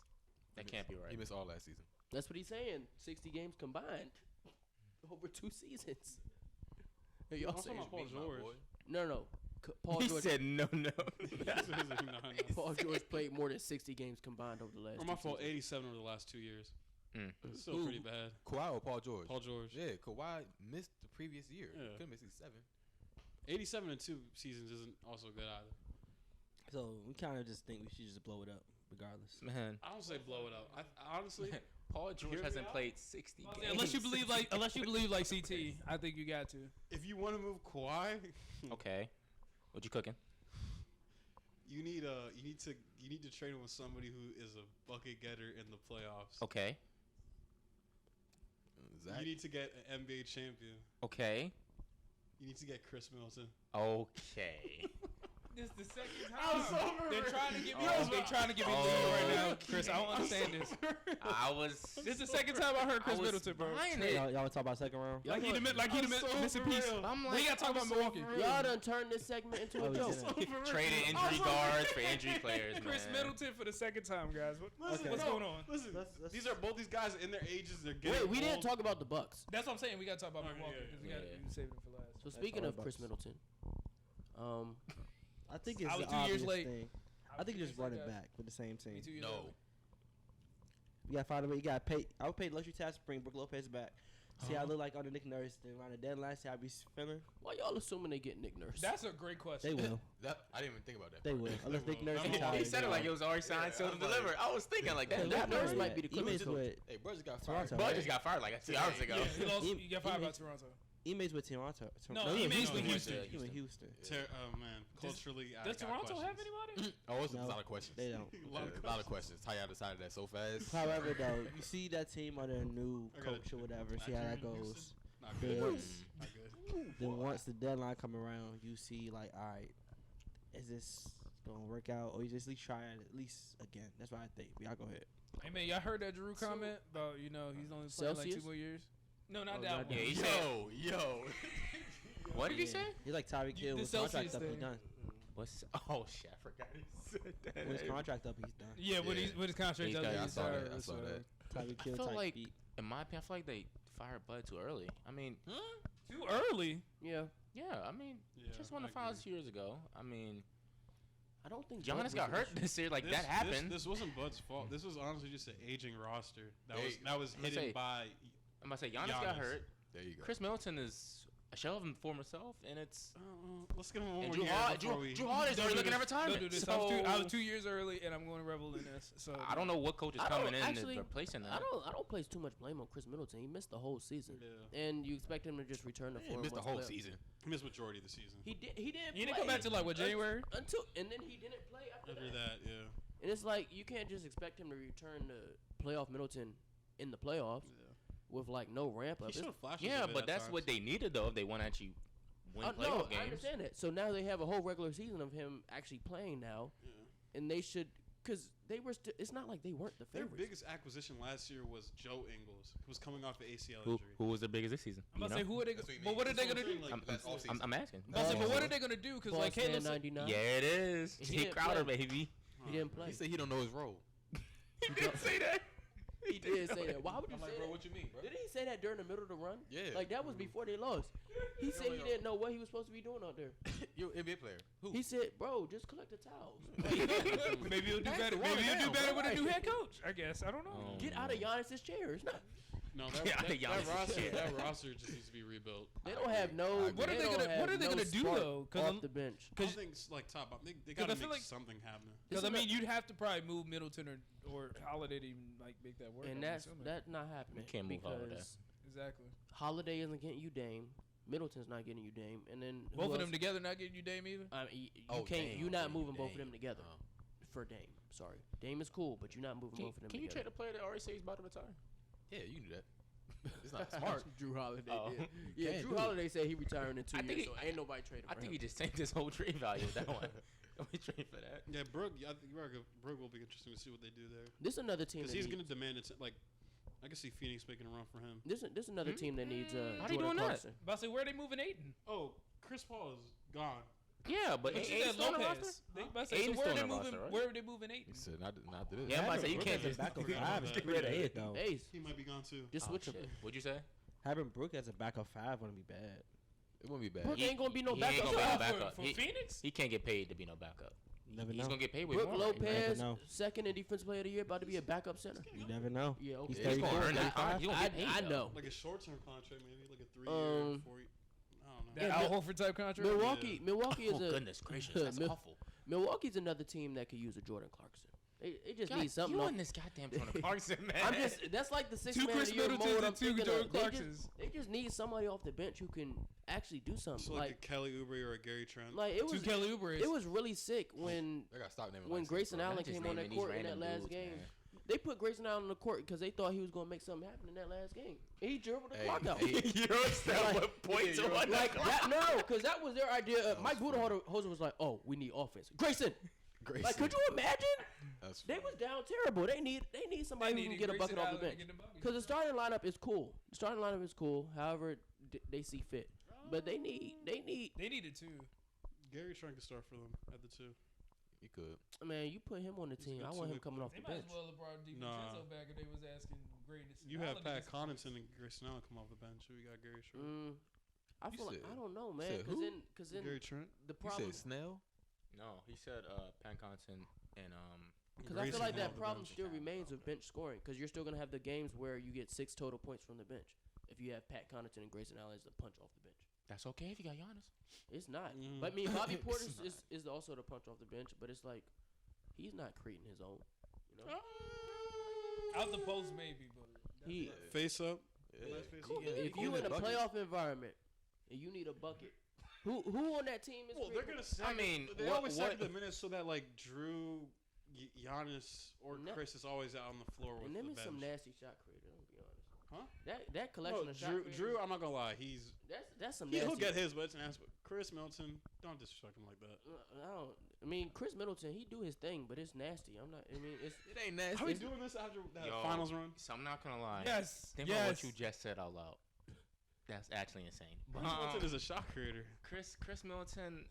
S6: That can't be right.
S2: He missed all last season.
S3: That's what he's saying. 60 games combined over 2 seasons. Hey, y'all
S1: I'm
S3: saying
S1: talking about Paul George.
S3: no. Paul
S6: He
S3: George.
S6: said no.
S1: No.
S3: Paul George played more than 60 games combined over the last.
S1: Or my
S3: 2
S1: fault,
S3: seasons.
S1: 87 over the last 2 years.
S6: Mm.
S1: It's still
S2: Who?
S1: pretty bad.
S2: Kawhi or Paul George?
S1: Paul George.
S2: Yeah, Kawhi missed the previous year.
S1: Yeah.
S2: Couldn't miss 87.
S1: 87 in 2 seasons isn't also good either.
S5: So we kind of just think we should just blow it up, regardless.
S6: Man,
S1: I don't say blow it up. I honestly,
S6: Paul George
S1: Hear me
S6: hasn't
S1: out.
S6: played 60 games.
S4: unless you believe like CT, I think you got to.
S1: if you want to move Kawhi,
S6: Okay. What you cooking?
S1: you need to trade him with somebody who is a bucket getter in the playoffs.
S6: Okay.
S2: Zach?
S1: You need to get an NBA champion.
S6: Okay.
S1: You need to get Chris Middleton.
S6: Okay.
S4: This the second
S1: I was
S4: time
S1: so
S4: they're
S1: hurt.
S4: trying to give me.
S6: Oh.
S4: They trying to give me
S6: Oh.
S4: lead right now, Chris. I don't
S1: I'm
S4: understand
S1: so
S4: this.
S1: hurt.
S6: I was.
S4: This is the second time I heard Chris
S6: I was
S4: Middleton, bro.
S6: behind
S5: Y'all,
S6: it.
S5: y'all want to talk about second round?
S3: Y'all
S4: Like he
S3: done-
S4: the
S1: I'm so
S4: missing
S1: for
S4: piece.
S1: real.
S6: I'm
S4: We
S6: like,
S4: gotta talk about Milwaukee.
S3: Y'all done turned this segment into a
S5: Oh, we
S3: joke.
S5: did.
S6: traded injury guards for injury players,
S4: Chris
S6: man.
S4: Middleton for the second time, guys.
S1: Listen,
S4: What's
S1: no,
S4: going on?
S1: Listen,
S5: Let's-
S1: these are both these guys in their ages. They're getting
S3: Wait, we didn't
S1: old.
S3: talk about the Bucks.
S4: That's what I'm saying. We gotta talk about
S1: Okay,
S4: Milwaukee
S1: yeah,
S4: because we
S6: yeah.
S4: gotta we saved it for last.
S3: So speaking
S5: all
S3: of Chris
S5: Bucks.
S3: Middleton,
S5: I think it's
S4: I was
S5: the
S4: 2 years
S5: obvious
S4: late.
S5: thing. I think just run it back with the same team.
S2: No.
S5: You got to find a way. You got to pay. I would pay luxury tax to bring Brook Lopez back. See how I look like under Nick Nurse around the deadline. See how I be feeling.
S3: why y'all assuming they get Nick Nurse?
S4: That's a great question.
S5: They will.
S2: I didn't even think about that.
S5: They will. Unless Nick Nurse
S1: He
S5: retires.
S6: He said it like it was already signed, sealed, and delivered. I was thinking like that.
S3: Nick
S6: That
S3: Nurse
S6: Nurse
S3: might be the
S5: Image's
S3: coach.
S5: with
S2: Hey, bro just got
S5: Toronto.
S2: fired.
S6: Bud just got fired like 2 hours ago.
S4: Yeah, he lost.
S5: Im-
S4: You got fired by
S5: Im-
S4: Toronto.
S5: Image's with Toronto.
S4: No,
S5: he
S4: Image's
S5: went
S4: with
S5: Houston.
S4: Houston.
S5: He went Houston.
S1: Oh man, culturally, I
S4: Does
S1: got
S4: Toronto have
S1: questions.
S4: anybody?
S2: Oh, it's a
S5: No,
S2: lot of questions.
S5: They don't.
S2: A lot of questions. How y'all decided that so fast?
S5: However, though, you see that team under a new
S1: I gotta
S5: coach or
S1: check.
S5: whatever. See how that
S1: Houston?
S5: goes.
S1: Not
S5: Then
S1: good.
S5: once,
S1: Not good.
S5: then once the deadline come around, you see like, all right, is this gonna work out, or you just at least try it at least again? That's what I think. Y'all go ahead.
S4: Hey man, y'all heard that Drew comment about he's only playing like
S3: Celsius?
S4: 2 more years? No, not
S3: Oh,
S4: that
S3: not
S4: one.
S6: Yeah, he said.
S2: Yo.
S6: What did he
S5: Yeah.
S6: say?
S5: He's like Tyreek Hill.
S4: The
S5: With his contract
S4: Celsius
S5: up, he's
S4: thing.
S5: done.
S6: What's? Oh shit, I forgot he said that.
S5: With his contract up, he's done.
S4: Yeah, with
S2: Yeah.
S4: his contract,
S6: He's
S4: up,
S6: got-
S2: Yeah, I
S4: he's
S2: saw that.
S4: tired,
S2: I saw
S4: so-
S2: that.
S5: Tyreek
S6: I
S5: Hill
S6: feel
S5: type
S6: like,
S5: beat.
S6: in my opinion, I feel like they fired Bud too early. I mean,
S4: Too early.
S3: Yeah,
S6: yeah, I mean,
S1: Yeah,
S6: just won the
S1: I
S6: finals
S1: agree.
S6: 2 years ago. I mean,
S3: I don't think
S6: Giannis
S3: Bud
S6: got
S3: was-
S6: hurt this year. Like that happened.
S1: This wasn't Bud's fault. This was honestly just an aging roster that
S2: Hey,
S1: was
S6: I'm gonna
S1: hidden
S6: say,
S1: by.
S6: I'm about to say Giannis got
S1: Giannis.
S6: hurt.
S2: There you go.
S6: Chris Middleton is a shell of him for himself, and it's
S1: Let's get him one
S6: and
S1: more
S6: Drew
S1: year
S6: Holiday.
S1: before we.
S6: Drew Holiday's
S4: Don't
S6: already
S4: do
S6: looking at
S4: this.
S6: retirement.
S4: Don't do this.
S6: So
S4: I was 2 years early, and I'm going to revel in this. So
S6: I don't know what coach is
S3: I don't
S6: coming in
S3: actually-
S6: and replacing that.
S3: I don't place too much blame on Chris Middleton. He missed the whole season,
S1: Yeah.
S3: and you expect him to just return to
S2: He
S3: form.
S2: missed the
S3: once
S2: whole
S3: playoffs-
S2: season.
S1: He missed majority of the season.
S3: He didn't. He
S4: He didn't
S3: play
S4: come back to like what, January?
S3: until, and then he didn't play after
S1: After that, yeah.
S3: And it's like you can't just expect him to return to playoff Middleton in the playoffs.
S1: Yeah.
S3: with like no ramp up.
S1: He showed flashes.
S6: Yeah,
S1: of it
S6: but
S1: at
S6: that's
S1: times.
S6: what they needed though if they want to actually win playoff
S3: No,
S6: games.
S3: I understand that. So now they have a whole regular season of him actually playing now, and they should because they were. It's not like they weren't the
S1: Their
S3: favorites.
S1: biggest acquisition last year was Joe Ingles, who was coming off an ACL
S6: Who
S1: injury.
S6: was the biggest this season?
S4: I'm about to say, who are they?
S2: That's what you
S4: But
S2: mean.
S4: what are they
S1: That's
S4: gonna
S1: what I'm
S4: do?
S1: saying, like,
S2: That's all season.
S6: I'm asking.
S4: But what are they gonna do? Because like
S3: Boston
S4: Caleb said,
S3: 99.
S6: Yeah, it is.
S3: He
S6: Jay
S3: didn't
S6: Crowder,
S3: play.
S6: baby.
S3: He didn't play.
S2: He said he don't know his role.
S6: He didn't say that.
S3: He did say that. Why would you
S2: I'm
S3: say
S2: like, bro,
S3: that?
S2: what you mean, bro?
S3: Didn't he say that during the middle of the run?
S2: Yeah.
S3: Like that was before they lost. He said he didn't know what he was supposed to be doing out there.
S2: You're an NBA player. Who?
S3: He said, "Bro, just collect the towels.
S4: maybe he'll do
S2: That's
S4: better.
S2: the
S4: Maybe he'll do
S2: water
S4: better
S2: down,
S4: with a
S3: right?
S4: new head coach. I guess. I don't know.
S3: Get out of Giannis's chair. It's not.
S1: No,
S6: Yeah,
S1: that
S6: Giannis
S1: roster,
S6: is
S1: that roster just needs to be rebuilt.
S3: They don't have no.
S4: What are they
S3: don't
S4: gonna-
S3: have
S4: what are they
S3: no
S4: gonna do,
S3: spark
S4: though? 'Cause
S3: off
S4: I'm-
S3: the bench?
S1: I think it's like top up. They
S4: 'Cause
S1: gotta
S4: I feel
S1: make
S4: like-
S1: something happen.
S4: Because I
S3: This is
S4: mean, you'd have to probably move Middleton or Holiday to even like make that work.
S3: And
S4: I'm
S3: that's
S4: assuming.
S3: not happening.
S6: You can't move Holiday.
S3: because
S4: exactly.
S3: Holiday isn't getting you Dame. Middleton's not getting you Dame, and then who
S4: Both of
S3: else?
S4: them together not getting you Dame either.
S3: I mean, you
S2: Oh,
S3: can't.
S2: Dame.
S3: You're not
S2: Yeah,
S3: moving both of
S2: Dame.
S3: them together
S2: Oh.
S3: for Dame. Sorry, Dame is cool, but you're not moving both of them
S6: Can you
S3: together.
S6: trade a player that already says he's about to retire?
S2: Yeah, you can do that. It's not smart.
S3: Drew Holiday
S6: Oh.
S3: did. Yeah,
S2: can
S3: Drew
S2: do it.
S3: Holiday said he retiring in 2
S6: I think
S3: years,
S6: he-
S3: so ain't nobody trading
S6: I
S3: for
S6: think
S3: him.
S6: he just tanked his whole trade value with that one. Don't be trading for that.
S1: Yeah, Brooke. I think Brooke will be interesting to see what they do there
S3: This is another team
S1: because
S3: that
S1: he's
S3: needs,
S1: going to demand it. Like, I can see Phoenix making a run for him.
S3: this is another team that needs
S6: How they
S3: Jordan
S6: doing that?
S3: Clarkson.
S4: But I say, where are they moving Aiden?
S1: Oh, Chris Paul is gone.
S6: Yeah, but
S4: But
S6: ain't
S4: you
S6: Aiden's
S4: said
S6: still on the roster?
S4: Lopez. They about to say,
S6: Aiden's
S4: so where are
S6: still
S4: they
S6: on the
S4: moving?
S6: roster, right?
S4: Where are they moving
S2: He
S4: Aiden?
S2: said not this.
S6: Yeah, I'm about to say you
S5: Brooke
S6: can't
S5: as a
S6: just
S5: backup
S1: forgot
S5: five
S1: about
S5: is
S1: that.
S5: pretty bad though.
S3: Ace,
S1: He might be gone too.
S3: just switch him.
S6: What'd you say?
S5: Having Brooke as a backup five wouldn't be bad.
S2: It won't be bad.
S3: Brooke ain't gonna be no
S6: he ain't
S3: backup.
S6: gonna be no
S3: five.
S6: backup.
S4: For
S6: He-
S4: Phoenix?
S6: He can't get paid to be no backup.
S5: Never
S6: He's
S5: know.
S6: gonna get paid way
S3: Brooke
S6: more. right?
S3: Lopez,
S5: know.
S3: second in defensive player of the year, about to be a backup center.
S5: You never know.
S3: Yeah, okay.
S5: He's
S6: Yeah, he's gonna
S5: 34,
S6: earn that.
S5: 35.
S6: He gonna get paid,
S3: I
S6: though.
S3: know.
S1: Like a short-term contract, maybe like a 3
S3: Um,
S1: year, 4 year. I don't know.
S4: That
S3: Yeah,
S4: Al Horford type contract?
S3: Milwaukee
S6: Oh
S3: is a
S6: goodness gracious, that's
S3: Mil-
S6: awful.
S3: Milwaukee's another team that could use a Jordan Clarkson. They just need something.
S6: You
S3: off-
S6: and this goddamn Jordan Clarkson, man.
S3: I'm just that's like the six
S4: Two
S3: man
S4: Chris
S3: of the year
S4: Middletons
S3: mode I'm
S4: and two
S3: thinking
S4: Jordan
S3: of.
S4: Clarksons.
S3: They just need somebody off the bench who can actually do something.
S1: So like a Kelly Oubre or a Gary Trent.
S3: like it
S4: Two
S3: was
S4: Kelly Oubres.
S3: it was really sick when
S2: They gotta stop naming
S3: when
S2: like
S3: Grayson
S2: bro.
S3: Allen
S6: Not just
S3: came on that
S6: naming these
S3: court in that
S6: random
S3: last
S6: dudes,
S3: game.
S6: man.
S3: They put Grayson Allen on the court because they thought he was going to make something happen in that last game. He dribbled the
S2: Hey,
S3: clock out.
S2: hey,
S3: Like-
S6: points or what?
S3: Like that, no, because that was their idea.
S2: That
S3: Mike
S2: was funny.
S3: Budenholzer was like, "Oh, we need offense." Grayson,
S2: Grayson.
S3: like, could you imagine?
S2: That's
S3: They
S2: funny.
S3: was down terrible. They need somebody who can get a bucket off the bench. Because the starting lineup is cool. The starting lineup is cool. However, they see fit. But they need.
S4: They needed two.
S1: Gary Trent can start for them at the 2.
S2: He could.
S3: Man, you put him on the
S1: He's a
S3: team.
S1: good
S3: I want him
S1: two-way
S3: coming off
S4: They
S3: the
S4: might as
S3: bench.
S4: well have brought DiVincenzo back if they was asking greatness.
S1: You have Pat Connaughton and Grayson Allen come off the bench. So we got Gary Trent.
S3: I
S2: You
S3: feel like
S2: said-
S3: I don't know,
S2: you
S3: man.
S2: said who?
S3: Because then
S1: Gary Trent.
S3: the
S2: You
S3: problem.
S2: said Snell?
S6: No, he said Pat Connaughton and
S3: Because I feel
S1: Grayson
S3: like
S1: come
S3: that
S1: off the
S3: problem
S1: bench.
S3: still remains with bench scoring. Because you're still gonna have the games where you get 6 total points from the bench. If you have Pat Connaughton and Grayson Allen as the punch off the bench.
S6: that's okay if you got Giannis.
S3: It's not.
S1: Mm.
S3: But I mean, Bobby
S2: It's
S3: Porter
S2: not.
S3: is also the punch off the bench. But it's like he's not creating his own. You know.
S4: Out the post, maybe, but
S3: He
S1: Face up.
S2: Yeah.
S1: Nice face
S2: He
S1: up.
S2: getting- he
S3: if you
S2: getting
S3: in a
S2: buckets.
S3: playoff environment and you need a bucket, who on that team is?
S1: Well, they're
S3: creating-
S1: gonna sack.
S6: I mean,
S1: they
S6: what-
S1: always sack
S6: what-
S1: the minutes so that like Drew, Giannis, or
S3: No.
S1: Chris is always out on the floor with
S3: and
S1: the
S3: them is
S1: bench.
S3: some nasty shot creators. I'm gonna be honest.
S1: Huh?
S3: That collection
S1: No,
S3: of shot
S1: Drew.
S3: creators,
S1: Drew, I'm not gonna lie.
S3: that's some nasty.
S1: He'll get his, but it's an ass. But Chris Middleton, don't disrespect him like that.
S3: I mean, Chris Middleton, he do his thing, but it's nasty. I'm not. I mean, it's.
S2: It ain't nasty.
S1: How he doing this after that
S6: Yo.
S1: finals run?
S6: So I'm not gonna lie.
S4: yes,
S6: Think about
S4: yes.
S6: what you just said out loud. That's actually insane.
S1: Chris Middleton is a shot creator.
S6: Chris Middleton.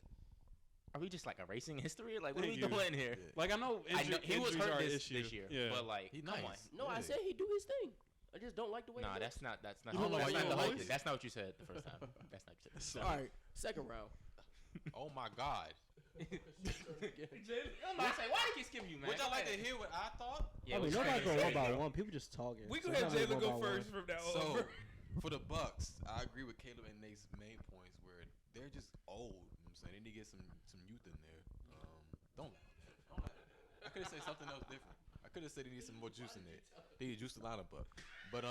S6: Are we just like erasing history? Like, what are we
S1: Thank you.
S6: doing here?
S1: Like I know,
S6: I know he was
S1: injuries are
S6: hurt
S1: an
S6: this
S1: issue.
S6: year,
S1: Yeah.
S6: but like,
S2: He
S6: come
S2: nice.
S3: No, I
S2: Yeah.
S3: said he do his thing. I just don't like the way.
S6: on.
S3: he
S6: Nah,
S3: looks.
S6: that's not. That's not.
S1: You don't know
S6: that's
S1: why
S6: not
S1: you
S6: the
S1: don't
S6: whole-
S1: like it?
S6: That's not what you said the first time. That's not what you said.
S3: All right, second round.
S2: Oh my God.
S6: I'm about to say, why do you keep skipping you, man?
S2: Would y'all
S6: Go
S2: like to
S6: ahead.
S2: hear what I thought?
S6: Yeah,
S5: I mean,
S6: we're
S5: nobody
S6: trying
S5: go
S6: to-
S5: one by one. People just talking.
S4: We
S5: So
S4: can have
S5: nobody
S4: Jalen go
S5: one by
S4: first
S5: one.
S4: from now
S2: So
S4: on.
S2: for the Bucks, I agree with Caleb and Nate's main points where they're just old. You know what I'm saying they need to get some youth in there. I could have said something else different. I could have said they need some more juice in there. They need to juice the lineup up. But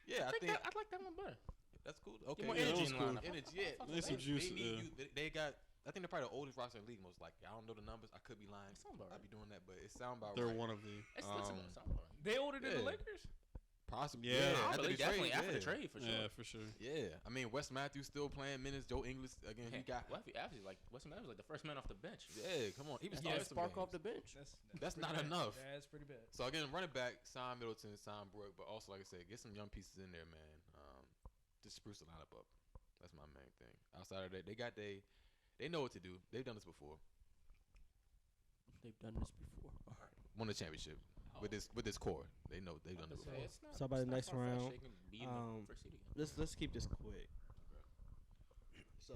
S2: yeah, I think
S6: I like that one better.
S2: that's cool. Okay,
S6: more
S2: yeah,
S6: energy
S1: was
S6: in the
S1: cool.
S6: lineup.
S2: Energy, yeah.
S1: They need some juice,
S2: They need
S1: yeah.
S2: youth. They got. I think they're probably the oldest roster in the league. Most likely. I don't know the numbers. I could be lying.
S6: Sound about
S2: I'd
S6: right.
S2: be doing that, but it sounds about
S1: They're
S2: right.
S1: one of the.
S6: It's listen,
S2: Um,
S6: sound about right.
S4: They older than the
S2: Yeah.
S4: Lakers?
S2: Possibly.
S1: Yeah.
S6: I
S2: after
S6: believe
S2: the
S6: definitely
S2: trade,
S6: after the trade for sure.
S1: Yeah, for sure.
S2: Yeah, I mean Wes Matthews still playing minutes. Joe Ingles again. He got.
S6: After like Weston Matthews was like the first man off the bench.
S2: Yeah, come on. He was
S3: Yeah,
S2: starting some
S3: spark off
S2: games.
S3: the bench.
S2: That's
S4: pretty
S2: not
S4: bad.
S2: enough.
S4: That's pretty bad.
S2: So again, running back, sign Middleton, sign Brooke, but also like I said, get some young pieces in there, man. Just spruce the lineup up. That's my main thing. Outside of that, they know what to do. They've done this before.
S3: They've done this before.
S2: Won the championship with this core. They know they've done it before.
S5: So by the next round, let's keep this quick. So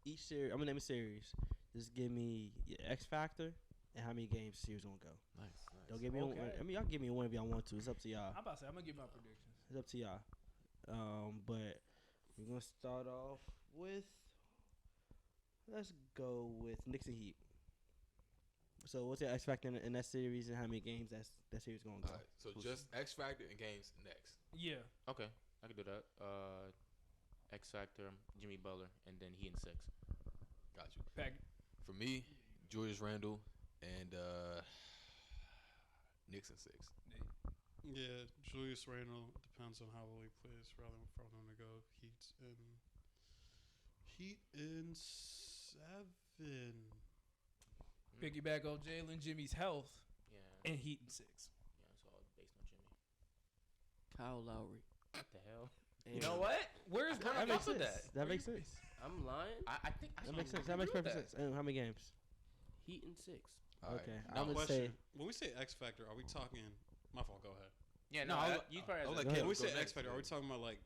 S5: each series, I'm gonna name a series. Just give me your X factor and how many games the series gonna go.
S2: Nice.
S5: Don't give me.
S4: Okay.
S5: I mean, y'all give me one if y'all want to. It's up to y'all.
S4: I'm about to say I'm gonna give my predictions.
S5: It's up to y'all. But we're gonna start off with. Let's go with Knicks and Heat. So what's your X factor in that series and how many games that series gonna go?
S2: All right, so just X Factor and games next.
S4: Yeah.
S6: Okay, I can do that. X Factor, Jimmy Butler, and then Heat and 6.
S2: Got you.
S4: Back.
S2: For me, Julius Randle and Knicks and 6.
S1: Yeah, Julius Randle depends on how well he plays rather than for them to go Heat in 7.
S4: Piggyback on Jalen, Jimmy's health,
S6: Yeah.
S4: and Heat and 6.
S6: Yeah, it's all based on Jimmy.
S3: Kyle Lowry.
S6: What the hell?
S3: And
S4: what? Where's
S6: I kinda
S5: That makes
S6: fuck with
S5: sense.
S6: that.
S5: That makes sense.
S3: I'm lying.
S6: I think I
S5: That
S6: can
S5: makes sense.
S6: agree
S5: That makes
S6: with
S5: perfect sense. And how many games?
S3: Heat and 6.
S2: All right.
S5: Okay,
S1: Now,
S5: I'm gonna
S1: question:
S5: say.
S1: when we say X Factor, are we talking? My fault. Go ahead.
S6: Yeah,
S2: No,
S6: no,
S2: I'll-
S6: you probably
S2: I'll
S6: have
S2: let
S6: to-
S2: Caleb
S1: When we
S2: go
S1: say
S2: next,
S1: X Factor, are we
S2: yeah.
S1: talking about like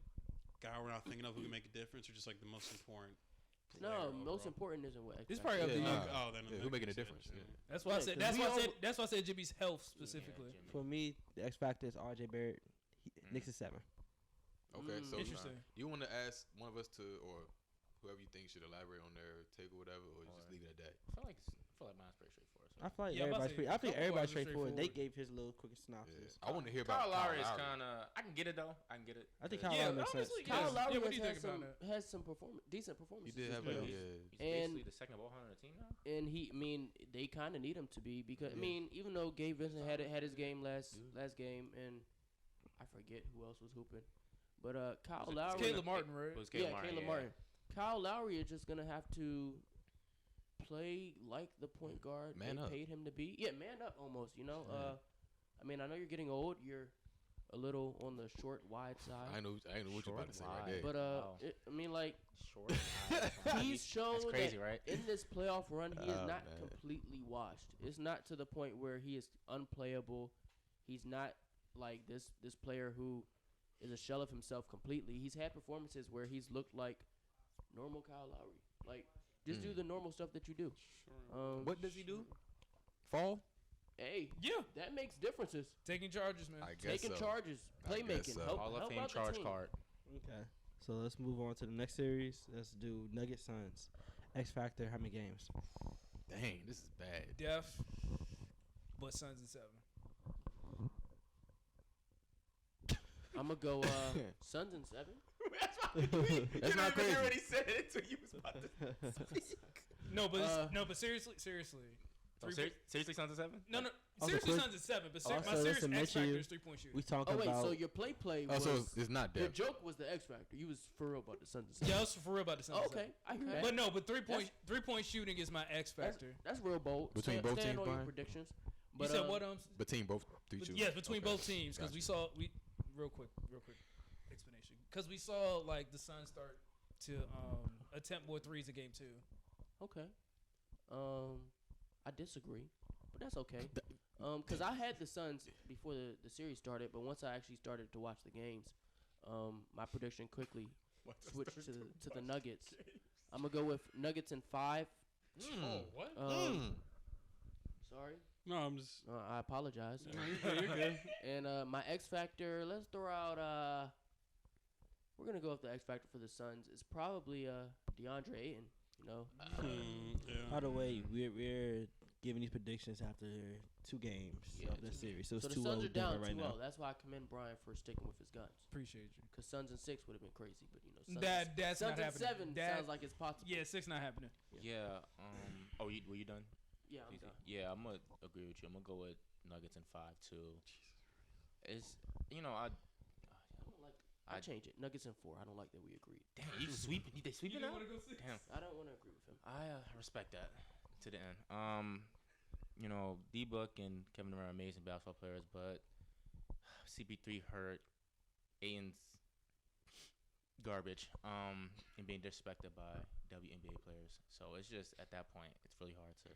S1: guy we're not thinking of who can make a difference, or just like the most important?
S3: No,
S1: player
S3: most
S1: overall?
S3: important isn't what. X
S4: This
S3: factor
S4: probably
S3: is.
S4: up to you.
S2: Yeah.
S1: Oh, then
S2: Yeah, who making a difference?
S1: Yeah.
S4: That's why I
S5: Yeah,
S4: said.
S5: 'cause
S4: That's
S5: we
S4: why I said.
S5: all-
S4: That's why I said Jimmy's health specifically.
S6: Jimmy.
S5: For me, the X factor is R.J. Barrett. Knicks is 7.
S2: Okay, so
S4: Interesting.
S2: you want to ask one of us to, or whoever you think should elaborate on their take or whatever, or just leave it at that?
S6: I feel like mine's pretty straightforward. So.
S5: I feel like
S4: Yeah, I'm about to say,
S5: I think
S4: couple
S5: everybody's
S4: ones are
S5: straightforward. They
S4: straightforward.
S5: gave his little quick synopsis.
S2: I want to hear about
S6: Kyle Lowry is
S2: Lowry.
S6: kind of. I can get it though. I can get it.
S5: I think
S6: Yeah.
S5: Kyle
S4: Yeah,
S5: Lowry makes sense.
S4: obviously,
S3: Kyle
S4: Yeah.
S3: Lowry
S4: Yeah, what do you
S3: has
S4: think about
S3: some
S4: that?
S3: has some decent performances.
S2: He did have
S3: this
S2: a
S3: year.
S6: He's
S3: And-
S6: basically the second ball hunter on the team now.
S3: And I mean, they kind of need him to be because I
S2: Yeah.
S3: mean, even though Gabe Vincent had his game last game, and I forget who else was hooping, but Kyle
S6: Was it-
S3: Lowry,
S4: Caleb Martin, right?
S6: It was
S3: yeah,
S6: Martin,
S3: Caleb Martin. Kyle Lowry is just gonna have to play like the point guard
S2: Man
S3: they
S2: up.
S3: paid him to be. Yeah, man up almost. You know,
S2: Yeah.
S3: I mean, I know you're getting old. You're a little on the short, wide side.
S2: I know what you're about to say right there.
S3: But
S6: Wow.
S3: I mean, like
S6: Short.
S3: he's shown
S6: That's crazy,
S3: that
S6: right?
S3: in this playoff run, he is
S2: Oh,
S3: not
S2: man.
S3: completely washed. It's not to the point where he is unplayable. He's not like this player who is a shell of himself completely. He's had performances where he's looked like normal Kyle Lowry. Like just do the normal stuff that you do.
S2: What does he do? Fall?
S3: Hey,
S4: Yeah.
S3: that makes differences.
S4: Taking charges, man.
S2: I guess
S3: Taking
S2: so.
S3: charges,
S2: I guess
S3: playmaking,
S2: so.
S3: help,
S6: Hall of
S3: help
S6: Fame
S3: out the
S6: charge
S3: team.
S6: card.
S5: Okay. So let's move on to the next series. Let's do Nuggets Suns. X factor, how many games?
S2: Dang, this is bad.
S4: Def, but Suns in 7.
S3: I'm gonna go Suns in 7.
S2: That's not crazy.
S6: already said it until you was about to.
S4: No, but seriously.
S6: Seriously, Suns of 7?
S4: No.
S5: Also,
S4: Seriously,
S5: quick-
S4: Suns in 7. But
S5: also,
S4: my serious
S5: listen,
S4: X
S5: mention
S4: factor
S5: you-
S4: is 3-point shooting.
S5: We talking
S3: Oh wait,
S5: about.
S3: so your play
S2: Oh,
S3: was
S2: so it's not
S3: your
S2: Def.
S3: joke was the X factor. You was for real about the Suns in 7.
S4: Yeah, I was for real about the Suns.
S3: Oh,
S4: in
S3: okay,
S4: 7.
S3: I hear that.
S4: But no, but three-point shooting is my X factor.
S3: That's real bold.
S2: Between
S3: Stand-
S2: both
S3: stand
S2: teams,
S3: on your
S2: Brian?
S3: predictions.
S4: You
S3: But
S4: said what?
S2: Between both three
S4: But
S2: shooters?
S4: yes, between
S2: Okay.
S4: both teams because
S2: Gotcha.
S4: real quick explanation because we saw like the Suns start to attempt more threes in game 2.
S3: Okay. I disagree, but that's okay. Because I had the Suns before the series started, but once I actually started to watch the games, my prediction quickly switched to the Nuggets. I'm gonna go with Nuggets in 5.
S4: Oh, what?
S3: Sorry,
S1: No, I'm just.
S3: I apologize.
S1: You're good.
S3: And my X factor, let's throw out. We're gonna go with the X factor for the Suns. It's probably DeAndre Ayton. You know,
S1: Yeah.
S5: By the way, we're giving these predictions after 2 games of the
S3: 2
S5: series, so it's
S3: so the
S5: 2-0
S3: Suns are down
S5: right
S3: 2-0.
S5: now.
S3: That's why I commend Brian for sticking with his guns.
S4: Appreciate you.
S3: Because Suns and 6 would have been crazy, but you know, Suns,
S4: That's
S3: Suns
S4: not
S3: and
S4: happening.
S3: 7 sounds like it's possible.
S4: Yeah, 6 not happening.
S6: Yeah. Were you done?
S3: Yeah, I'm done.
S6: Yeah, I'm gonna agree with you. I'm gonna go with Nuggets in 5 too. It's
S3: I change it. Nuggets in 4. I don't like that we agreed.
S6: damn. You sweeping? They sweeping
S4: You
S6: now?
S4: want to go 6?
S6: Damn.
S3: I don't want to agree with him.
S6: I respect that to the end. D-Book and Kevin Durant are amazing basketball players, but CP3 hurt. Aiden's garbage. And being disrespected by WNBA players. So it's just at that point, it's really hard to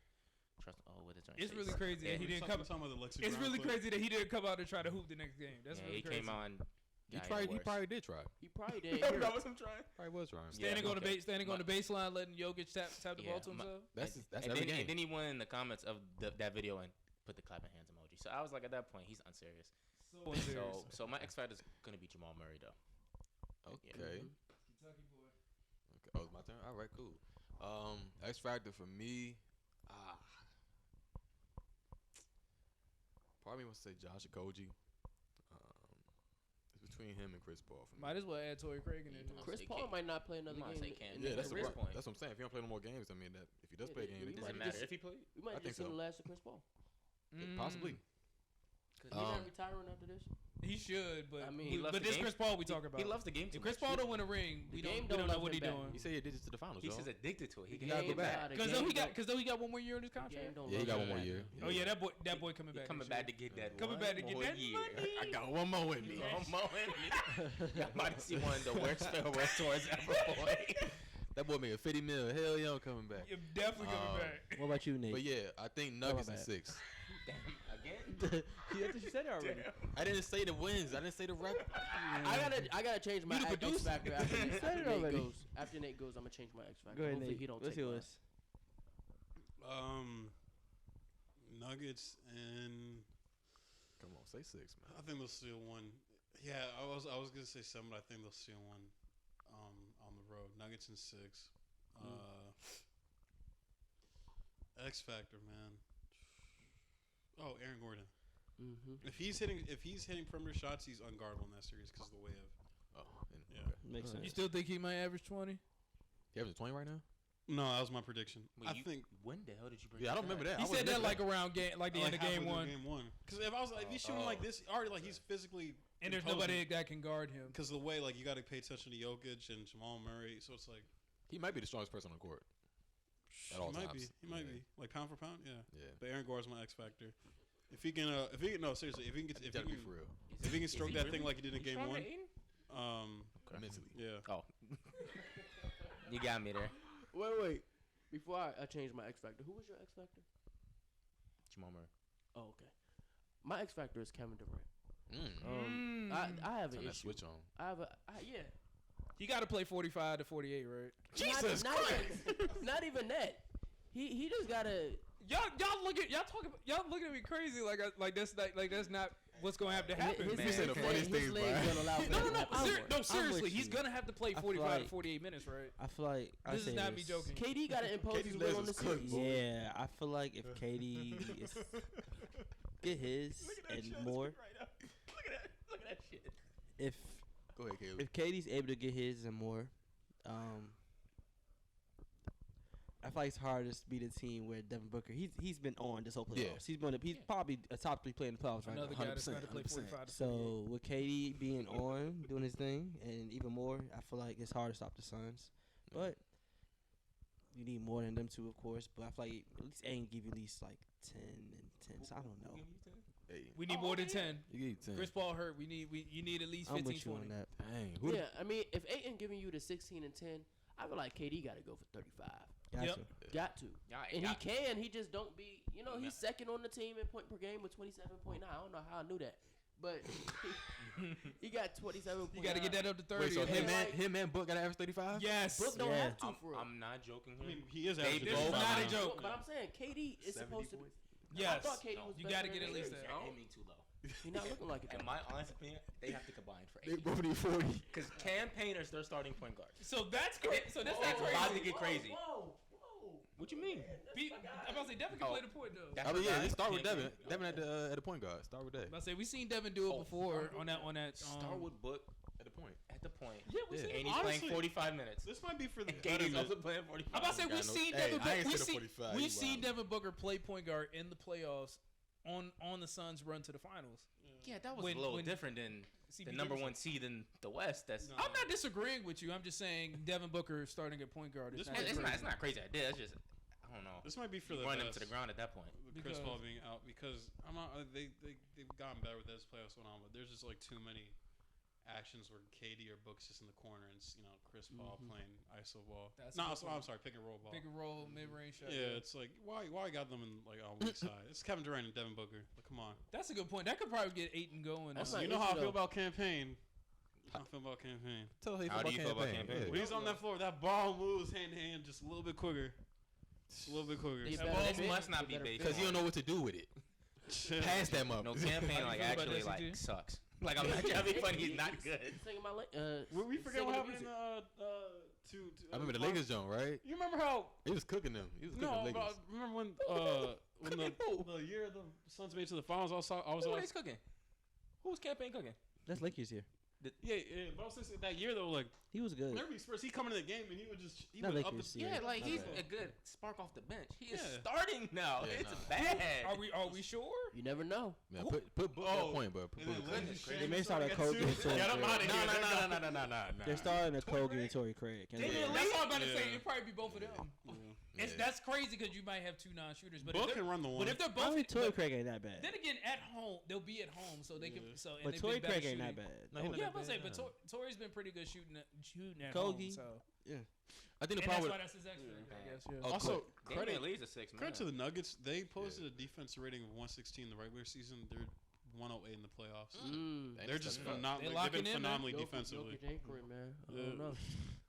S6: trust. Oh, what is there?
S4: It's really crazy that he didn't come. It's really crazy that he didn't come out and try to hoop the next game. That's really crazy.
S6: He came on.
S2: He probably did try.
S3: He probably did.
S6: That was him trying.
S2: Probably was trying.
S4: Standing on the baseline, letting Jokic tap the ball to himself.
S2: That's
S6: and
S2: every
S6: then,
S2: game.
S6: And then he went in the comments of that video and put the clapping hands emoji. So I was like, at that point, he's unserious.
S4: So unserious.
S6: So my X factor is gonna be Jamal Murray though.
S2: Okay.
S4: Kentucky boy.
S2: Okay. Oh, it's my turn. All right, cool. X factor for me. Probably wants to say Josh Okogie. It's between him and Chris Paul. For me.
S4: Might as well add Tory Craig in there.
S3: Chris Paul might not play another game.
S2: That's
S6: Chris
S2: what I'm saying. If he don't play no more games, I mean, that if he does play a game,
S3: we
S6: Does
S3: might
S6: it matter
S3: just-
S6: if he played?
S3: We might
S2: I
S3: just
S2: think
S3: see the
S2: so.
S3: last of Chris Paul.
S2: Possibly.
S3: He's not retiring after this.
S4: He should, but
S3: I mean,
S6: he loves
S4: but
S6: the
S4: this
S6: game.
S4: Chris Paul we talking about.
S6: He loves the game too
S4: If Chris
S6: much.
S4: Paul don't win a ring, we
S3: The game
S4: don't
S3: don't
S4: know
S3: love
S4: what he
S3: him back.
S4: doing.
S2: He said he did it to the finals.
S6: He's
S2: y'all.
S6: just addicted to it. He
S2: You gotta go back.
S4: Because though he got one more year in his contract.
S2: Yeah, he got one more year.
S4: Oh yeah, that boy coming back.
S6: coming
S4: this
S6: back to
S4: year.
S6: get that.
S4: Coming
S6: one
S4: back to get
S6: more
S4: that
S6: year.
S4: money.
S2: I got one more with me.
S6: One more in me. Y'all might see one of the worst farewell tours ever, boy.
S2: That boy made a 50 mil. Hell yeah, I'm coming back.
S4: You're definitely coming back.
S5: What about you, Nate?
S2: But yeah, I think Nuggets in
S5: bad.
S2: 6.
S6: Damn, again?
S5: That's what you said already.
S2: I didn't say the wins. I didn't say the record.
S3: I gotta change my
S2: You the
S3: X
S2: producer.
S3: factor after Nate
S5: said it
S3: goes.
S5: already.
S3: After Nate goes, I'm gonna change my X factor.
S5: Go ahead,
S3: Hopefully
S5: Nate.
S3: he don't
S5: What's
S3: take mine.
S5: yours?
S1: Nuggets and
S2: Come on, say 6, man.
S1: I think they'll steal one. Yeah, I was gonna say 7, but I think they'll steal one on the road. Nuggets in 6. X factor, man. Oh, Aaron Gordon.
S3: Mm-hmm.
S1: If he's hitting perimeter shots, he's unguardable in that series because of the way of. Yeah.
S5: Makes sense.
S4: You still think he might average 20?
S2: He averages 20 right now?
S1: No, that was my prediction.
S6: Wait,
S1: I think.
S6: When the hell did you bring
S2: Yeah, I don't remember that.
S4: He said that like around game, like the end of game one.
S1: Game 1. Because if he's shooting like this, already like he's physically.
S4: And there's nobody that can guard him.
S1: Because the way like you got to pay attention to Jokic and Jamal Murray, so it's like.
S2: He might be the strongest person on the court. At all times.
S1: He might be. Like pound for pound, yeah.
S2: Yeah.
S1: But Aaron Gordon's my X factor. If he can, no, seriously, if he can,
S2: He gotta be for real.
S1: if he can stroke that thing like he did in game
S6: stronger,
S1: 1,
S6: Aiden?
S2: Mentally.
S1: yeah.
S6: Oh. You got me there.
S3: Wait. Before I change my X factor, who was your X factor?
S6: Jamal Murray.
S3: Oh, okay. My X factor is Kevin Durant. I have an
S2: Turn that
S3: issue.
S2: switch on.
S3: Yeah.
S4: You got to play 45 to 48, right?
S2: Jesus Christ!
S3: Not even that. He just gotta.
S4: Y'all looking at me crazy like that's not what's gonna have to happen.
S2: You said the funniest things, bro.
S4: No, seriously,
S5: with
S4: he's
S5: you.
S4: gonna have to play
S5: I feel
S4: 45
S5: like-
S4: to 48 minutes, right?
S5: I feel like
S4: This is not me joking.
S3: KD gotta impose
S2: KD's
S3: his will
S2: legs
S3: on the
S2: is cooked,
S3: series.
S2: boy.
S5: Yeah, I feel like if KD is get his and more,
S6: Look at that shit.
S5: if
S2: Go ahead, Caleb.
S5: if KD's able to get his and more, I feel like it's hard to beat a team where Devin Booker he's been on this whole playoffs.
S2: Yeah.
S5: He's probably a top 3 player in the playoffs right
S4: Another
S5: now.
S4: guy that's
S2: 100%,
S4: got to play 45 to 48.
S5: So with KD being on, doing his thing, and even more, I feel like it's hard to stop the Suns. But you need more than them two, of course. But I feel like at least Aiden give you at least like 10 and 10. So I don't know.
S2: Hey,
S4: We need more than 10.
S2: you get 10.
S4: Chris Paul hurt. You need at least
S5: I'm
S4: 15,
S5: with you
S4: 20.
S5: on that.
S2: Dang. Who
S3: Yeah, I mean, if Aiden giving you the 16 and 10, I feel like KD got to go for 35.
S5: Gotcha.
S4: Yep.
S3: Got to.
S6: Y'all-
S3: And
S6: y'all-
S3: he can. He just don't be. You know, he's second on the team in point per game with 27.9. I don't know how I knew that, but he got 27.
S4: You got to get that up to 30.
S2: Wait, so
S3: Yeah.
S2: him and Book got to average 35?
S4: Yes.
S3: Book don't
S5: Yeah.
S3: have to for real.
S6: I'm not joking
S1: I
S6: here.
S1: mean, he is
S6: They
S1: averaging
S6: both
S1: 35
S4: not a
S1: now.
S4: joke.
S3: But I'm saying KD is
S2: 70
S3: supposed to.
S2: points?
S4: Yes.
S3: I thought KD was
S4: You
S3: better
S4: gotta
S3: than
S4: get at least
S3: Aiden.
S4: that.
S6: You're aiming too low.
S3: He's not looking like it.
S6: In my honest opinion, they have to combine for
S2: They
S6: 80.
S2: both need 40.
S6: Because Cam Payne's their starting point guard.
S4: So that's crazy. So that's
S6: It's
S4: not
S6: about
S4: crazy.
S6: to get crazy.
S3: Whoa.
S6: What you mean?
S4: I'm about to say Devin can play the point though.
S6: That's
S2: I mean,
S6: the
S2: yeah,
S6: guy.
S2: just start with
S6: Cam
S2: Devin.
S6: Payne.
S2: Devin at the point guard. Start with that.
S4: I'm about to say we seen Devin do it before on that
S6: Start with Book
S2: At the point.
S6: at the point.
S4: Yeah, we
S2: Yeah.
S4: seen.
S6: And he's
S1: Honestly,
S6: playing 45 minutes.
S1: This might be for the
S6: And KD's
S1: betterment.
S6: also playing 45.
S4: I'm about to say we
S2: Got no-
S4: seen
S2: Hey,
S4: Devin
S2: I
S4: Booker.
S2: ain't
S4: We
S2: said a
S4: see
S2: 45,
S4: we've
S2: you
S4: seen
S2: wild.
S4: Devin Booker play point guard in the playoffs on the Suns' run to the finals.
S6: Yeah, that was
S4: When-
S6: a little
S4: when
S6: different than the
S4: CP3
S6: number
S4: was-
S6: one seed in the West. That's
S4: I'm not disagreeing with you. I'm just saying Devin Booker starting at point guard.
S1: This
S4: Is
S1: might
S4: not
S1: be
S6: it's not a crazy idea. It's just I don't know.
S1: This might be for the
S6: Run them
S1: best.
S6: to the ground at that point.
S1: With Chris
S4: Because-
S1: Paul being out because I'm not. They've gotten better with this playoffs went on, but there's just like too many actions where KD or Book's just in the corner and Chris Paul playing iso ball.
S4: That's
S1: No,
S4: a good
S1: I'm
S4: point.
S1: sorry, pick and roll ball.
S4: pick and roll, mid range shot.
S1: Yeah, it's like why got them in like on weak side? It's Kevin Durant and Devin Booker. Like, come on.
S4: That's a good point. That could probably get Ayton going.
S3: That's
S1: Also,
S3: not
S1: you know how I
S3: issue,
S1: feel
S3: though.
S1: about campaign. I feel about campaign.
S2: Tell her
S6: How do you feel about campaign?
S1: When he's on that floor, that ball moves hand to hand just a little bit quicker. Just a little bit quicker.
S3: They
S4: That
S3: better
S4: ball
S3: fit.
S6: must not
S3: They
S6: be
S3: better
S6: based
S3: fit.
S2: Because you don't know what to do with it. Pass them up.
S6: No, campaign
S4: How
S6: like
S4: you feel about
S6: actually
S4: that,
S6: like
S4: CT?
S6: sucks. Like I'm not trying to be funny. He's not good.
S3: Singing my
S1: we forget
S3: singing
S1: what
S3: the
S1: happened in
S3: music.
S2: I remember the Lakers joint, right?
S1: You remember how?
S2: He was cooking them. He was cooking
S1: No,
S2: the Lakers.
S1: but remember when
S6: Cooking who?
S1: the year the Suns made it to the finals? I was
S6: Who was cooking? Who was campaign cooking?
S5: That's Lakers here.
S1: yeah. But I was saying that year though, like
S5: He was good.
S1: whenever he Spurs, he come into the game and he would just
S5: Not
S1: would up
S5: Lakers,
S1: the
S5: yeah.
S6: Yeah, like
S5: my
S6: he's
S5: bad.
S6: a good spark off the bench. He is
S1: Yeah.
S6: starting now.
S2: Yeah,
S6: It's
S2: nah.
S6: bad.
S4: Are we sure?
S3: You never know.
S2: Man, put Book
S1: Oh,
S2: that point, bro. Put
S1: and then
S2: Book
S1: Lynn
S2: that
S1: just
S2: point.
S5: They may start a
S1: get
S5: Kobe
S1: sued.
S5: and Torrey
S1: Get him
S5: Craig.
S1: out of here.
S2: No.
S5: They're starting a Kobe and Torrey Craig. And
S6: Damian
S5: they-
S6: Lee?
S4: That's all I'm about to say.
S1: Yeah.
S4: It'd probably be both of them. That's crazy because you might have two non-shooters, but
S1: Book
S4: if they're,
S1: can run the one.
S4: but if they're
S5: I
S4: both,
S5: mean, Torrey
S4: but
S5: Craig ain't that bad.
S4: then again, at home they'll be at home, so they can.
S1: Yeah.
S4: So and
S5: But
S4: they've
S5: Torrey
S4: been better
S5: Craig ain't that
S4: shooting.
S5: bad.
S2: No, he
S4: Yeah,
S2: not
S4: I was
S2: that
S4: say, but
S2: bad.
S4: Torrey's been pretty good shooting at
S5: Kogi.
S4: home. So
S2: I think the
S4: and that's
S2: problem
S4: why
S2: with
S4: that's his extra. I guess.
S2: Oh,
S4: Yeah.
S1: Also,
S6: Damian
S1: credit
S6: Lee's a 6 man.
S1: to the Nuggets. They posted a defense rating of 116 in the regular season. They're 108 in the playoffs.
S2: They
S1: They're just
S2: stepped up.
S1: phenomenal.
S4: They
S1: Like, they've
S4: locking
S1: been
S4: in, man.
S1: phenomenally defensively.
S3: Jokic ain't great, man. I
S1: Yeah.
S3: don't know.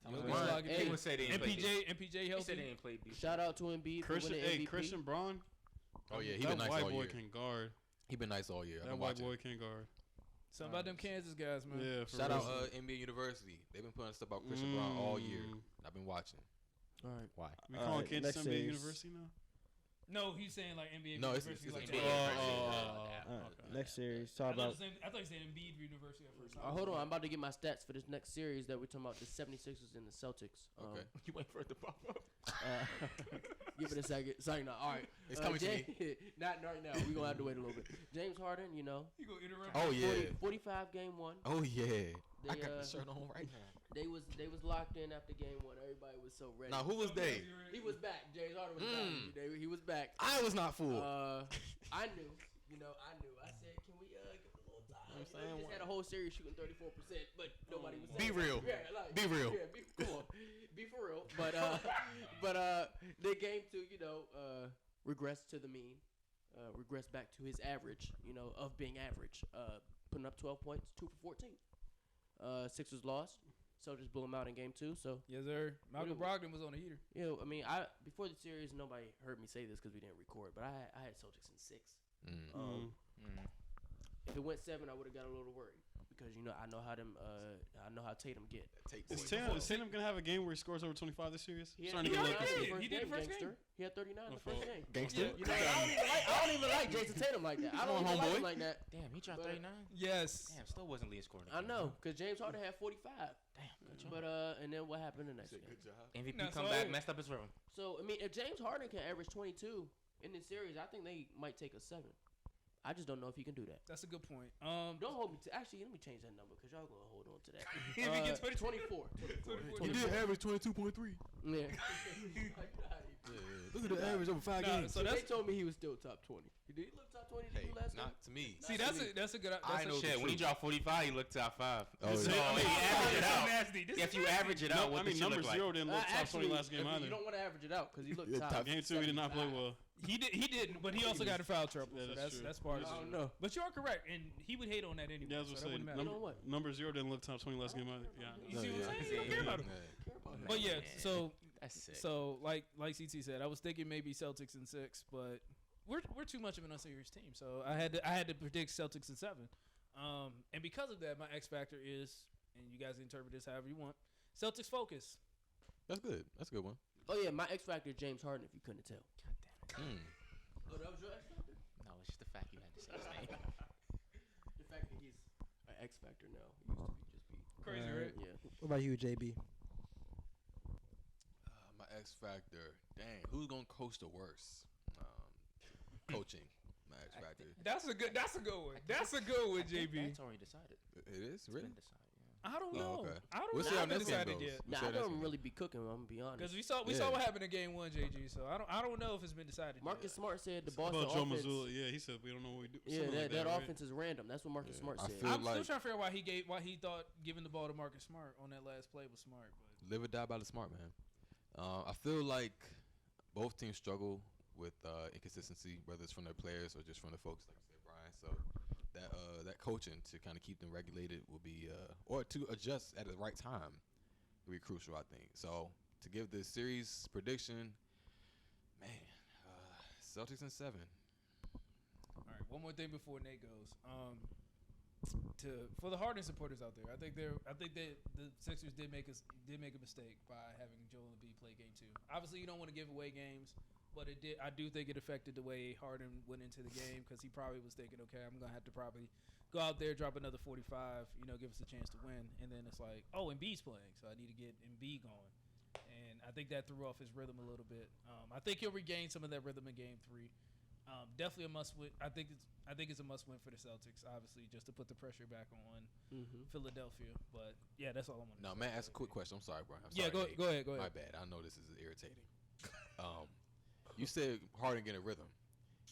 S6: Bron,
S4: Hey,
S6: he would say they ain't played defense.
S4: MPJ
S6: He said
S4: healthy.
S6: they ain't played defense.
S3: Shout out to Embiid for
S1: Christian,
S3: winning
S1: hey,
S3: MVP.
S1: Christian Braun.
S2: Oh yeah, he
S1: that
S2: been nice
S1: white
S2: all
S1: boy
S2: year.
S1: can guard.
S2: He been nice all year. I've
S1: That
S2: been
S1: white
S2: watching.
S1: boy can guard.
S4: Something about them Kansas guys, man.
S1: Yeah. For
S2: Shout
S1: real.
S2: out NBA University. They've been putting stuff about Christian Brown all year. I've been watching.
S3: All right.
S2: Why?
S1: We
S5: All
S1: calling
S5: right,
S1: Kansas
S5: next
S1: NBA
S5: series.
S1: University now.
S4: No, he's saying like NBA
S2: No, it's
S4: University. like
S6: NBA
S4: that.
S6: University.
S5: All right, next series. Talk about.
S4: I thought he said Embiid University at first.
S3: Hold on, I'm about to get my stats for this next series that we're talking about, the 76ers and the Celtics.
S2: Okay.
S6: You wait for it to pop up.
S3: Give it a second. Sorry, no. All right.
S2: It's coming to me.
S3: Not right now. We're going to have to wait a little bit. James Harden,
S4: You gonna interrupt?
S2: Oh
S4: me?
S2: yeah.
S3: 45 game one.
S2: Oh yeah.
S3: They,
S2: I got the shirt on right now.
S3: They was locked in after game one. Everybody was so ready.
S2: Now who was they?
S3: He was back. James Harden was back. He was back.
S2: I was not fooled.
S3: I knew. I knew. I said, can we give it a little time?
S2: I'm
S3: He
S2: saying
S3: just had a whole series shooting 34%, but nobody was.
S2: Be
S3: saying
S2: real.
S3: that. Yeah, like,
S2: Be real.
S3: Yeah, come on. Be for real. But the game two, regressed to the mean. Regressed back to his average, of being average. Putting up 12 points, 2 for 14. Sixers lost. Celtics blew him out in game two. So
S4: Yes, sir. Malcolm Brogdon was on the heater.
S3: before the series, nobody heard me say this because we didn't record, but I had Celtics in 6. If it went 7, I would have got a little worried because I know how Tatum get.
S1: Is Tatum gonna have a game where he scores over 25 this series?
S3: He
S1: Starting to get like this year.
S4: He did the first game.
S3: He had 39 in the first game.
S2: Gangster.
S3: I don't even like Jason Tatum like that. I don't even like him like that.
S6: Damn, he dropped
S3: But-
S6: 39.
S4: Yes.
S6: Damn, still wasn't leading scoring.
S3: I know because James Harden had 45.
S6: Damn, good job.
S3: But and then what happened the next game?
S6: MVP
S4: Now,
S6: come
S4: so-
S6: back, messed up his rhythm.
S3: So if James Harden can average 22 in this series, I think they might take a 7. I just don't know if he can do that.
S4: That's a good point.
S3: Don't hold me to. Actually, let me change that number because y'all gonna hold on to that.
S4: If he gets
S3: 24.
S2: He did average 22.3.
S3: Yeah.
S2: Look at the average over 5 games.
S4: So
S3: They
S4: that's
S3: told me he was still top 20. Did he look top 20 to
S2: Hey,
S3: you last
S2: not
S3: game?
S2: to me.
S4: see that's a good.
S2: I know
S6: Shit,
S2: the
S6: when he
S2: truth.
S6: dropped 45, he looked top 5.
S2: Oh,
S6: So
S2: yeah.
S6: if you average it
S4: so
S6: out,
S4: nasty. This
S6: if
S4: is
S6: you
S4: nasty.
S6: average it out, what
S1: I mean,
S6: the shit
S1: number
S6: look like?
S1: 0 didn't look top 20 last game either.
S3: You don't want to average it out because he looked
S2: Yeah,
S3: top.
S2: top
S1: Game 2, he did not play
S3: 75.
S1: well.
S4: He didn't, but he also got in foul trouble.
S1: Yeah,
S4: so
S1: that's true.
S4: that's part of
S3: I
S4: it.
S3: don't know.
S4: But you are correct, and he would hate on that anyway.
S1: Yeah, I was
S4: so that
S1: gonna
S4: wouldn't
S1: say,
S4: matter.
S3: You know what?
S1: number 0 didn't look top 20 last game either. Yeah.
S4: You see what I'm saying? You don't
S6: Yeah.
S4: care about him. But yeah, so
S6: That's sick.
S4: so like CT said, I was thinking maybe Celtics in 6, but we're too much of an unserious team. So I had to predict Celtics in 7. And because of that, my X factor is, and you guys can interpret this however you want, Celtics focus.
S2: That's good. That's a good one.
S3: Oh yeah, my X factor is James Harden. If you couldn't tell. Oh, that was your X factor.
S6: No, it's just the fact you had to say his name.
S3: The fact that he's an X factor now. He used to be
S4: Crazy, right?
S3: Yeah.
S5: What about you, JB?
S2: My X factor. Dang, who's gonna coach the worst? Coaching. My X factor.
S4: That's a good one. That's a good one, JB.
S6: That's already decided.
S2: It is
S6: It's
S2: really.
S6: been decided.
S4: I don't
S2: Oh,
S4: know.
S2: okay.
S4: I don't
S2: We'll
S4: know.
S2: see how
S4: I haven't
S2: next game
S4: decided
S2: goes.
S4: yet.
S2: We'll see
S3: Nah,
S2: how
S3: I
S2: next
S3: don't
S2: game
S3: really be cooking. I'm gonna be honest.
S4: Because we saw what happened in game 1, JG. So I don't know if it's been decided.
S3: Marcus
S4: yet.
S3: Smart said the
S1: About
S3: Boston
S1: Joe
S3: offense.
S1: Mazzulla. Yeah, he said we don't know what we do.
S3: Yeah,
S1: Something like
S3: that
S1: right?
S3: offense is random. That's what Marcus Smart
S2: I
S3: said.
S2: feel
S4: I'm still
S2: like
S4: trying to figure out why he thought giving the ball to Marcus Smart on that last play was smart. But
S2: live or die by the smart man. I feel like both teams struggle with inconsistency, whether it's from their players or just from the folks, like you said, Brian. So that coaching to kind of keep them regulated will be, or to adjust at the right time, will be crucial, I think. So to give the series prediction, man, Celtics in 7.
S4: all right, one more thing before Nate goes. For the Harden supporters out there, I think that the Sixers did make a mistake by having Joel Embiid play game 2. Obviously, you don't want to give away games, but it did. I do think it affected the way Harden went into the game because he probably was thinking, okay, I'm gonna have to probably go out there, drop another 45, give us a chance to win, and then it's like, oh, Embiid's playing, so I need to get Embiid going, and I think that threw off his rhythm a little bit. I think he'll regain some of that rhythm in game 3. Definitely a must win. I think it's a must win for the Celtics, obviously, just to put the pressure back on Philadelphia. But yeah, that's all I want to say.
S2: No, man, ask a quick question. I'm sorry, Brian.
S4: Yeah, go ahead.
S2: My bad. I know this is irritating. You said Harden getting a rhythm.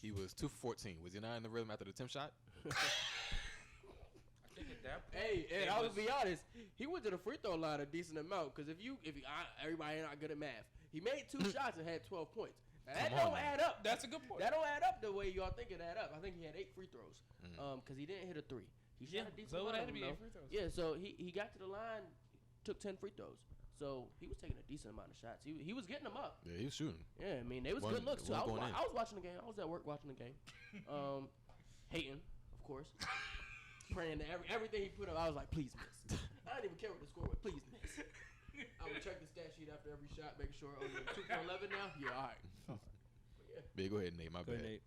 S2: He was 2 for 14. Was he not in the rhythm after the 10 shot?
S6: I think at that point.
S3: Hey, and I would be honest, he went to the free throw line a decent amount because everybody not good at math. He made 2 shots and had 12 points. Now, that don't add up.
S4: That's a good point.
S3: That don't add up the way y'all think it add up. I think he had 8 free throws. Because he didn't hit a 3. He shot a decent
S4: so it
S3: amount
S4: had to
S3: of
S4: be
S3: them,
S4: 8 free throws.
S3: Yeah, so he got to the line, took 10 free throws. So he was taking a decent amount of shots. He was getting them up.
S2: Yeah, he was shooting.
S3: Yeah, I mean, they was good looks too. I was watching the game. I was at work watching the game. Hating, of course. Praying that everything he put up, I was like, please miss. I didn't even care what the score was. Please miss. I would check the stat sheet after every shot, make sure, oh, you're 2 for 11 now? Yeah, all right.
S2: Yeah, go ahead, Nate. My bad.
S5: Nate.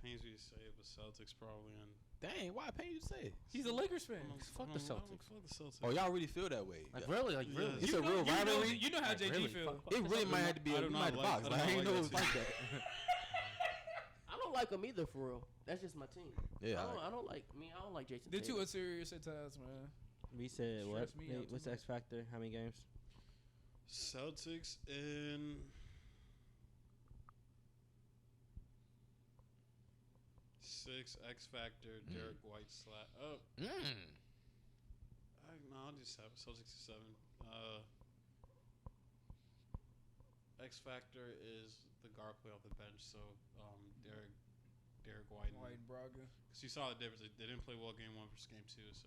S1: Pains me to say it, but Celtics probably in.
S2: Dang, why pain you to say?
S4: He's a Lakers fan.
S6: Fuck the Celtics.
S1: Fuck the Celtics.
S2: Oh, y'all really feel that way?
S6: Like really?
S1: Yeah.
S2: It's a real rivalry.
S4: You know how JG
S6: really?
S4: feel.
S2: It really might have to be
S1: I
S2: a
S1: do
S2: we
S1: not
S2: might have
S1: like-
S2: box.
S1: I do
S2: Like,
S1: not
S2: I didn't
S1: like
S2: know
S1: that
S2: it was like that.
S3: I don't like them either, for real. That's just my team.
S2: Yeah,
S3: I don't like Jason
S4: They're
S3: Tatum.
S4: too serious at times, man.
S5: We said what?
S4: Stress me out
S5: Nate, what's
S4: too
S5: the
S4: much.
S5: X factor? How many games?
S1: Celtics in 6. X Factor. Derek White slap. Oh, no, I'll just have Celtics in 7. X Factor is the guard play off the bench, so Derek White.
S4: White and Braga.
S1: Because you saw the difference. They didn't play well game 1 versus game 2, so.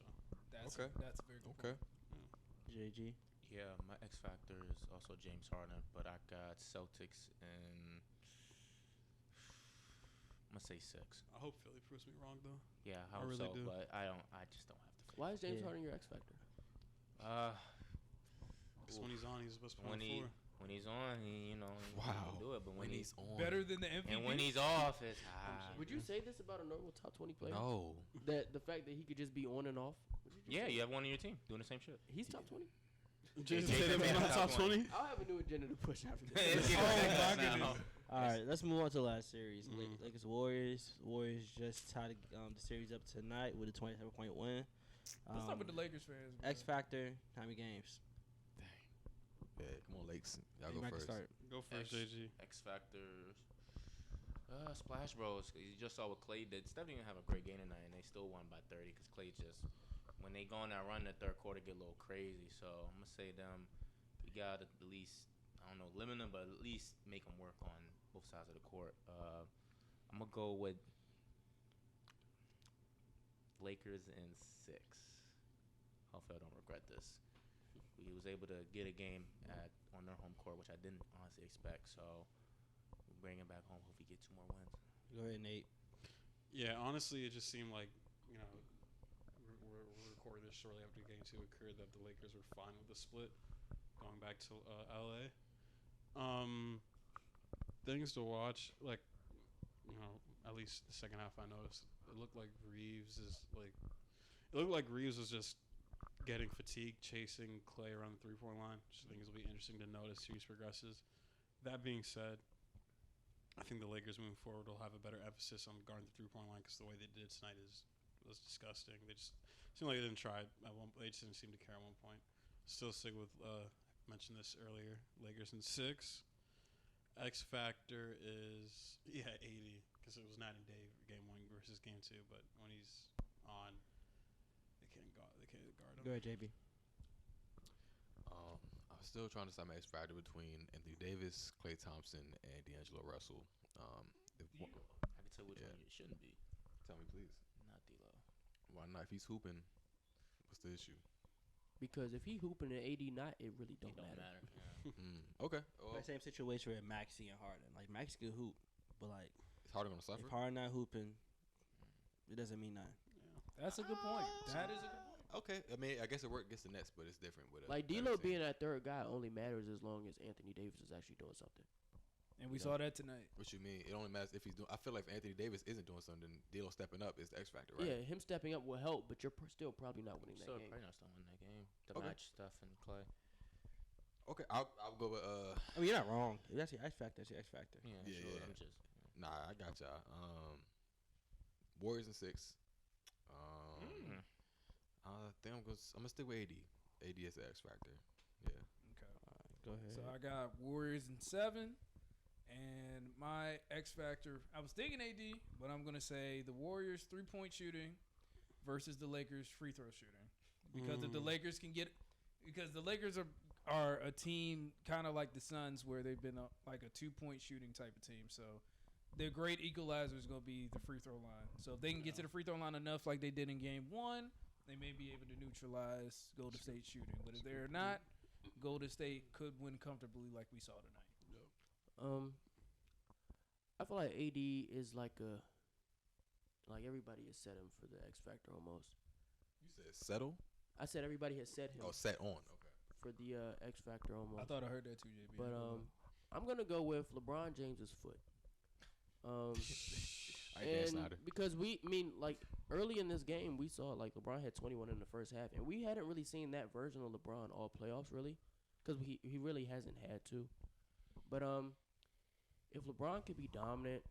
S4: That's
S2: Okay.
S4: That's a very good
S2: Okay.
S4: point.
S5: JG.
S6: Yeah, my X factor is also James Harden, but I got Celtics in. I'm gonna say 6.
S1: I hope Philly proves me wrong, though.
S6: Yeah,
S1: I
S6: I hope
S1: really
S6: so,
S1: do.
S6: but I just don't have to.
S3: Why is James
S5: Yeah.
S3: Harden your X factor?
S1: Because when he's on, he's supposed to play
S6: when
S1: on
S6: he
S1: 4.
S6: when he's on, he
S2: Wow.
S6: can do it. But when he's
S2: on.
S4: Better than the MVP.
S6: and when he's off, it's
S3: Would you say this about a normal top 20 player?
S2: No.
S3: That the fact that he could just be on and off? Would you just
S6: Yeah,
S3: say
S6: you have one on your team doing the same shit.
S3: He's top 20?
S1: Jason
S6: Tatum
S1: Tatum
S6: in
S1: not
S6: the
S1: top
S6: top
S1: 20?
S3: I'll have a new agenda to push after
S6: It's
S3: this.
S6: getting
S4: Oh,
S6: ridiculous
S4: my
S6: now.
S4: goodness.
S5: All right, let's move on to the last series.
S2: Mm-hmm.
S5: Lakers Warriors. Warriors just tied the series up tonight with a 27-point win.
S4: Let's start with the Lakers fans. man.
S5: X factor. How many games?
S2: Yeah, come on, Lakes. Y'all go
S5: Anybody can
S2: first.
S5: start.
S1: Go first, JG.
S6: X factors. Splash Bros. You just saw what Clay did. Steph didn't have a great game tonight, and they still won by 30 because Clay just, when they go on that run in the third quarter, get a little crazy. So I'm going to say them, you got to at least, I don't know, limit them, but at least make them work on both sides of the court. I'm going to go with Lakers in 6. Hopefully I don't regret this. He was able to get a game on their home court, which I didn't honestly expect. So bring him back home. Hope he get 2 more wins.
S5: Go ahead, Nate.
S1: Yeah, honestly, it just seemed like, we're recording this shortly after game 2 occurred that the Lakers were fine with the split going back to LA. Things to watch, like, at least the second half I noticed, it looked like Reeves was just getting fatigued chasing Clay around the 3-point line, which I think will be interesting to notice as series progresses. That being said, I think the Lakers moving forward will have a better emphasis on guarding the 3-point line because the way they did it tonight was disgusting. They just seemed like they didn't try at one. They just didn't seem to care at one point. Still stick with mentioned this earlier. Lakers in 6. X factor is 80 because it was night and day game 1 versus game 2. But when he's on, they can't guard him.
S5: Go ahead, JB.
S2: I'm still trying to decide my X factor between Anthony Davis, Klay Thompson, and D'Angelo Russell.
S6: I can tell which one it shouldn't be.
S2: Tell me, please.
S6: Not D'Lo.
S2: Why not? If he's hooping, what's the issue?
S3: Because if he hooping at 80 not, it really don't matter.
S6: Yeah.
S2: Okay. Well,
S5: That same situation with Maxey and Harden. Like Maxey can hoop, but like
S2: it's harder gonna suffer.
S5: if Harden not hooping, it doesn't mean nothing.
S4: That's a good point. That is a good point.
S2: Okay. I mean, I guess it worked against the Nets, but it's different with a
S3: Like
S2: better
S3: D'Lo
S2: team.
S3: being that third guy only matters as long as Anthony Davis is actually doing something.
S4: And we saw that tonight.
S2: What you mean? It only matters if he's doing. I feel like if Anthony Davis isn't doing something, D'Lo stepping up is the X factor, right?
S3: Yeah, him stepping up will help, but you're still probably not winning that
S6: So
S3: game.
S6: probably not still winning that game. The
S2: Okay.
S6: match stuff and Clay.
S2: Okay. I'll go with
S5: I mean, you're not wrong. If that's your X factor. That's your X factor.
S6: Yeah,
S2: Yeah,
S6: sure.
S2: yeah.
S6: I'm just.
S2: Nah, I got y'all. Warriors in 6. I think I'm gonna stick with AD. AD is the X factor. Yeah.
S4: Okay.
S5: Go ahead.
S4: So I got Warriors in 7. And my X factor, I was thinking AD, but I'm going to say the Warriors 3-point shooting versus the Lakers free throw shooting. Because if the Lakers can get – because the Lakers are a team kind of like the Suns where they've been like a 2-point shooting type of team. So their great equalizer is going to be the free throw line. So if they can get to the free throw line enough like they did in game 1, they may be able to neutralize Golden State shooting. But if they're not, Golden State could win comfortably like we saw tonight.
S3: I feel like AD is like everybody has set him for the X factor almost.
S2: You said settle?
S3: I said everybody has set him
S2: Oh, set on. Okay.
S3: for the X factor almost.
S4: I thought I heard that too, JB.
S3: But I'm gonna go with LeBron James's foot. And because early in this game we saw like LeBron had 21 in the first half, and we hadn't really seen that version of LeBron all playoffs really, because he really hasn't had to. But if LeBron could be dominant,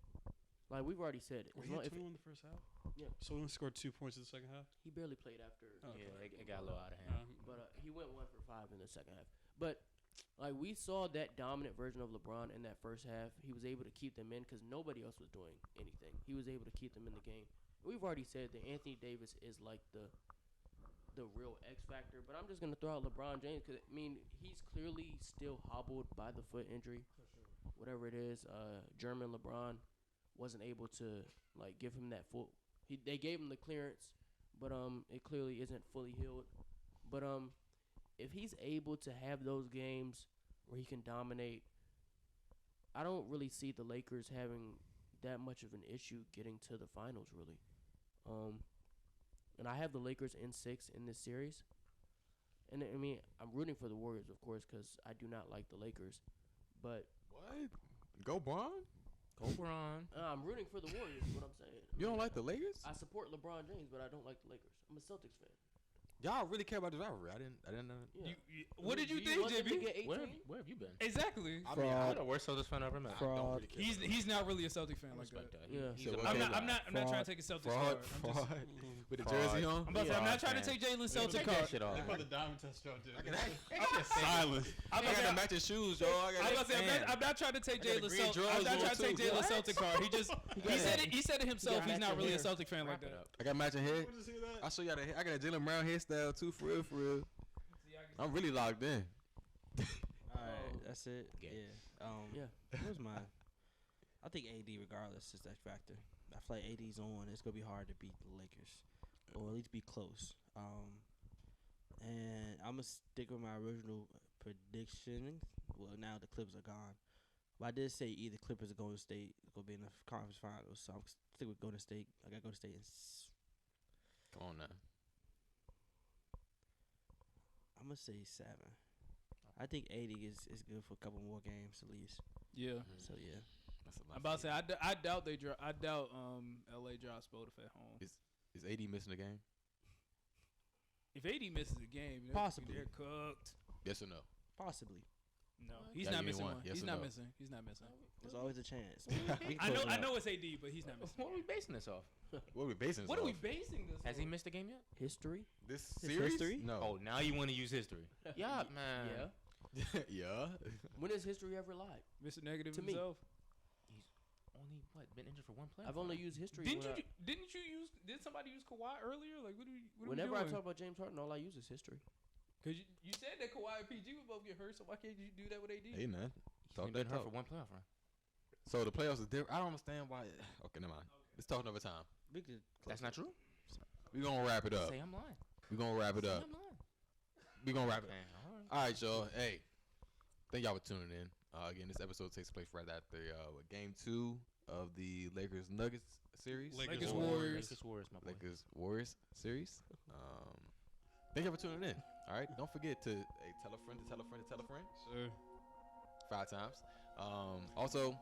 S3: like we've already said it.
S1: He had 21 in the first half?
S3: Yeah.
S1: So he only scored 2 points in the second half?
S3: He barely played after.
S6: Yeah, it got a little out of hand.
S3: But he went 1 for 5 in the second half. But like we saw that dominant version of LeBron in that first half. He was able to keep them in because nobody else was doing anything. He was able to keep them in the game. We've already said that Anthony Davis is like the real X factor. But I'm just gonna throw out LeBron James because I mean he's clearly still hobbled by the foot injury. Whatever it is, German LeBron wasn't able to like give him that full. They gave him the clearance, but it clearly isn't fully healed. But if he's able to have those games where he can dominate, I don't really see the Lakers having that much of an issue getting to the finals really. And I have the Lakers in 6 in this series. And I mean, I'm rooting for the Warriors, of course, because I do not like the Lakers. But
S2: What? Go Bron?
S6: Go Bron.
S3: I'm rooting for the Warriors. Is what I'm saying.
S2: You don't like the Lakers?
S3: I support LeBron James, but I don't like the Lakers. I'm a Celtics fan.
S2: Y'all really care about this rivalry? I didn't know.
S3: Yeah.
S4: What did you
S3: Do
S4: think,
S3: want them to
S4: JB?
S3: get 18?
S6: Where have you been?
S4: Exactly.
S2: I mean,
S6: I'm the worst Celtics fan I've ever met.
S2: I don't really care.
S4: He's not really a Celtic fan
S6: I
S4: like
S6: respect
S4: that.
S6: that.
S3: Yeah.
S6: He's
S2: So
S6: a
S2: what-
S6: Miami
S4: I'm
S6: guy.
S4: not trying to take a Celtics
S2: Fraud,
S4: card. I'm just,
S2: fraud. With the jersey on?
S4: I'm about to say, I'm not trying to
S6: Fraud,
S4: take Jalen Celtic
S6: Take
S4: card.
S6: that shit off.
S1: They put the diamond test out, dude.
S2: Silence.
S4: I'm
S2: I got the
S4: about
S2: matching shoes, yo. I got
S4: to say, I'm not trying to take
S2: I got the
S4: Jalen
S2: green
S4: Celtic.
S2: drawers
S4: I'm not
S2: on
S4: trying to take
S2: too.
S4: Jalen
S2: What?
S4: Celtic card. He said it himself. He's not really a Celtic fan like
S6: Wrap it
S4: that.
S6: up.
S2: I got matching hair.
S1: What is he that?
S2: I'll show y'all the hair. I got a Jalen Brown hairstyle too, for real, for real. I'm really locked in.
S5: All right, that's it.
S6: Okay.
S5: Yeah.
S3: Yeah.
S5: What was mine? I think AD, regardless, is that factor. I feel like AD's on. It's gonna be hard to beat the Lakers, or at least be close. And I'm gonna stick with my original prediction. Well, now the Clippers are gone, but I did say either Clippers or Golden State gonna be in the conference finals. So I'm stick with Golden State. I got Golden State in.
S2: Come on now.
S5: I'm gonna say 7. I think 80 is good for a couple more games at least.
S4: Yeah.
S5: So yeah.
S2: That's a lot.
S4: I'm about to say, I doubt LA drops both at home.
S2: Is AD missing the game?
S4: If AD misses a game,
S5: Possibly.
S4: they're cooked.
S2: Yes or no?
S5: Possibly.
S4: No, he's
S2: Gotta
S4: not
S2: give me
S4: missing
S2: one.
S4: one.
S2: Yes
S4: He's
S2: or
S4: not
S2: no?
S4: missing. He's not missing.
S5: There's always a chance.
S4: I know it's AD, but he's not missing.
S6: What are we basing this off?
S2: What are we basing this
S4: What are we
S2: off?
S4: basing this?
S6: Has he
S4: on?
S6: missed a game yet?
S3: History.
S2: This
S5: His
S2: series?
S5: history?
S2: No.
S6: Oh, now you want to use history? Yeah, man.
S3: Yeah.
S2: Yeah.
S3: When has history ever lied?
S4: Mr. Negative
S3: To me.
S4: himself.
S6: He's only been injured for one play.
S3: I've only used history.
S4: Didn't
S3: when
S4: did somebody use Kawhi earlier? Like what are we
S3: whenever I
S4: doing?
S3: talk about James Harden, all I use is history.
S4: Because you said that Kawhi and PG would both get hurt, so why can't you do that with AD?
S2: Hey, man.
S6: He's
S2: Talk
S6: only been
S2: that
S6: hurt
S2: talk.
S6: for one playoff run.
S2: So the playoffs is different. I don't understand why. Okay, never mind. Let's talk another time.
S5: We could
S6: That's not true.
S2: We're going to wrap it up.
S6: Say I'm lying.
S2: We're going to wrap it
S6: Say
S2: up.
S6: I'm lying.
S2: We're going to wrap it up.
S6: Man, all right.
S2: All right, y'all. Hey, thank y'all for tuning in. Again, this episode takes place right after Game 2 of the Lakers-Nuggets series.
S4: Lakers Warriors.
S6: Lakers Warriors, my boy.
S2: Lakers-Warriors series. Thank you for tuning in. All right. Don't forget to tell a friend to tell a friend to tell a friend.
S1: Sure.
S2: 5 times. Also,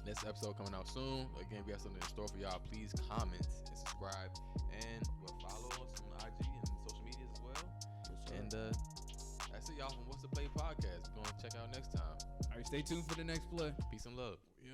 S2: next episode coming out soon. Again, we have something in store for y'all. Please comment and subscribe, and follow us on IG and social media as well. And that's it, y'all, from What's the Play podcast. We're gonna check out next time.
S4: All right, stay tuned for the next play.
S2: Peace and love.